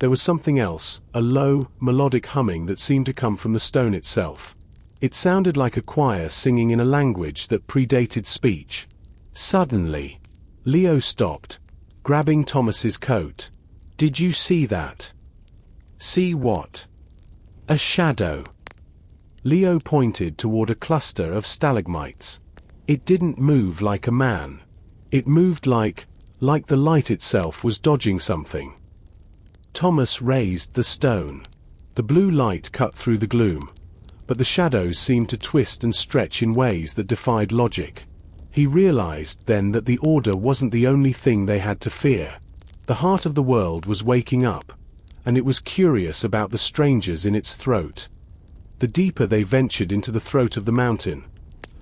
There was something else, a low, melodic humming that seemed to come from the stone itself. It sounded like a choir singing in a language that predated speech. Suddenly, Leo stopped, grabbing Thomas's coat. "Did you see that?" "See what?" "A shadow." Leo pointed toward a cluster of stalagmites. It didn't move like a man. It moved like the light itself was dodging something. Thomas raised the stone. The blue light cut through the gloom, but the shadows seemed to twist and stretch in ways that defied logic. He realized then that the order wasn't the only thing they had to fear. The heart of the world was waking up, and it was curious about the strangers in its throat. The deeper they ventured into the throat of the mountain,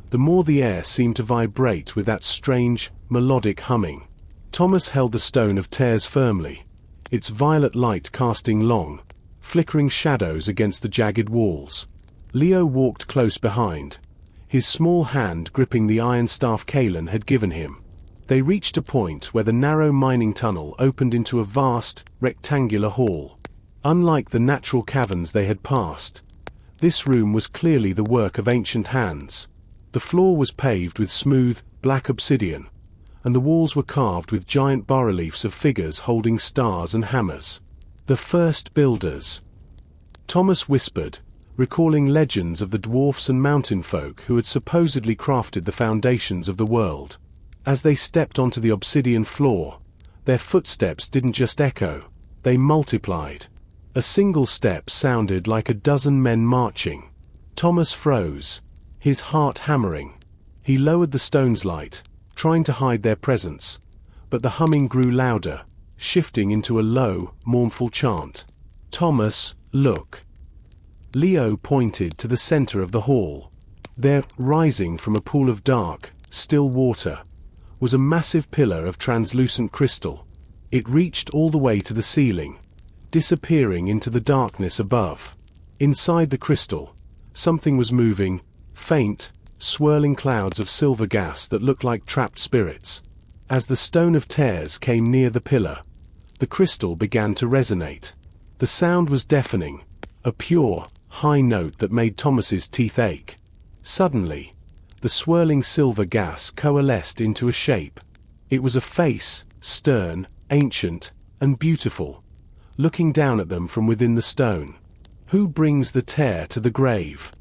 the more the air seemed to vibrate with that strange, melodic humming. Thomas held the stone of tears firmly, its violet light casting long, flickering shadows against the jagged walls. Leo walked close behind, his small hand gripping the iron staff Kalen had given him. They reached a point where the narrow mining tunnel opened into a vast, rectangular hall. Unlike the natural caverns they had passed, this room was clearly the work of ancient hands. The floor was paved with smooth, black obsidian, and the walls were carved with giant bas-reliefs of figures holding stars and hammers. The first builders, Thomas whispered, recalling legends of the dwarfs and mountain folk who had supposedly crafted the foundations of the world. As they stepped onto the obsidian floor, their footsteps didn't just echo, they multiplied. A single step sounded like a dozen men marching. Thomas froze, his heart hammering. He lowered the stone's light, trying to hide their presence, but the humming grew louder, shifting into a low, mournful chant. "Thomas, look." Leo pointed to the center of the hall. There, rising from a pool of dark, still water, was a massive pillar of translucent crystal. It reached all the way to the ceiling, disappearing into the darkness above. Inside the crystal, something was moving, faint, swirling clouds of silver gas that looked like trapped spirits. As the stone of tears came near the pillar, the crystal began to resonate. The sound was deafening, a pure, high note that made Thomas's teeth ache. Suddenly, the swirling silver gas coalesced into a shape. It was a face, stern, ancient, and beautiful, looking down at them from within the stone. "Who brings the tear to the grave?"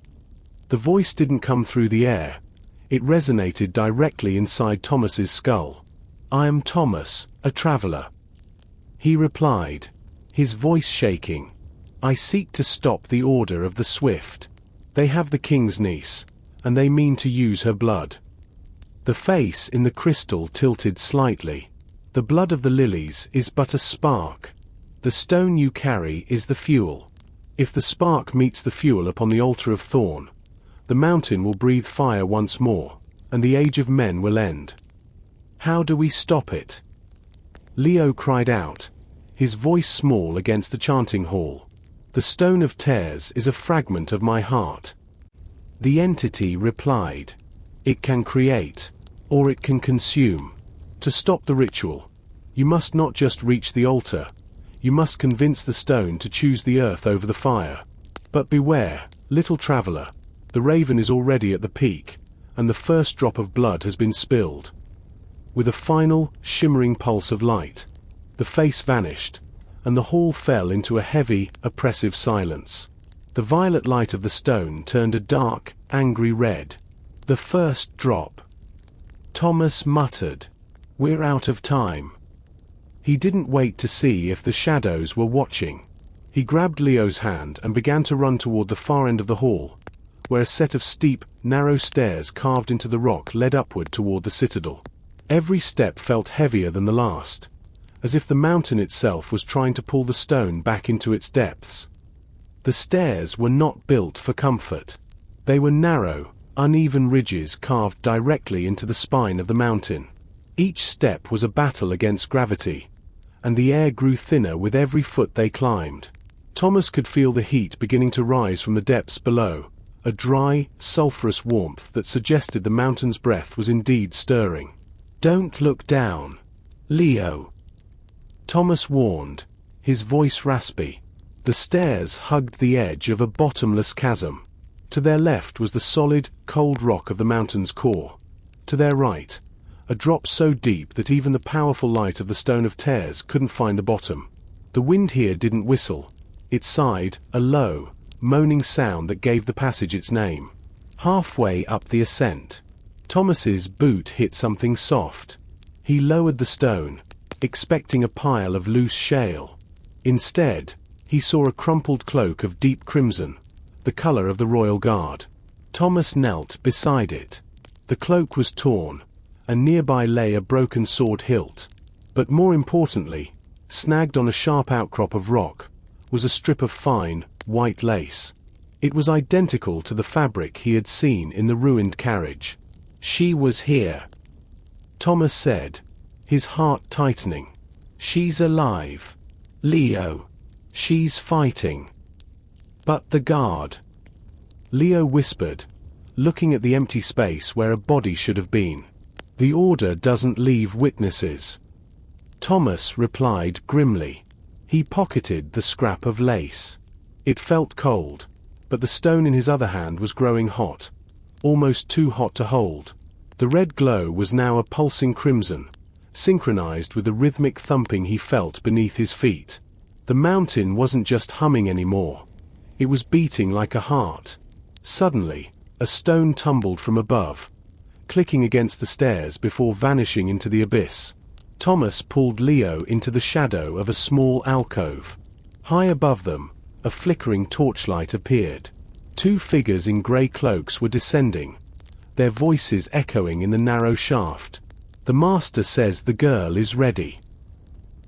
The voice didn't come through the air. It resonated directly inside Thomas's skull. "I am Thomas, a traveler," he replied, his voice shaking. "I seek to stop the Order of the Swift. They have the king's niece, and they mean to use her blood." The face in the crystal tilted slightly. "The blood of the lilies is but a spark. The stone you carry is the fuel. If the spark meets the fuel upon the altar of thorn, the mountain will breathe fire once more, and the age of men will end. How do we stop it?" Leo cried out, his voice small against the chanting hall. "The stone of tears is a fragment of my heart." The entity replied, "It can create, or it can consume. To stop the ritual, you must not just reach the altar, you must convince the stone to choose the earth over the fire. But beware, little traveler, the raven is already at the peak, and the first drop of blood has been spilled." With a final, shimmering pulse of light, the face vanished, and the hall fell into a heavy, oppressive silence. The violet light of the stone turned a dark, angry red. "The first drop," Thomas muttered. "We're out of time." He didn't wait to see if the shadows were watching. He grabbed Leo's hand and began to run toward the far end of the hall, where a set of steep, narrow stairs carved into the rock led upward toward the citadel. Every step felt heavier than the last, as if the mountain itself was trying to pull the stone back into its depths. The stairs were not built for comfort. They were narrow, uneven ridges carved directly into the spine of the mountain. Each step was a battle against gravity, and the air grew thinner with every foot they climbed. Thomas could feel the heat beginning to rise from the depths below, a dry, sulphurous warmth that suggested the mountain's breath was indeed stirring. "Don't look down, Leo," Thomas warned, his voice raspy. The stairs hugged the edge of a bottomless chasm. To their left was the solid, cold rock of the mountain's core. To their right, a drop so deep that even the powerful light of the Stone of Tears couldn't find the bottom. The wind here didn't whistle. It sighed, a low, moaning sound that gave the passage its name. Halfway up the ascent, Thomas's boot hit something soft. He lowered the stone, expecting a pile of loose shale. Instead, he saw a crumpled cloak of deep crimson, the color of the royal guard. Thomas knelt beside it. The cloak was torn, and nearby lay a broken sword hilt. But more importantly, snagged on a sharp outcrop of rock, was a strip of fine, white lace. It was identical to the fabric he had seen in the ruined carriage. "She was here," Thomas said, his heart tightening. "She's alive. Leo. She's fighting." "But the guard," Leo whispered, looking at the empty space where a body should have been. "The order doesn't leave witnesses," Thomas replied grimly. He pocketed the scrap of lace. It felt cold, but the stone in his other hand was growing hot, almost too hot to hold. The red glow was now a pulsing crimson, synchronized with the rhythmic thumping he felt beneath his feet. The mountain wasn't just humming anymore. It was beating like a heart. Suddenly, a stone tumbled from above, clicking against the stairs before vanishing into the abyss. Thomas pulled Leo into the shadow of a small alcove. High above them, a flickering torchlight appeared. Two figures in grey cloaks were descending, their voices echoing in the narrow shaft. "The master says the girl is ready,"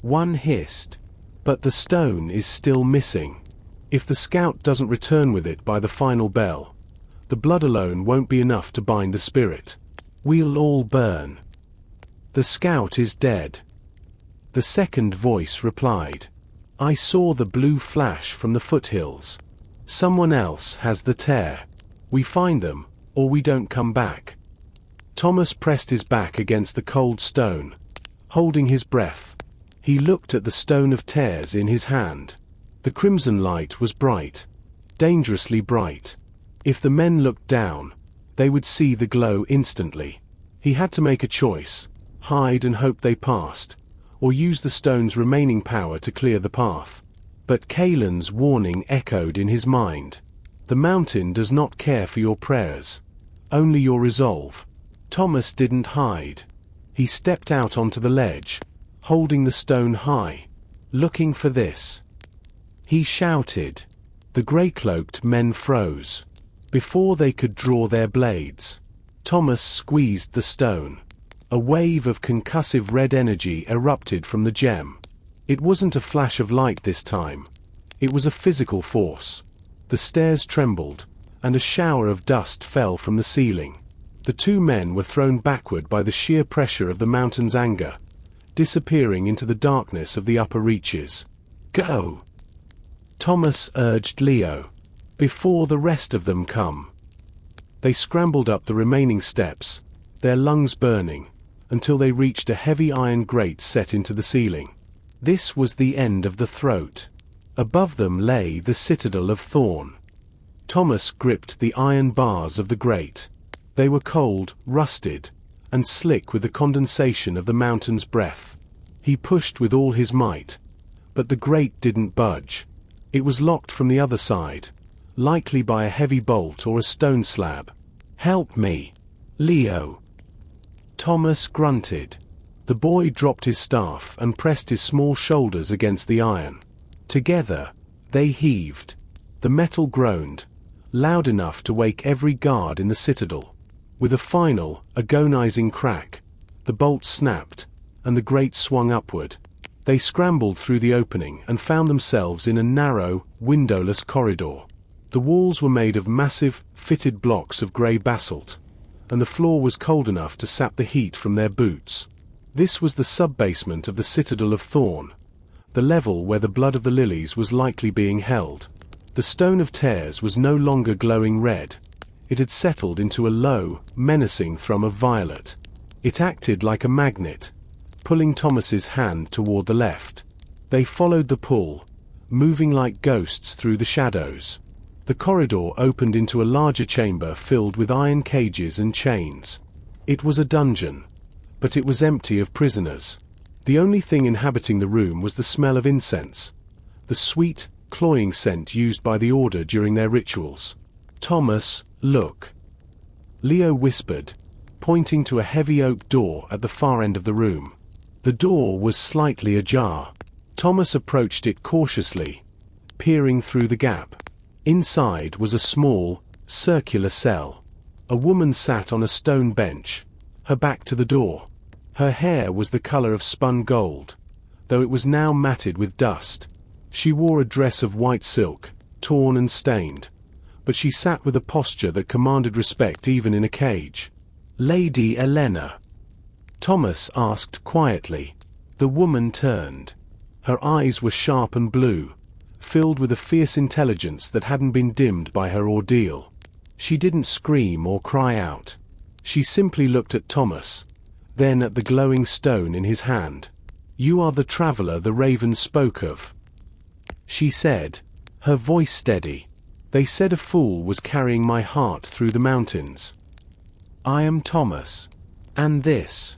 one hissed. "But the stone is still missing. If the scout doesn't return with it by the final bell, the blood alone won't be enough to bind the spirit. We'll all burn." "The scout is dead," the second voice replied. "I saw the blue flash from the foothills. Someone else has the tear. We find them, or we don't come back." Thomas pressed his back against the cold stone, holding his breath. He looked at the Stone of Tears in his hand. The crimson light was bright, dangerously bright. If the men looked down, they would see the glow instantly. He had to make a choice: hide and hope they passed, or use the stone's remaining power to clear the path. But Kalen's warning echoed in his mind. "The mountain does not care for your prayers, only your resolve." Thomas didn't hide. He stepped out onto the ledge, holding the stone high. "Looking for this," he shouted. The grey-cloaked men froze. Before they could draw their blades, Thomas squeezed the stone. A wave of concussive red energy erupted from the gem. It wasn't a flash of light this time. It was a physical force. The stairs trembled, and a shower of dust fell from the ceiling. The two men were thrown backward by the sheer pressure of the mountain's anger, disappearing into the darkness of the upper reaches. "Go," Thomas urged Leo, "before the rest of them come." They scrambled up the remaining steps, their lungs burning, until they reached a heavy iron grate set into the ceiling. This was the end of the throat. Above them lay the citadel of Thorn. Thomas gripped the iron bars of the grate. They were cold, rusted, and slick with the condensation of the mountain's breath. He pushed with all his might, but the grate didn't budge. It was locked from the other side, likely by a heavy bolt or a stone slab. "Help me, Leo," Thomas grunted. The boy dropped his staff and pressed his small shoulders against the iron. Together, they heaved. The metal groaned, loud enough to wake every guard in the citadel. With a final, agonizing crack, the bolt snapped, and the grate swung upward. They scrambled through the opening and found themselves in a narrow, windowless corridor. The walls were made of massive, fitted blocks of grey basalt, and the floor was cold enough to sap the heat from their boots. This was the sub-basement of the Citadel of Thorn, the level where the blood of the lilies was likely being held. The Stone of Tears was no longer glowing red. It had settled into a low, menacing thrum of violet. It acted like a magnet, pulling Thomas's hand toward the left. They followed the pull, moving like ghosts through the shadows. The corridor opened into a larger chamber filled with iron cages and chains. It was a dungeon, but it was empty of prisoners. The only thing inhabiting the room was the smell of incense, the sweet, cloying scent used by the Order during their rituals. "Thomas, look," Leo whispered, pointing to a heavy oak door at the far end of the room. The door was slightly ajar. Thomas approached it cautiously, peering through the gap. Inside was a small, circular cell. A woman sat on a stone bench, her back to the door. Her hair was the color of spun gold, though it was now matted with dust. She wore a dress of white silk, torn and stained, but she sat with a posture that commanded respect even in a cage. "Lady Elena?" Thomas asked quietly. The woman turned. Her eyes were sharp and blue, filled with a fierce intelligence that hadn't been dimmed by her ordeal. She didn't scream or cry out. She simply looked at Thomas, then at the glowing stone in his hand. "You are the traveler the raven spoke of," she said, her voice steady. "They said a fool was carrying my heart through the mountains. I am Thomas. And this,"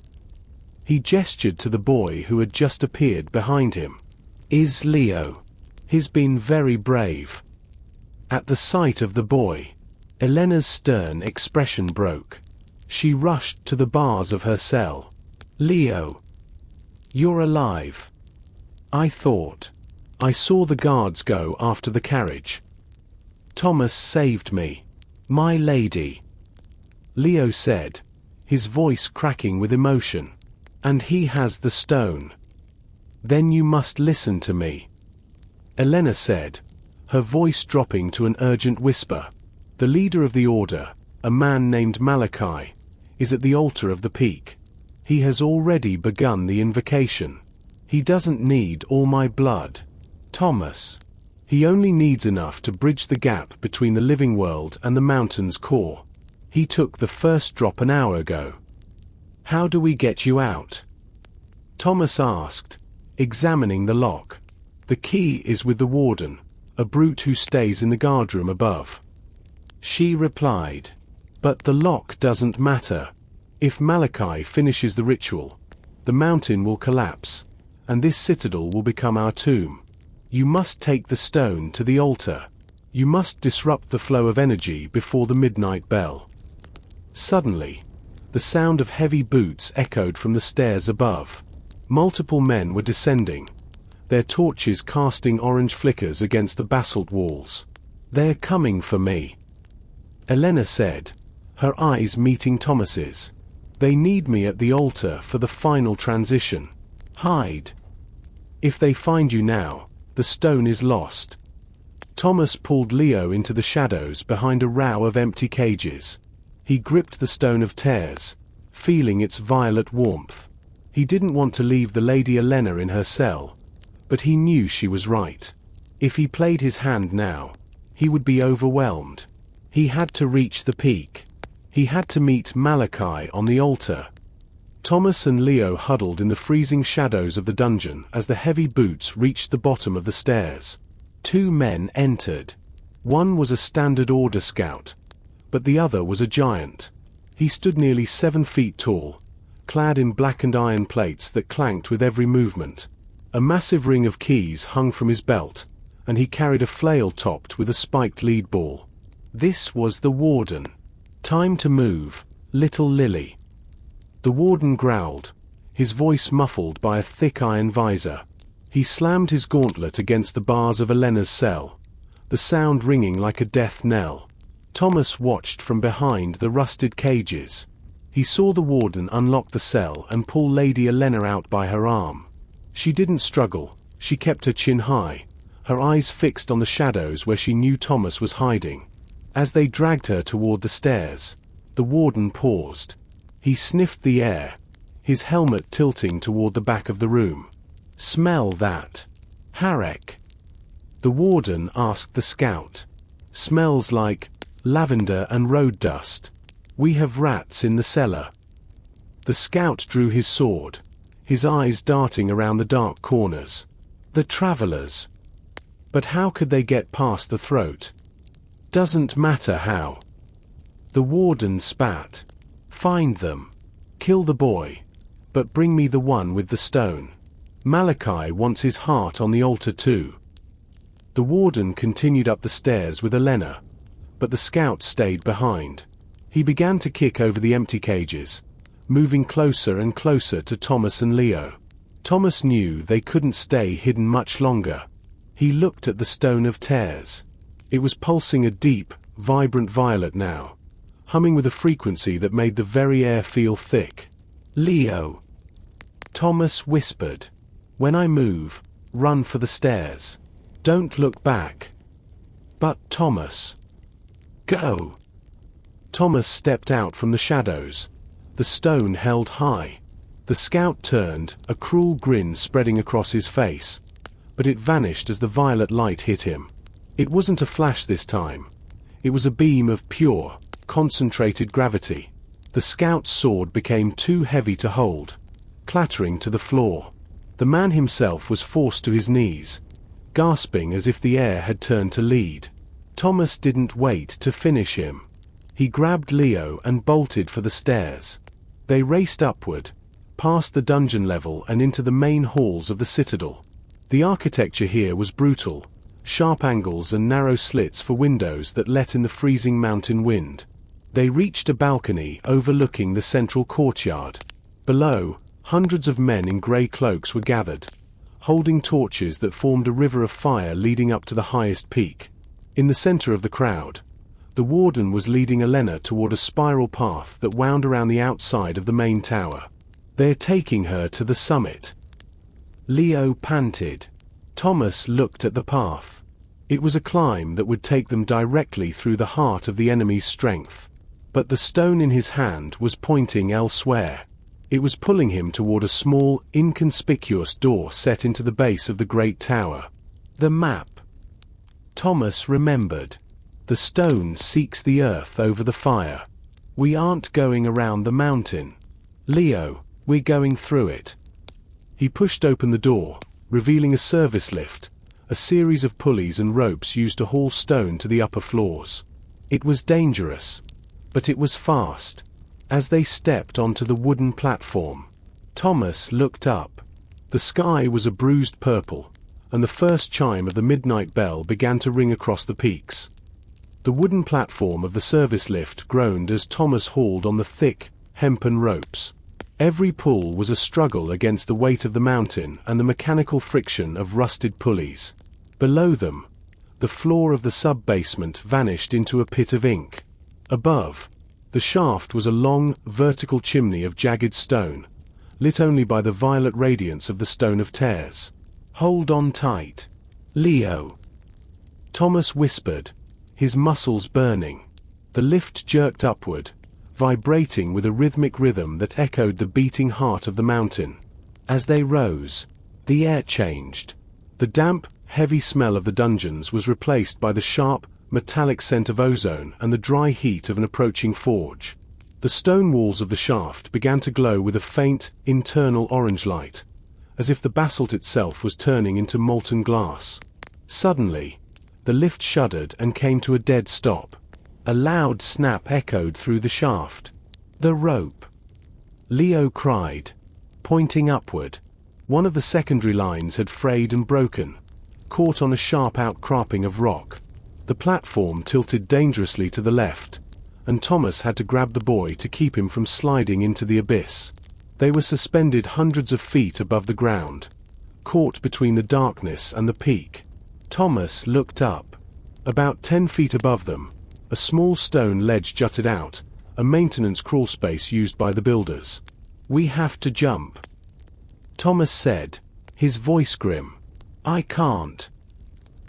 he gestured to the boy who had just appeared behind him, "is Leo. He's been very brave." At the sight of the boy, Elena's stern expression broke. She rushed to the bars of her cell. "Leo, you're alive. I thought. I saw the guards go after the carriage. Thomas saved me. My lady," Leo said, his voice cracking with emotion. "And he has the stone. Then you must listen to me," Elena said, her voice dropping to an urgent whisper. "The leader of the Order, a man named Malachi, is at the altar of the peak. He has already begun the invocation. He doesn't need all my blood, Thomas. He only needs enough to bridge the gap between the living world and the mountain's core. He took the first drop an hour ago. How do we get you out?" Thomas asked, examining the lock. "The key is with the warden, a brute who stays in the guardroom above," she replied. "But the lock doesn't matter. If Malachi finishes the ritual, the mountain will collapse, and this citadel will become our tomb. You must take the stone to the altar. You must disrupt the flow of energy before the midnight bell." Suddenly, the sound of heavy boots echoed from the stairs above. Multiple men were descending, their torches casting orange flickers against the basalt walls. "They're coming for me," Elena said, her eyes meeting Thomas's. "They need me at the altar for the final transition. Hide. If they find you now, the stone is lost." Thomas pulled Leo into the shadows behind a row of empty cages. He gripped the stone of tears, feeling its violet warmth. He didn't want to leave the Lady Elena in her cell, but he knew she was right. If he played his hand now, he would be overwhelmed. He had to reach the peak. He had to meet Malachi on the altar. Thomas and Leo huddled in the freezing shadows of the dungeon as the heavy boots reached the bottom of the stairs. Two men entered. One was a standard Order scout, but the other was a giant. He stood nearly 7 feet tall, clad in blackened iron plates that clanked with every movement. A massive ring of keys hung from his belt, and he carried a flail topped with a spiked lead ball. This was the warden. "Time to move, little Lily," the warden growled, his voice muffled by a thick iron visor. He slammed his gauntlet against the bars of Elena's cell, the sound ringing like a death knell. Thomas watched from behind the rusted cages. He saw the warden unlock the cell and pull Lady Elena out by her arm. She didn't struggle. She kept her chin high, her eyes fixed on the shadows where she knew Thomas was hiding. As they dragged her toward the stairs, the warden paused. He sniffed the air, his helmet tilting toward the back of the room. "Smell that, Harek?" the warden asked the scout. "Smells like lavender and road dust. We have rats in the cellar." The scout drew his sword, his eyes darting around the dark corners. The travelers. But how could they get past the throat? Doesn't matter how. The warden spat. Find them. Kill the boy. But bring me the one with the stone. Malachi wants his heart on the altar too. The warden continued up the stairs with Elena, but the scout stayed behind. He began to kick over the empty cages, moving closer and closer to Thomas and Leo. Thomas knew they couldn't stay hidden much longer. He looked at the stone of tears. It was pulsing a deep, vibrant violet now, humming with a frequency that made the very air feel thick. Leo. Thomas whispered. When I move, run for the stairs. Don't look back. But Thomas. Go. Thomas stepped out from the shadows, the stone held high. The scout turned, a cruel grin spreading across his face. But it vanished as the violet light hit him. It wasn't a flash this time. It was a beam of pure, concentrated gravity. The scout's sword became too heavy to hold, clattering to the floor. The man himself was forced to his knees, gasping as if the air had turned to lead. Thomas didn't wait to finish him. He grabbed Leo and bolted for the stairs. They raced upward, past the dungeon level and into the main halls of the citadel. The architecture here was brutal, sharp angles and narrow slits for windows that let in the freezing mountain wind. They reached a balcony overlooking the central courtyard. Below, hundreds of men in grey cloaks were gathered, holding torches that formed a river of fire leading up to the highest peak. In the center of the crowd, the warden was leading Elena toward a spiral path that wound around the outside of the main tower. They're taking her to the summit. Leo panted. Thomas looked at the path. It was a climb that would take them directly through the heart of the enemy's strength. But the stone in his hand was pointing elsewhere. It was pulling him toward a small, inconspicuous door set into the base of the great tower. The map. Thomas remembered. The stone seeks the earth over the fire. We aren't going around the mountain. Leo, we're going through it. He pushed open the door, revealing a service lift, a series of pulleys and ropes used to haul stone to the upper floors. It was dangerous, but it was fast. As they stepped onto the wooden platform, Thomas looked up. The sky was a bruised purple, and the first chime of the midnight bell began to ring across the peaks. The wooden platform of the service lift groaned as Thomas hauled on the thick, hempen ropes. Every pull was a struggle against the weight of the mountain and the mechanical friction of rusted pulleys. Below them, the floor of the sub-basement vanished into a pit of ink. Above, the shaft was a long, vertical chimney of jagged stone, lit only by the violet radiance of the stone of tears. Hold on tight. Leo. Thomas whispered, his muscles burning. The lift jerked upward, vibrating with a rhythmic rhythm that echoed the beating heart of the mountain. As they rose, the air changed. The damp, heavy smell of the dungeons was replaced by the sharp, metallic scent of ozone and the dry heat of an approaching forge. The stone walls of the shaft began to glow with a faint, internal orange light, as if the basalt itself was turning into molten glass. Suddenly, the lift shuddered and came to a dead stop. A loud snap echoed through the shaft. The rope. Leo cried, pointing upward. One of the secondary lines had frayed and broken, caught on a sharp outcropping of rock. The platform tilted dangerously to the left, and Thomas had to grab the boy to keep him from sliding into the abyss. They were suspended hundreds of feet above the ground, caught between the darkness and the peak. Thomas looked up. About 10 feet above them, a small stone ledge jutted out, a maintenance crawlspace used by the builders. "We have to jump," Thomas said, his voice grim. "I can't."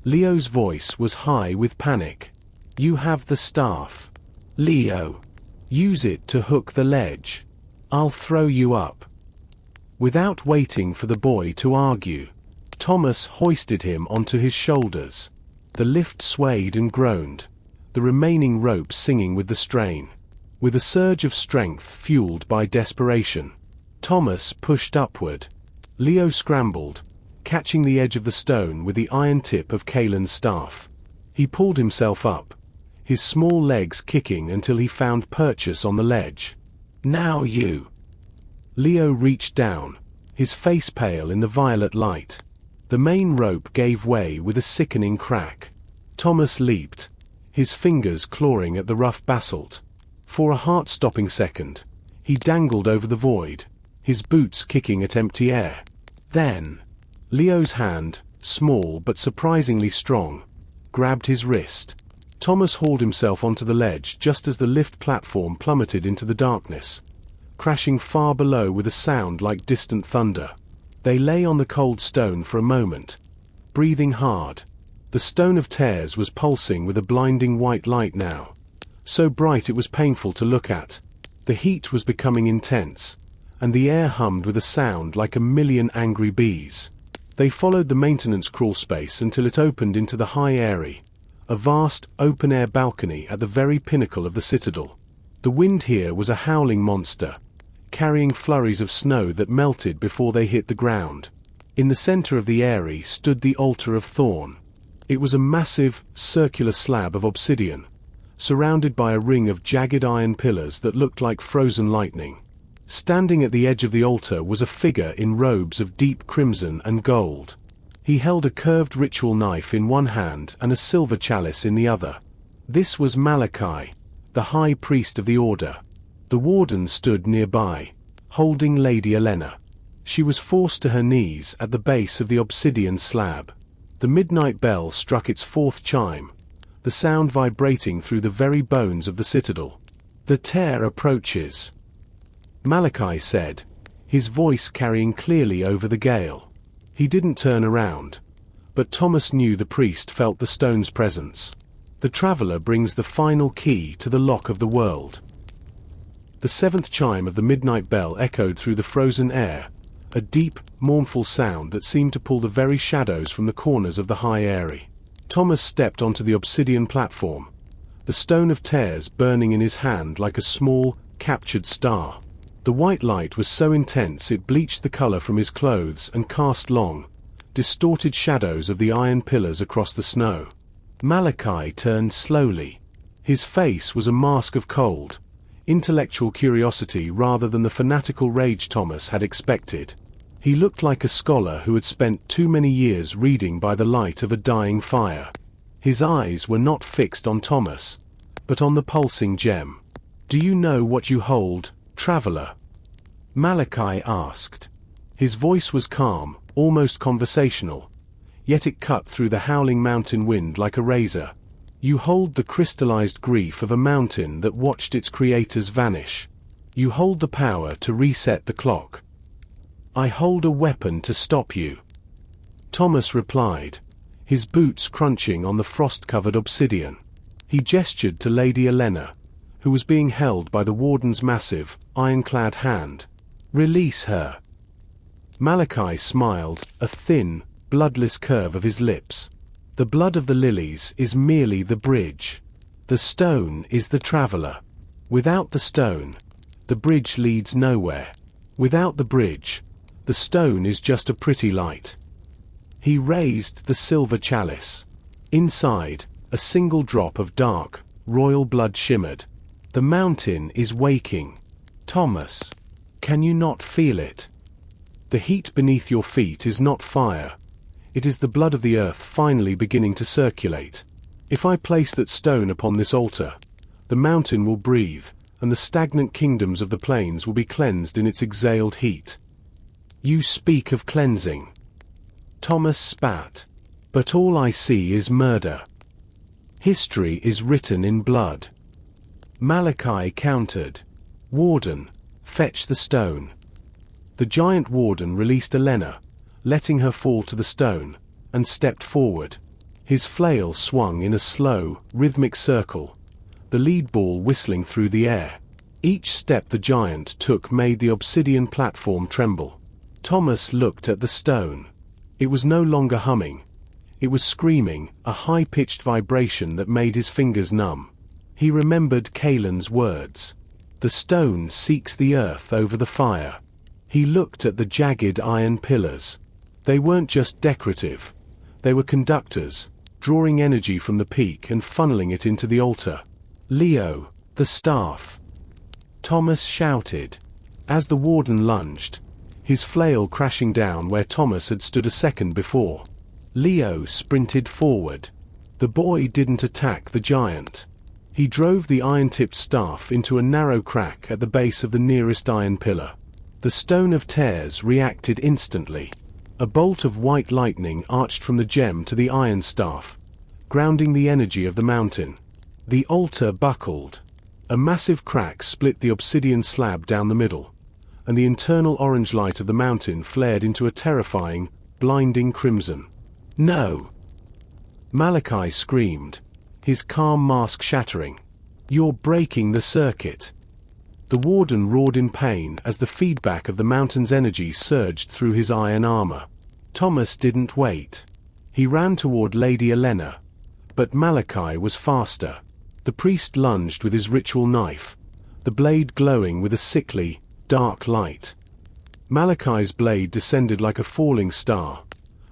Leo's voice was high with panic. "You have the staff. Leo. Use it to hook the ledge. I'll throw you up." Without waiting for the boy to argue, Thomas hoisted him onto his shoulders. The lift swayed and groaned, the remaining rope singing with the strain. With a surge of strength fueled by desperation, Thomas pushed upward. Leo scrambled, catching the edge of the stone with the iron tip of Kalen's staff. He pulled himself up, his small legs kicking until he found purchase on the ledge. "Now you." Leo reached down, his face pale in the violet light. The main rope gave way with a sickening crack. Thomas leaped, his fingers clawing at the rough basalt. For a heart-stopping second, he dangled over the void, his boots kicking at empty air. Then, Leo's hand, small but surprisingly strong, grabbed his wrist. Thomas hauled himself onto the ledge just as the lift platform plummeted into the darkness, crashing far below with a sound like distant thunder. They lay on the cold stone for a moment, breathing hard. The stone of tears was pulsing with a blinding white light now, so bright it was painful to look at. The heat was becoming intense, and the air hummed with a sound like a million angry bees. They followed the maintenance crawl space until it opened into the high eyrie, a vast, open-air balcony at the very pinnacle of the citadel. The wind here was a howling monster, carrying flurries of snow that melted before they hit the ground. In the center of the eyrie stood the altar of Thorn. It was a massive, circular slab of obsidian, surrounded by a ring of jagged iron pillars that looked like frozen lightning. Standing at the edge of the altar was a figure in robes of deep crimson and gold. He held a curved ritual knife in one hand and a silver chalice in the other. This was Malachi, the high priest of the order. The warden stood nearby, holding Lady Elena. She was forced to her knees at the base of the obsidian slab. The midnight bell struck its fourth chime, the sound vibrating through the very bones of the citadel. "The tear approaches," Malachi said, his voice carrying clearly over the gale. He didn't turn around, but Thomas knew the priest felt the stone's presence. The traveler brings the final key to the lock of the world. The seventh chime of the midnight bell echoed through the frozen air, a deep, mournful sound that seemed to pull the very shadows from the corners of the high eyrie. Thomas stepped onto the obsidian platform, the stone of tears burning in his hand like a small, captured star. The white light was so intense it bleached the color from his clothes and cast long, distorted shadows of the iron pillars across the snow. Malachi turned slowly. His face was a mask of cold, intellectual curiosity rather than the fanatical rage Thomas had expected. He looked like a scholar who had spent too many years reading by the light of a dying fire. His eyes were not fixed on Thomas, but on the pulsing gem. "Do you know what you hold, traveler?" Malachi asked. His voice was calm, almost conversational, yet it cut through the howling mountain wind like a razor. "You hold the crystallized grief of a mountain that watched its creators vanish. You hold the power to reset the clock." "I hold a weapon to stop you," Thomas replied, his boots crunching on the frost-covered obsidian. He gestured to Lady Elena, who was being held by the warden's massive, ironclad hand. "Release her." Malachi smiled, a thin, bloodless curve of his lips. "The blood of the lilies is merely the bridge. The stone is the traveler. Without the stone, the bridge leads nowhere. Without the bridge, the stone is just a pretty light." He raised the silver chalice. Inside, a single drop of dark, royal blood shimmered. "The mountain is waking. Thomas, can you not feel it? The heat beneath your feet is not fire. It is the blood of the earth finally beginning to circulate. If I place that stone upon this altar, the mountain will breathe, and the stagnant kingdoms of the plains will be cleansed in its exhaled heat." "You speak of cleansing." Thomas spat. "But all I see is murder. History is written in blood." Malachi countered. "Warden, fetch the stone." The giant warden released Elena, letting her fall to the stone, and stepped forward. His flail swung in a slow, rhythmic circle, the lead ball whistling through the air. Each step the giant took made the obsidian platform tremble. Thomas looked at the stone. It was no longer humming. It was screaming, a high-pitched vibration that made his fingers numb. He remembered Kalen's words. "The stone seeks the earth over the fire." He looked at the jagged iron pillars. They weren't just decorative. They were conductors, drawing energy from the peak and funneling it into the altar. "Leo, the staff!" Thomas shouted. As the warden lunged, his flail crashing down where Thomas had stood a second before. Leo sprinted forward. The boy didn't attack the giant. He drove the iron-tipped staff into a narrow crack at the base of the nearest iron pillar. The stone of tears reacted instantly. A bolt of white lightning arched from the gem to the iron staff, grounding the energy of the mountain. The altar buckled. A massive crack split the obsidian slab down the middle, and the internal orange light of the mountain flared into a terrifying, blinding crimson. "No!" Malachi screamed, his calm mask shattering. "You're breaking the circuit." The warden roared in pain as the feedback of the mountain's energy surged through his iron armor. Thomas didn't wait. He ran toward Lady Elena, but Malachi was faster. The priest lunged with his ritual knife, the blade glowing with a sickly, dark light. Malachi's blade descended like a falling star,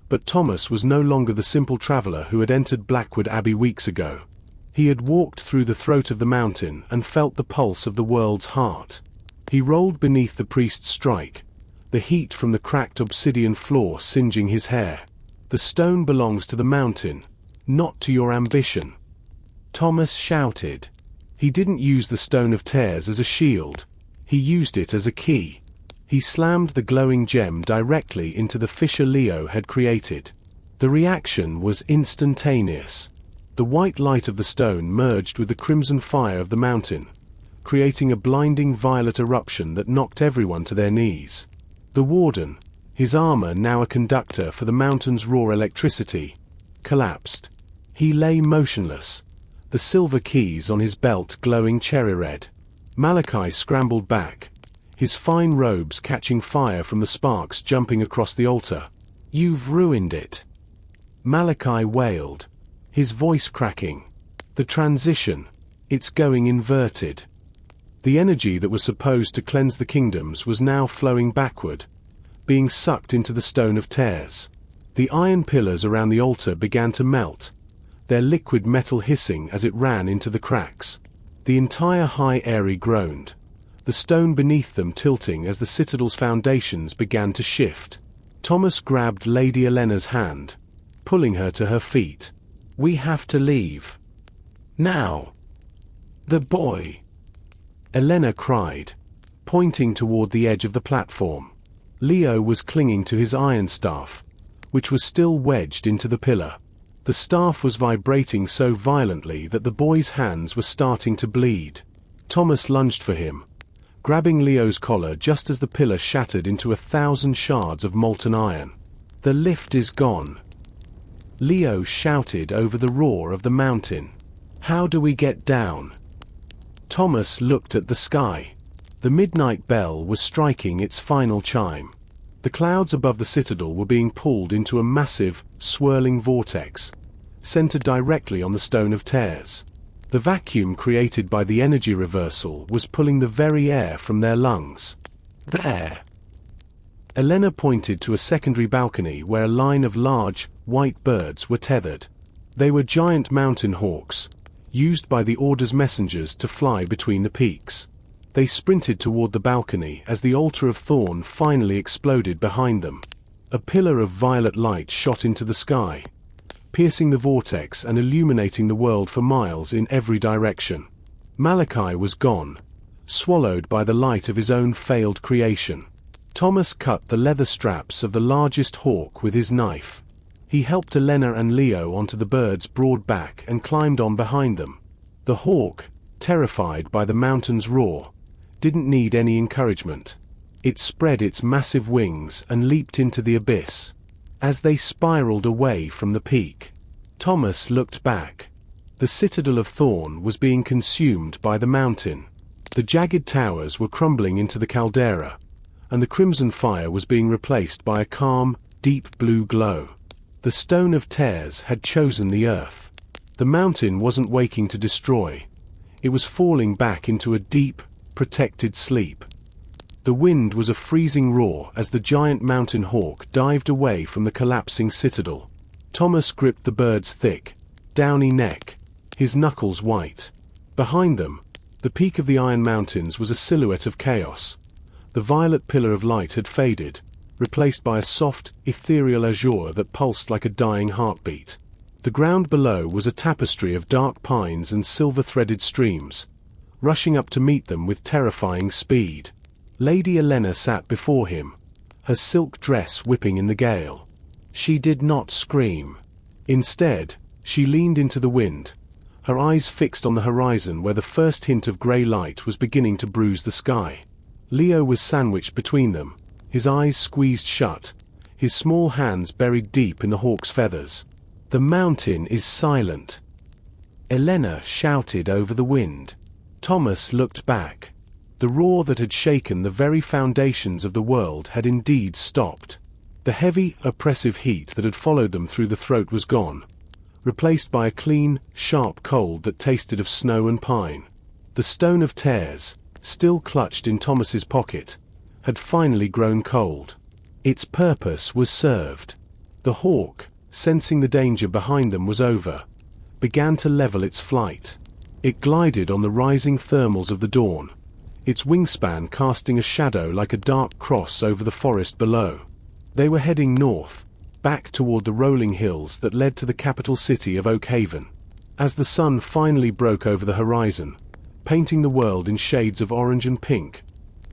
but Thomas was no longer the simple traveler who had entered Blackwood Abbey weeks ago. He had walked through the throat of the mountain and felt the pulse of the world's heart. He rolled beneath the priest's strike, the heat from the cracked obsidian floor singeing his hair. "The stone belongs to the mountain, not to your ambition," Thomas shouted. He didn't use the stone of tears as a shield. He used it as a key. He slammed the glowing gem directly into the fissure Leo had created. The reaction was instantaneous. The white light of the stone merged with the crimson fire of the mountain, creating a blinding violet eruption that knocked everyone to their knees. The warden, his armor now a conductor for the mountain's raw electricity, collapsed. He lay motionless, the silver keys on his belt glowing cherry red. Malachi scrambled back, his fine robes catching fire from the sparks jumping across the altar. "You've ruined it," Malachi wailed, his voice cracking. "The transition, it's going inverted." The energy that was supposed to cleanse the kingdoms was now flowing backward, being sucked into the stone of tears. The iron pillars around the altar began to melt, their liquid metal hissing as it ran into the cracks. The entire high area groaned, the stone beneath them tilting as the citadel's foundations began to shift. Thomas grabbed Lady Elena's hand, pulling her to her feet. "We have to leave. Now." "The boy," Elena cried, pointing toward the edge of the platform. Leo was clinging to his iron staff, which was still wedged into the pillar. The staff was vibrating so violently that the boy's hands were starting to bleed. Thomas lunged for him, grabbing Leo's collar just as the pillar shattered into 1,000 shards of molten iron. "The lift is gone," Leo shouted over the roar of the mountain. "How do we get down?" Thomas looked at the sky. The midnight bell was striking its final chime. The clouds above the citadel were being pulled into a massive, swirling vortex, centered directly on the stone of tears. The vacuum created by the energy reversal was pulling the very air from their lungs. "There!" Elena pointed to a secondary balcony where a line of large, white birds were tethered. They were giant mountain hawks, used by the Order's messengers to fly between the peaks. They sprinted toward the balcony as the altar of thorn finally exploded behind them. A pillar of violet light shot into the sky, piercing the vortex and illuminating the world for miles in every direction. Malachi was gone, swallowed by the light of his own failed creation. Thomas cut the leather straps of the largest hawk with his knife. He helped Elena and Leo onto the bird's broad back and climbed on behind them. The hawk, terrified by the mountain's roar, didn't need any encouragement. It spread its massive wings and leaped into the abyss. As they spiraled away from the peak, Thomas looked back. The citadel of Thorn was being consumed by the mountain. The jagged towers were crumbling into the caldera, and the crimson fire was being replaced by a calm, deep blue glow. The stone of tears had chosen the earth. The mountain wasn't waking to destroy. It was falling back into a deep, protected sleep. The wind was a freezing roar as the giant mountain hawk dived away from the collapsing citadel. Thomas gripped the bird's thick, downy neck, his knuckles white. Behind them, the peak of the Iron Mountains was a silhouette of chaos. The violet pillar of light had faded, replaced by a soft, ethereal azure that pulsed like a dying heartbeat. The ground below was a tapestry of dark pines and silver-threaded streams, rushing up to meet them with terrifying speed. Lady Elena sat before him, her silk dress whipping in the gale. She did not scream. Instead, she leaned into the wind, her eyes fixed on the horizon where the first hint of grey light was beginning to bruise the sky. Leo was sandwiched between them, his eyes squeezed shut, his small hands buried deep in the hawk's feathers. "The mountain is silent," Elena shouted over the wind. Thomas looked back. The roar that had shaken the very foundations of the world had indeed stopped. The heavy, oppressive heat that had followed them through the throat was gone, replaced by a clean, sharp cold that tasted of snow and pine. The stone of tears, still clutched in Thomas's pocket, had finally grown cold. Its purpose was served. The hawk, sensing the danger behind them was over, began to level its flight. It glided on the rising thermals of the dawn, its wingspan casting a shadow like a dark cross over the forest below. They were heading north, back toward the rolling hills that led to the capital city of Oakhaven. As the sun finally broke over the horizon, painting the world in shades of orange and pink,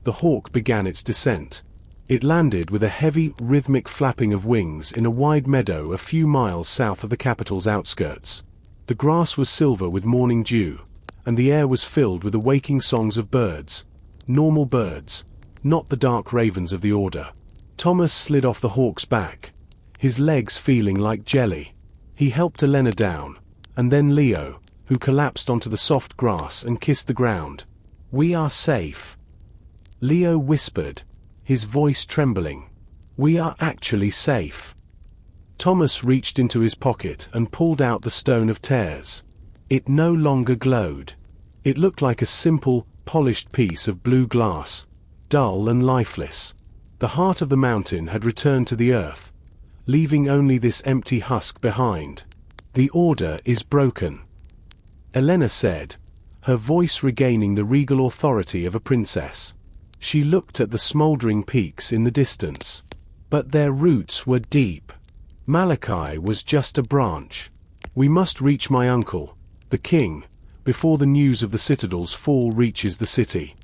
the hawk began its descent. It landed with a heavy, rhythmic flapping of wings in a wide meadow a few miles south of the capital's outskirts. The grass was silver with morning dew, and the air was filled with the waking songs of birds. Normal birds, not the dark ravens of the order. Thomas slid off the hawk's back, his legs feeling like jelly. He helped Elena down, and then Leo, who collapsed onto the soft grass and kissed the ground. "We are safe," Leo whispered, his voice trembling. "We are actually safe." Thomas reached into his pocket and pulled out the stone of tears. It no longer glowed. It looked like a simple, polished piece of blue glass, dull and lifeless. The heart of the mountain had returned to the earth, leaving only this empty husk behind. "The order is broken," Elena said, her voice regaining the regal authority of a princess. She looked at the smoldering peaks in the distance. But their roots were deep. Malachi was just a branch. "We must reach my uncle, the king, before the news of the citadel's fall reaches the city."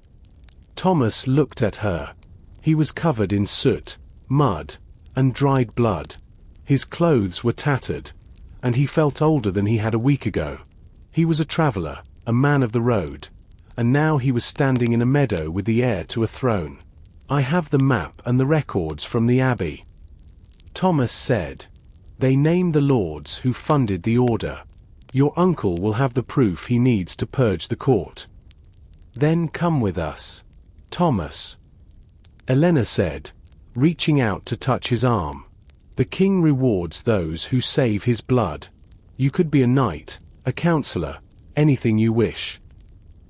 Thomas looked at her. He was covered in soot, mud, and dried blood. His clothes were tattered, and he felt older than he had a week ago. He was a traveler, a man of the road, and now he was standing in a meadow with the heir to a throne. "I have the map and the records from the abbey," Thomas said. "They name the lords who funded the order. Your uncle will have the proof he needs to purge the court." "Then come with us, Thomas," Elena said, reaching out to touch his arm. "The king rewards those who save his blood. You could be a knight, a counselor, anything you wish."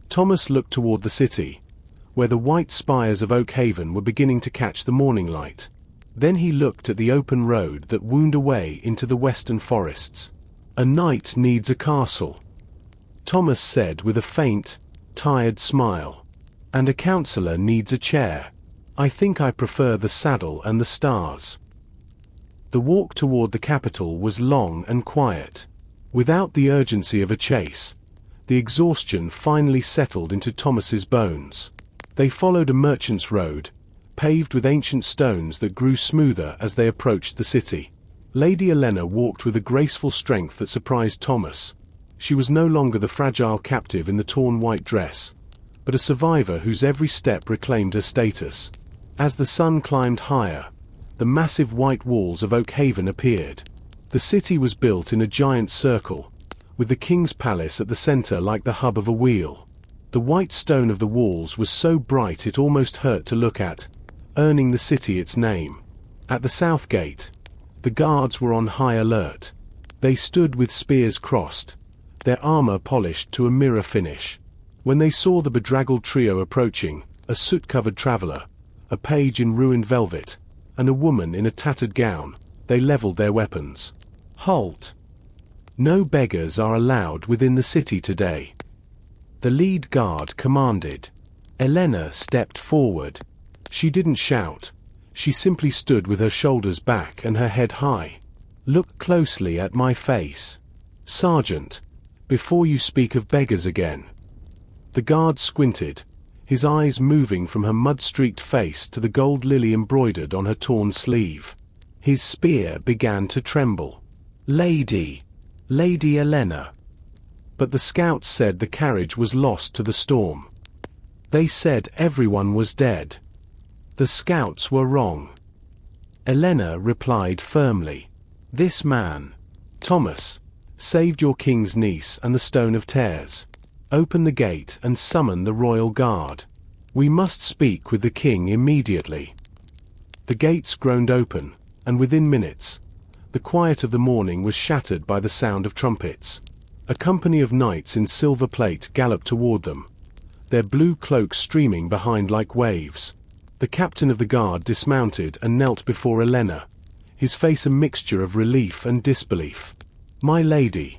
Thomas looked toward the city, where the white spires of Oakhaven were beginning to catch the morning light. Then he looked at the open road that wound away into the western forests. "A knight needs a castle," Thomas said with a faint, tired smile. "And a counselor needs a chair. I think I prefer the saddle and the stars." The walk toward the capital was long and quiet. Without the urgency of a chase, the exhaustion finally settled into Thomas's bones. They followed a merchant's road, paved with ancient stones that grew smoother as they approached the city. Lady Elena walked with a graceful strength that surprised Thomas. She was no longer the fragile captive in the torn white dress, but a survivor whose every step reclaimed her status. As the sun climbed higher, the massive white walls of Oakhaven appeared. The city was built in a giant circle, with the king's palace at the center like the hub of a wheel. The white stone of the walls was so bright it almost hurt to look at, earning the city its name. At the south gate, the guards were on high alert. They stood with spears crossed, their armor polished to a mirror finish. When they saw the bedraggled trio approaching, a soot-covered traveler, a page in ruined velvet, and a woman in a tattered gown. They leveled their weapons. "Halt! No beggars are allowed within the city today," the lead guard commanded. Elena stepped forward. She didn't shout. She simply stood with her shoulders back and her head high. "Look closely at my face, Sergeant, before you speak of beggars again." The guard squinted, his eyes moving from her mud-streaked face to the gold lily embroidered on her torn sleeve. His spear began to tremble. Lady Elena." But the scouts said the carriage was lost to the storm. They said everyone was dead. The scouts were wrong. Elena replied firmly. "This man, Thomas, saved your king's niece and the Stone of Tears. Open the gate and summon the royal guard. We must speak with the king immediately." The gates groaned open, and within minutes, the quiet of the morning was shattered by the sound of trumpets. A company of knights in silver plate galloped toward them, their blue cloaks streaming behind like waves. The captain of the guard dismounted and knelt before Elena, his face a mixture of relief and disbelief. "My lady,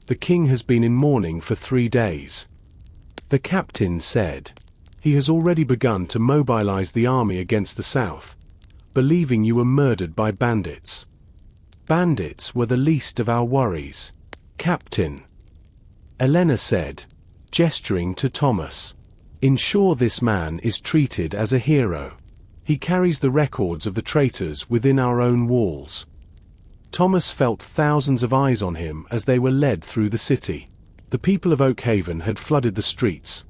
the king has been in mourning for 3 days." The captain said. "He has already begun to mobilize the army against the south, believing you were murdered by bandits." "Bandits were the least of our worries, Captain," Elena said, gesturing to Thomas. "Ensure this man is treated as a hero. He carries the records of the traitors within our own walls." Thomas felt thousands of eyes on him as they were led through the city. The people of Oakhaven had flooded the streets,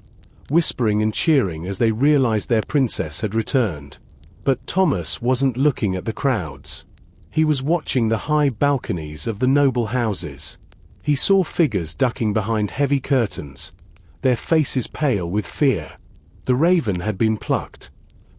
whispering and cheering as they realized their princess had returned. But Thomas wasn't looking at the crowds. He was watching the high balconies of the noble houses. He saw figures ducking behind heavy curtains, their faces pale with fear. The raven had been plucked,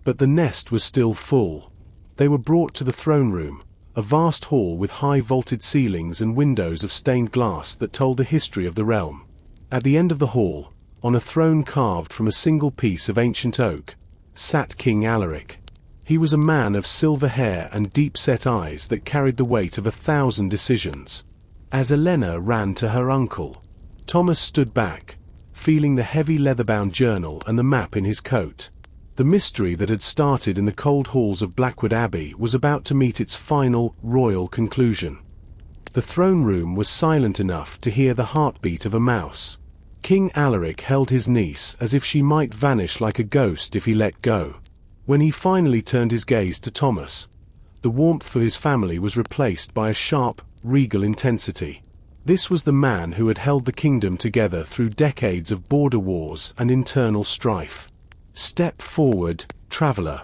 but the nest was still full. They were brought to the throne room, a vast hall with high vaulted ceilings and windows of stained glass that told the history of the realm. At the end of the hall, on a throne carved from a single piece of ancient oak, sat King Alaric. He was a man of silver hair and deep-set eyes that carried the weight of 1,000 decisions. As Elena ran to her uncle, Thomas stood back, feeling the heavy leather-bound journal and the map in his coat. The mystery that had started in the cold halls of Blackwood Abbey was about to meet its final, royal conclusion. The throne room was silent enough to hear the heartbeat of a mouse. King Alaric held his niece as if she might vanish like a ghost if he let go. When he finally turned his gaze to Thomas, the warmth for his family was replaced by a sharp, regal intensity. This was the man who had held the kingdom together through decades of border wars and internal strife. "Step forward, traveler,"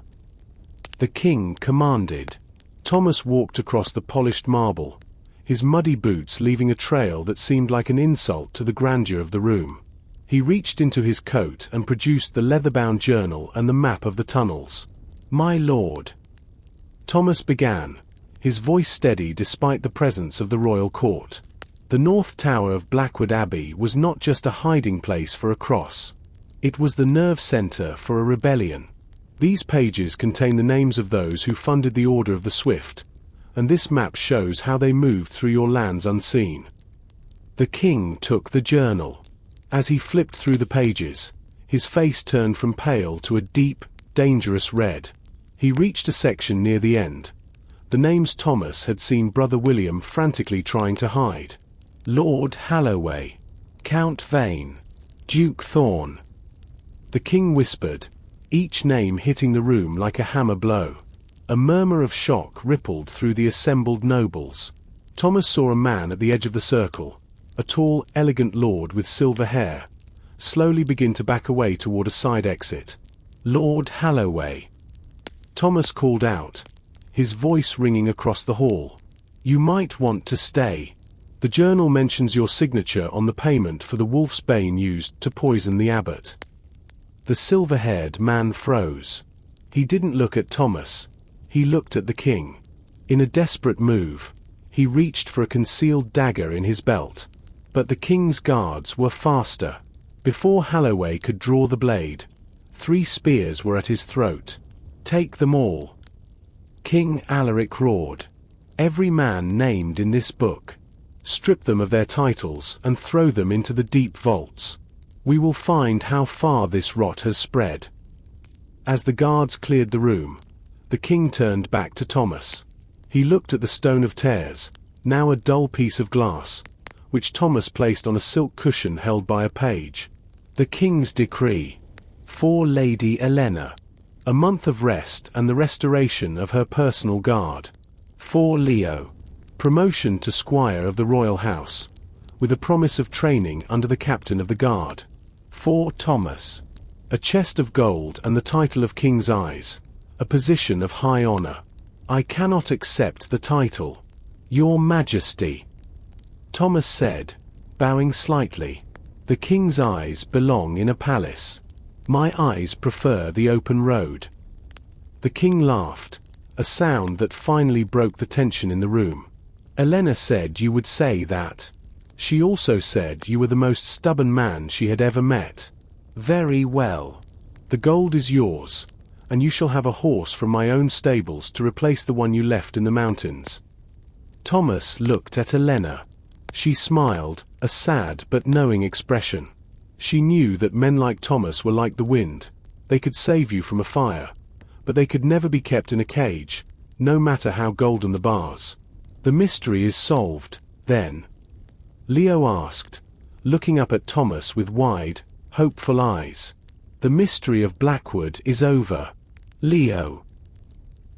the king commanded. Thomas walked across the polished marble, his muddy boots leaving a trail that seemed like an insult to the grandeur of the room. He reached into his coat and produced the leather-bound journal and the map of the tunnels. "My lord," Thomas began, his voice steady despite the presence of the royal court. The north tower of Blackwood Abbey was not just a hiding place for a cross. It was the nerve center for a rebellion. These pages contain the names of those who funded the Order of the Swift, and this map shows how they moved through your lands unseen. The king took the journal. As he flipped through the pages, his face turned from pale to a deep, dangerous red. He reached a section near the end. The names Thomas had seen Brother William frantically trying to hide. Lord Halloway, Count Vane, Duke Thorn. The king whispered, each name hitting the room like a hammer blow. A murmur of shock rippled through the assembled nobles. Thomas saw a man at the edge of the circle, a tall, elegant lord with silver hair, slowly begin to back away toward a side exit. "Lord Halloway," Thomas called out, his voice ringing across the hall. "You might want to stay. The journal mentions your signature on the payment for the wolf's bane used to poison the abbot." The silver-haired man froze. He didn't look at Thomas. He looked at the king. In a desperate move, he reached for a concealed dagger in his belt. But the king's guards were faster. Before Halloway could draw the blade, 3 spears were at his throat. Take them all. King Alaric roared. Every man named in this book. Strip them of their titles and throw them into the deep vaults. We will find how far this rot has spread. As the guards cleared the room, the king turned back to Thomas. He looked at the stone of tears, now a dull piece of glass, which Thomas placed on a silk cushion held by a page. The king's decree. For Lady Elena. A month of rest and the restoration of her personal guard. For Leo. Promotion to squire of the royal house, with a promise of training under the captain of the guard. For Thomas. A chest of gold and the title of King's Eyes, a position of high honor. I cannot accept the title. Your Majesty. Thomas said, bowing slightly. The King's Eyes belong in a palace. My eyes prefer the open road. The king laughed, a sound that finally broke the tension in the room. Elena said you would say that. She also said you were the most stubborn man she had ever met. Very well. The gold is yours, and you shall have a horse from my own stables to replace the one you left in the mountains. Thomas looked at Elena. She smiled, a sad but knowing expression. She knew that men like Thomas were like the wind. They could save you from a fire, but they could never be kept in a cage, no matter how golden the bars. The mystery is solved, then? Leo asked, looking up at Thomas with wide, hopeful eyes. The mystery of Blackwood is over, Leo.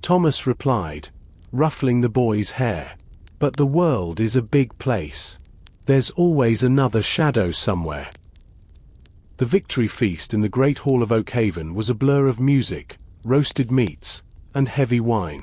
Thomas replied, ruffling the boy's hair. But the world is a big place. There's always another shadow somewhere. The victory feast in the great hall of Oakhaven was a blur of music, roasted meats, and heavy wine.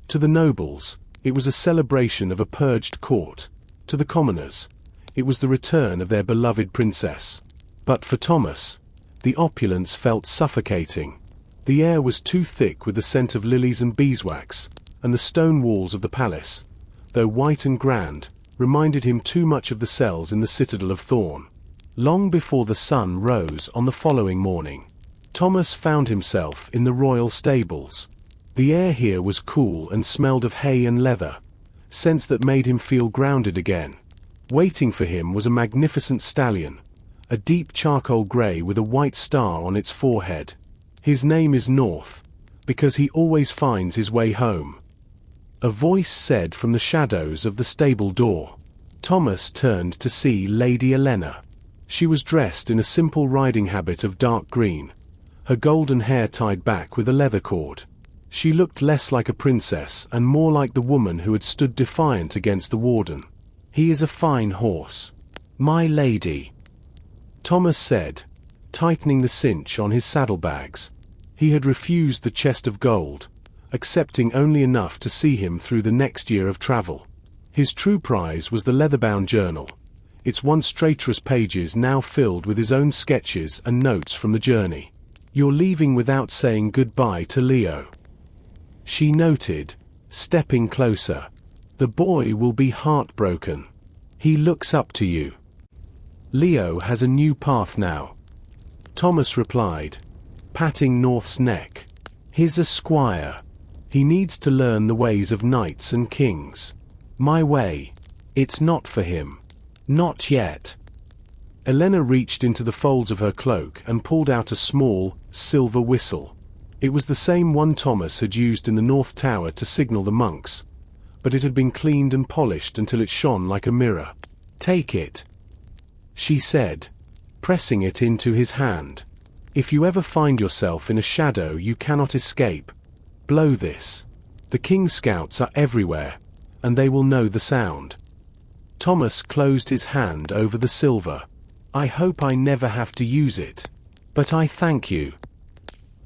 To the nobles, it was a celebration of a purged court. To the commoners, it was the return of their beloved princess. But for Thomas, the opulence felt suffocating. The air was too thick with the scent of lilies and beeswax, and the stone walls of the palace, though white and grand, reminded him too much of the cells in the citadel of Thorn. Long before the sun rose on the following morning, Thomas found himself in the royal stables. The air here was cool and smelled of hay and leather, scents that made him feel grounded again. Waiting for him was a magnificent stallion, a deep charcoal grey with a white star on its forehead. His name is North, because he always finds his way home. A voice said from the shadows of the stable door. Thomas turned to see Lady Elena. She was dressed in a simple riding habit of dark green, her golden hair tied back with a leather cord. She looked less like a princess and more like the woman who had stood defiant against the warden. He is a fine horse, my lady, Thomas said, tightening the cinch on his saddlebags. He had refused the chest of gold, accepting only enough to see him through the next year of travel. His true prize was the leather-bound journal, its once traitorous pages now filled with his own sketches and notes from the journey. You're leaving without saying goodbye to Leo, she noted, stepping closer. The boy will be heartbroken. He looks up to you. Leo has a new path now, Thomas replied, patting North's neck. He's a squire. He needs to learn the ways of knights and kings. My way. It's not for him. Not yet. Elena reached into the folds of her cloak and pulled out a small, silver whistle. It was the same one Thomas had used in the North Tower to signal the monks, but it had been cleaned and polished until it shone like a mirror. Take it, she said, pressing it into his hand. If you ever find yourself in a shadow you cannot escape, blow this. The king's scouts are everywhere, and they will know the sound. Thomas closed his hand over the silver. I hope I never have to use it, but I thank you.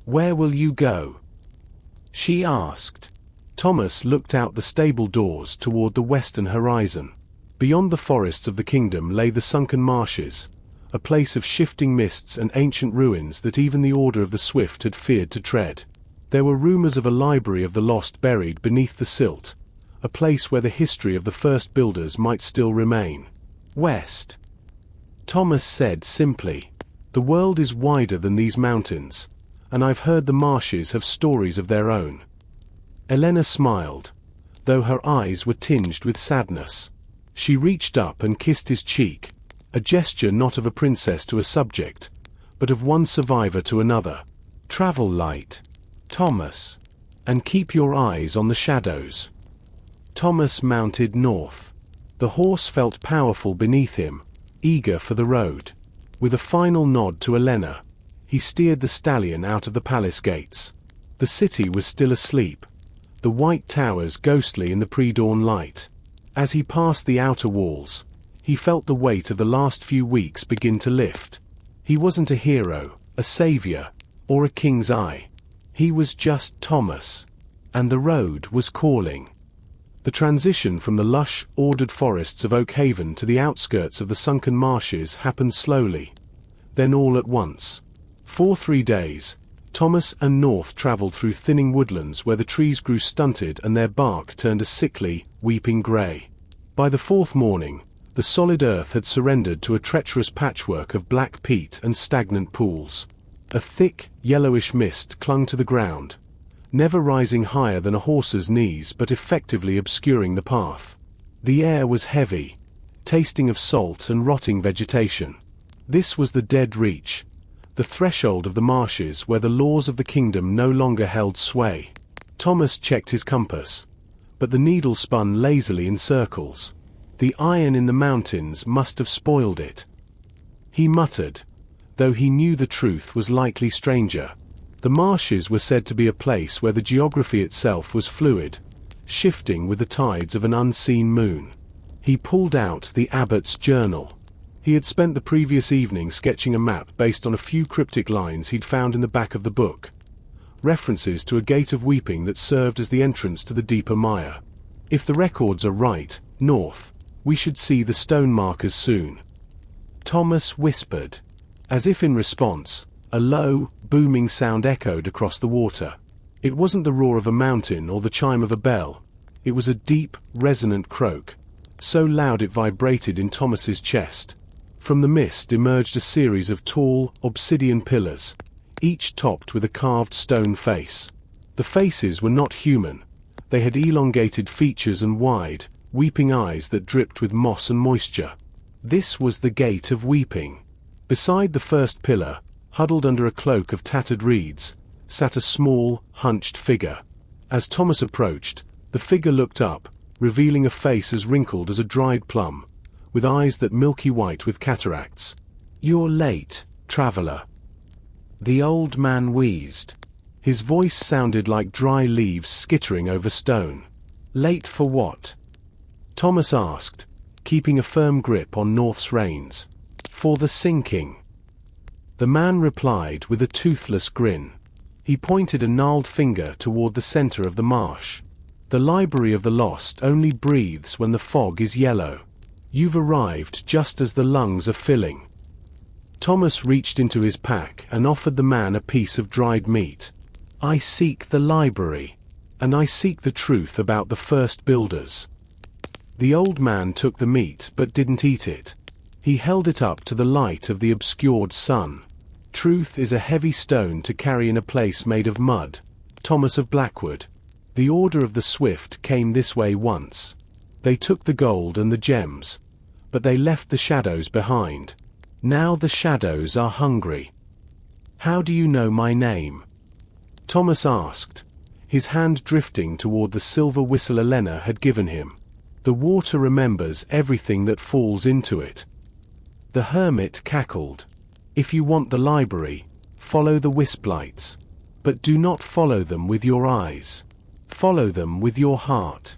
Where will you go? She asked. Thomas looked out the stable doors toward the western horizon. Beyond the forests of the kingdom lay the Sunken Marshes, a place of shifting mists and ancient ruins that even the Order of the Swift had feared to tread. There were rumors of a library of the lost buried beneath the silt, a place where the history of the first builders might still remain. West, Thomas said simply. The world is wider than these mountains, and I've heard the marshes have stories of their own." Elena smiled, though her eyes were tinged with sadness. She reached up and kissed his cheek, a gesture not of a princess to a subject, but of one survivor to another. "Travel light, Thomas, and keep your eyes on the shadows." Thomas mounted north. The horse felt powerful beneath him, eager for the road. With a final nod to Elena, he steered the stallion out of the palace gates. The city was still asleep, the white towers ghostly in the pre-dawn light. As he passed the outer walls, he felt the weight of the last few weeks begin to lift. He wasn't a hero, a savior, or a king's eye. He was just Thomas, and the road was calling. The transition from the lush, ordered forests of Oakhaven to the outskirts of the Sunken Marshes happened slowly, then all at once. For 3 days, Thomas and North traveled through thinning woodlands where the trees grew stunted and their bark turned a sickly, weeping grey. By the 4th morning, the solid earth had surrendered to a treacherous patchwork of black peat and stagnant pools. A thick, yellowish mist clung to the ground, never rising higher than a horse's knees but effectively obscuring the path. The air was heavy, tasting of salt and rotting vegetation. This was the dead reach, the threshold of the marshes where the laws of the kingdom no longer held sway. Thomas checked his compass, but the needle spun lazily in circles. The iron in the mountains must have spoiled it. He muttered, though he knew the truth was likely stranger. The marshes were said to be a place where the geography itself was fluid, shifting with the tides of an unseen moon. He pulled out the abbot's journal. He had spent the previous evening sketching a map based on a few cryptic lines he'd found in the back of the book, references to a gate of weeping that served as the entrance to the deeper mire. If the records are right, North, we should see the stone markers soon. Thomas whispered. As if in response, a low, booming sound echoed across the water. It wasn't the roar of a mountain or the chime of a bell. It was a deep, resonant croak, so loud it vibrated in Thomas's chest. From the mist emerged a series of tall, obsidian pillars, each topped with a carved stone face. The faces were not human. They had elongated features and wide, weeping eyes that dripped with moss and moisture. This was the Gate of Weeping. Beside the first pillar, huddled under a cloak of tattered reeds, sat a small, hunched figure. As Thomas approached, the figure looked up, revealing a face as wrinkled as a dried plum, with eyes that milky white with cataracts. "You're late, traveler," the old man wheezed. His voice sounded like dry leaves skittering over stone. "Late for what?" Thomas asked, keeping a firm grip on North's reins. "For the sinking." The man replied with a toothless grin. He pointed a gnarled finger toward the center of the marsh. "The Library of the Lost only breathes when the fog is yellow. You've arrived just as the lungs are filling." Thomas reached into his pack and offered the man a piece of dried meat. "I seek the library, and I seek the truth about the first builders." The old man took the meat but didn't eat it. He held it up to the light of the obscured sun. "Truth is a heavy stone to carry in a place made of mud, Thomas of Blackwood. The Order of the Swift came this way once. They took the gold and the gems, but they left the shadows behind. Now the shadows are hungry." "How do you know my name?" Thomas asked, his hand drifting toward the silver whistle Elena had given him. "The water remembers everything that falls into it." The hermit cackled. "If you want the library, follow the wisp lights. But do not follow them with your eyes. Follow them with your heart.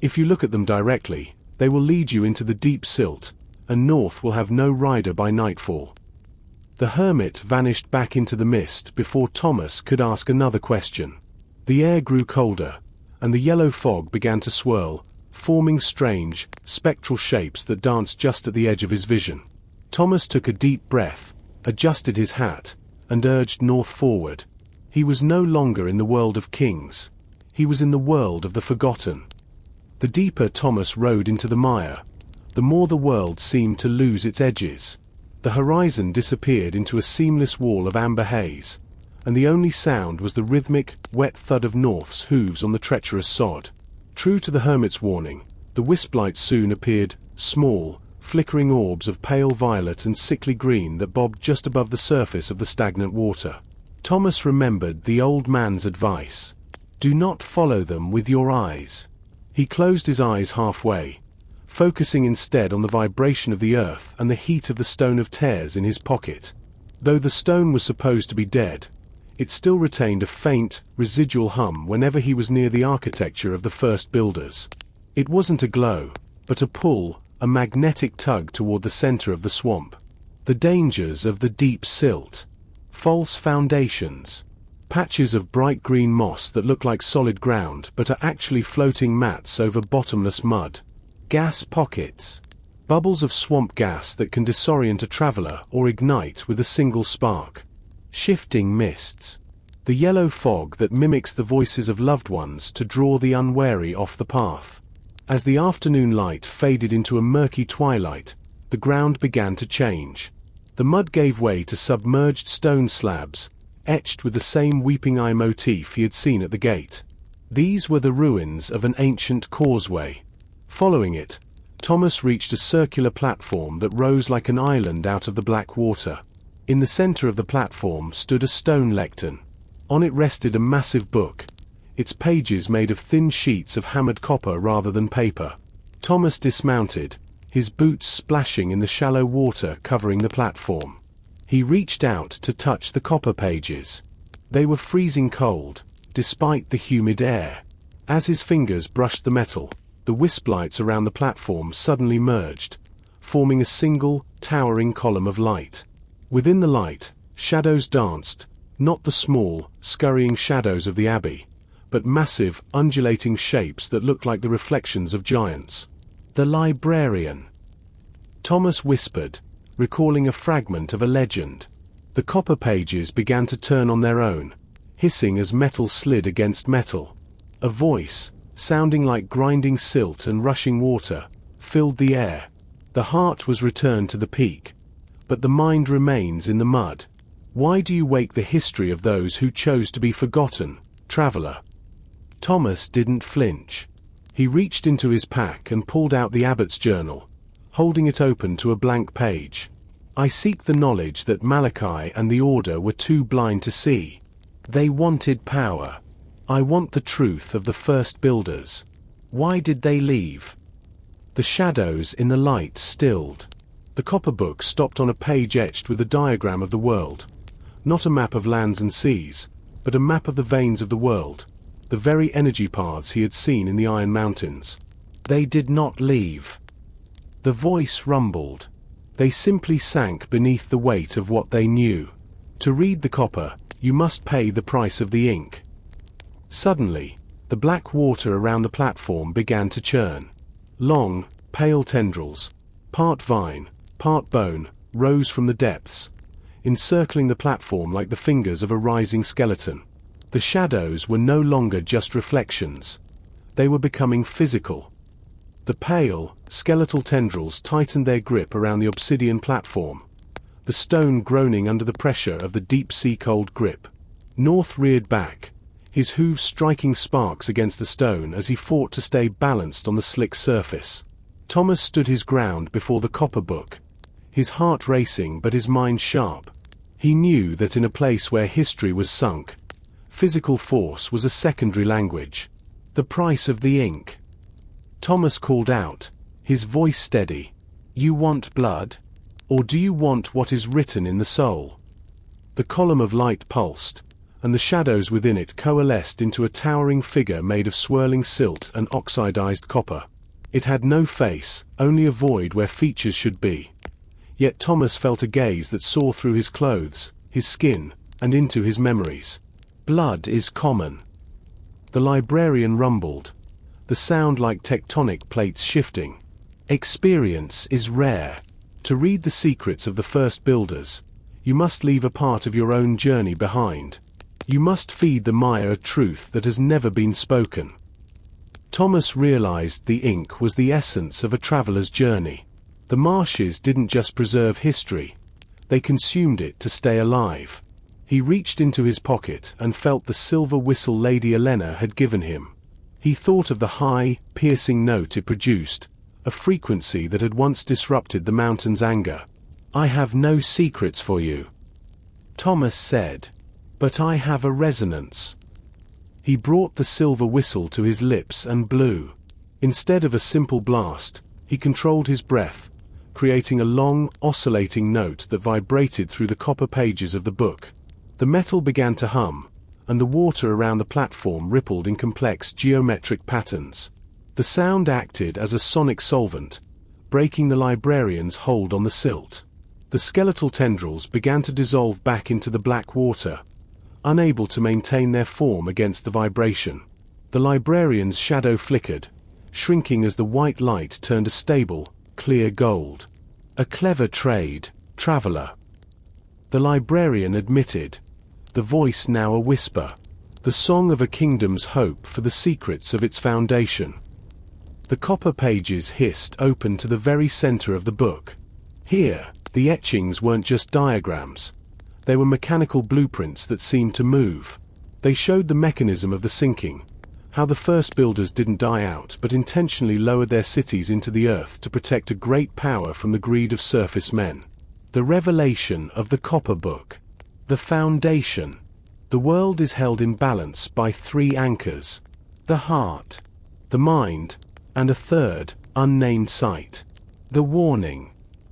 If you look at them directly, they will lead you into the deep silt, and North will have no rider by nightfall." The hermit vanished back into the mist before Thomas could ask another question. The air grew colder, and the yellow fog began to swirl, forming strange, spectral shapes that danced just at the edge of his vision. Thomas took a deep breath, adjusted his hat, and urged North forward. He was no longer in the world of kings. He was in the world of the forgotten. The deeper Thomas rode into the mire, the more the world seemed to lose its edges. The horizon disappeared into a seamless wall of amber haze, and the only sound was the rhythmic, wet thud of North's hooves on the treacherous sod. True to the hermit's warning, the wisp-lights soon appeared, small, flickering orbs of pale violet and sickly green that bobbed just above the surface of the stagnant water. Thomas remembered the old man's advice. Do not follow them with your eyes. He closed his eyes halfway, focusing instead on the vibration of the earth and the heat of the stone of tears in his pocket. Though the stone was supposed to be dead, it still retained a faint, residual hum whenever he was near the architecture of the first builders. It wasn't a glow, but a pull, a magnetic tug toward the center of the swamp. The dangers of the deep silt. False foundations. Patches of bright green moss that look like solid ground but are actually floating mats over bottomless mud. Gas pockets. Bubbles of swamp gas that can disorient a traveler or ignite with a single spark. Shifting mists. The yellow fog that mimics the voices of loved ones to draw the unwary off the path. As the afternoon light faded into a murky twilight, the ground began to change. The mud gave way to submerged stone slabs, etched with the same weeping eye motif he had seen at the gate. These were the ruins of an ancient causeway. Following it, Thomas reached a circular platform that rose like an island out of the black water. In the center of the platform stood a stone lectern. On it rested a massive book, its pages made of thin sheets of hammered copper rather than paper. Thomas dismounted, his boots splashing in the shallow water covering the platform. He reached out to touch the copper pages. They were freezing cold, despite the humid air. As his fingers brushed the metal, the wisp lights around the platform suddenly merged, forming a single, towering column of light. Within the light, shadows danced, not the small, scurrying shadows of the abbey, but massive, undulating shapes that looked like the reflections of giants. The librarian. Thomas whispered, recalling a fragment of a legend. The copper pages began to turn on their own, hissing as metal slid against metal. A voice, sounding like grinding silt and rushing water, filled the air. The heart was returned to the peak, but the mind remains in the mud. Why do you wake the history of those who chose to be forgotten, traveler? Thomas didn't flinch. He reached into his pack and pulled out the abbot's journal, holding it open to a blank page. I seek the knowledge that Malachi and the Order were too blind to see. They wanted power. I want the truth of the first builders. Why did they leave? The shadows in the light stilled. The copper book stopped on a page etched with a diagram of the world. Not a map of lands and seas, but a map of the veins of the world, the very energy paths he had seen in the Iron Mountains. They did not leave. The voice rumbled. They simply sank beneath the weight of what they knew. To read the copper, you must pay the price of the ink. Suddenly, the black water around the platform began to churn. Long, pale tendrils, part vine, part bone, rose from the depths, encircling the platform like the fingers of a rising skeleton. The shadows were no longer just reflections. They were becoming physical. The pale, skeletal tendrils tightened their grip around the obsidian platform, the stone groaning under the pressure of the deep-sea cold grip. North reared back, his hooves striking sparks against the stone as he fought to stay balanced on the slick surface. Thomas stood his ground before the copper book, his heart racing but his mind sharp. He knew that in a place where history was sunk, physical force was a secondary language. The price of the ink. Thomas called out, his voice steady. You want blood? Or do you want what is written in the soul? The column of light pulsed, and the shadows within it coalesced into a towering figure made of swirling silt and oxidized copper. It had no face, only a void where features should be. Yet Thomas felt a gaze that saw through his clothes, his skin, and into his memories. Blood is common. The librarian rumbled, the sound like tectonic plates shifting. Experience is rare. To read the secrets of the first builders, you must leave a part of your own journey behind. You must feed the mire a truth that has never been spoken. Thomas realized the ink was the essence of a traveler's journey. The marshes didn't just preserve history, they consumed it to stay alive. He reached into his pocket and felt the silver whistle Lady Elena had given him. He thought of the high, piercing note it produced, a frequency that had once disrupted the mountain's anger. "I have no secrets for you," Thomas said, "but I have a resonance." He brought the silver whistle to his lips and blew. Instead of a simple blast, he controlled his breath, creating a long, oscillating note that vibrated through the copper pages of the book. The metal began to hum, and the water around the platform rippled in complex geometric patterns. The sound acted as a sonic solvent, breaking the librarian's hold on the silt. The skeletal tendrils began to dissolve back into the black water, unable to maintain their form against the vibration. The librarian's shadow flickered, shrinking as the white light turned a stable, clear gold. "A clever trade, traveler," the librarian admitted, the voice now a whisper, the song of a kingdom's hope for the secrets of its foundation. The copper pages hissed open to the very center of the book. Here, the etchings weren't just diagrams. They were mechanical blueprints that seemed to move. They showed the mechanism of the sinking, how the first builders didn't die out but intentionally lowered their cities into the earth to protect a great power from the greed of surface men. The revelation of the copper book. The foundation. The world is held in balance by three anchors: the heart, the mind, and a third, unnamed sight. The warning.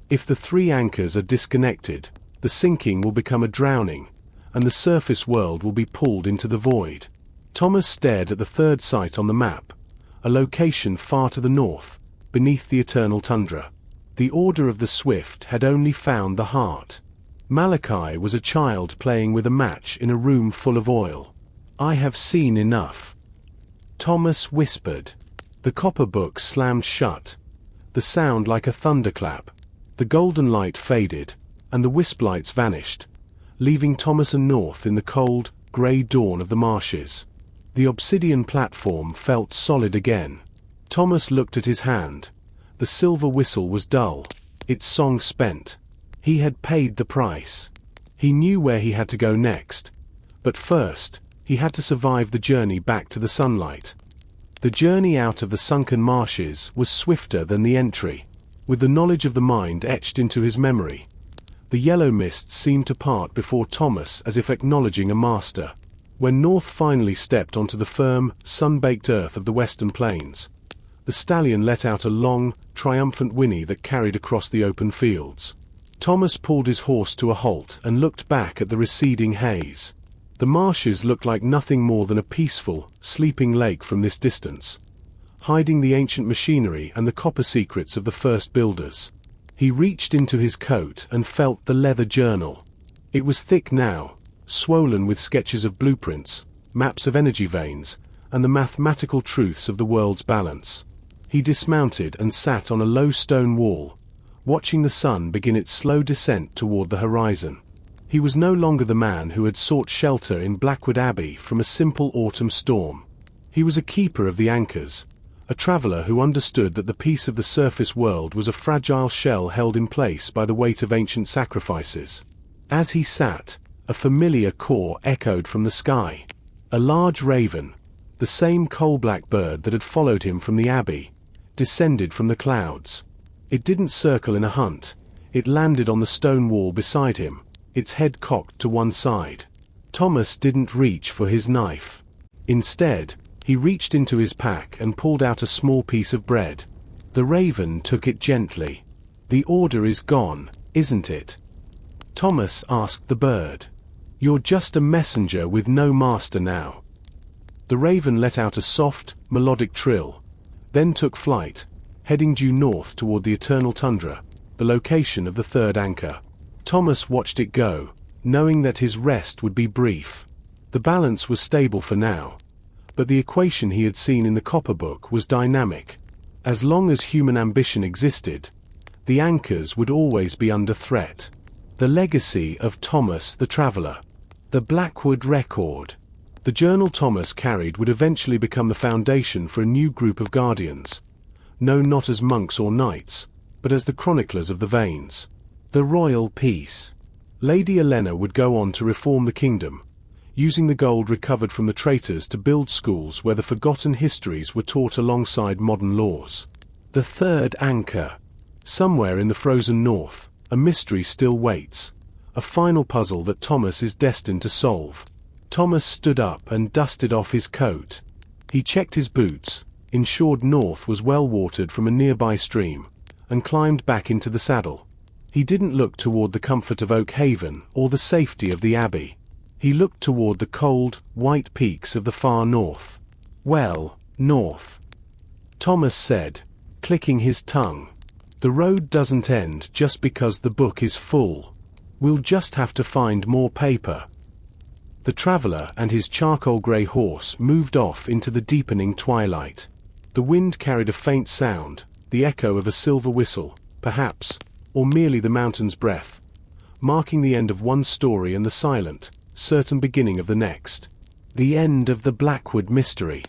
If the three anchors are disconnected, the sinking will become a drowning, and the surface world will be pulled into the void. Thomas stared at the third site on the map, a location far to the north, beneath the eternal tundra. The Order of the Swift had only found the heart. Malachi was a child playing with a match in a room full of oil. "I have seen enough," Thomas whispered. The copper book slammed shut, the sound like a thunderclap. The golden light faded, and the wisp lights vanished, leaving Thomas and North in the cold, grey dawn of the marshes. The obsidian platform felt solid again. Thomas looked at his hand. The silver whistle was dull, its song spent. He had paid the price. He knew where he had to go next. But first, he had to survive the journey back to the sunlight. The journey out of the sunken marshes was swifter than the entry. With the knowledge of the mind etched into his memory, the yellow mist seemed to part before Thomas as if acknowledging a master. When North finally stepped onto the firm, sun-baked earth of the western plains, the stallion let out a long, triumphant whinny that carried across the open fields. Thomas pulled his horse to a halt and looked back at the receding haze. The marshes looked like nothing more than a peaceful, sleeping lake from this distance, hiding the ancient machinery and the copper secrets of the first builders. He reached into his coat and felt the leather journal. It was thick now, swollen with sketches of blueprints, maps of energy veins, and the mathematical truths of the world's balance. He dismounted and sat on a low stone wall, watching the sun begin its slow descent toward the horizon. He was no longer the man who had sought shelter in Blackwood Abbey from a simple autumn storm. He was a keeper of the anchors, a traveler who understood that the peace of the surface world was a fragile shell held in place by the weight of ancient sacrifices. As he sat, a familiar call echoed from the sky. A large raven, the same coal-black bird that had followed him from the abbey, descended from the clouds. It didn't circle in a hunt. It landed on the stone wall beside him, its head cocked to one side. Thomas didn't reach for his knife. Instead, he reached into his pack and pulled out a small piece of bread. The raven took it gently. "The order is gone, isn't it?" Thomas asked the bird. "You're just a messenger with no master now." The raven let out a soft, melodic trill, then took flight, heading due north toward the eternal tundra, the location of the third anchor. Thomas watched it go, knowing that his rest would be brief. The balance was stable for now, but the equation he had seen in the copper book was dynamic. As long as human ambition existed, the anchors would always be under threat. The legacy of Thomas the Traveler. The Blackwood Record. The journal Thomas carried would eventually become the foundation for a new group of guardians, known not as monks or knights, but as the chroniclers of the veins. The Royal Peace. Lady Elena would go on to reform the kingdom, using the gold recovered from the traitors to build schools where the forgotten histories were taught alongside modern laws. The third anchor. Somewhere in the frozen north, a mystery still waits, a final puzzle that Thomas is destined to solve. Thomas stood up and dusted off his coat. He checked his boots, ensured North was well watered from a nearby stream, and climbed back into the saddle. He didn't look toward the comfort of Oak Haven or the safety of the Abbey. He looked toward the cold, white peaks of the far north. "Well, North," Thomas said, clicking his tongue. "The road doesn't end just because the book is full. We'll just have to find more paper." The traveler and his charcoal-grey horse moved off into the deepening twilight. The wind carried a faint sound, the echo of a silver whistle, perhaps, or merely the mountain's breath, marking the end of one story and the silent, certain beginning of the next. The end of the Blackwood mystery.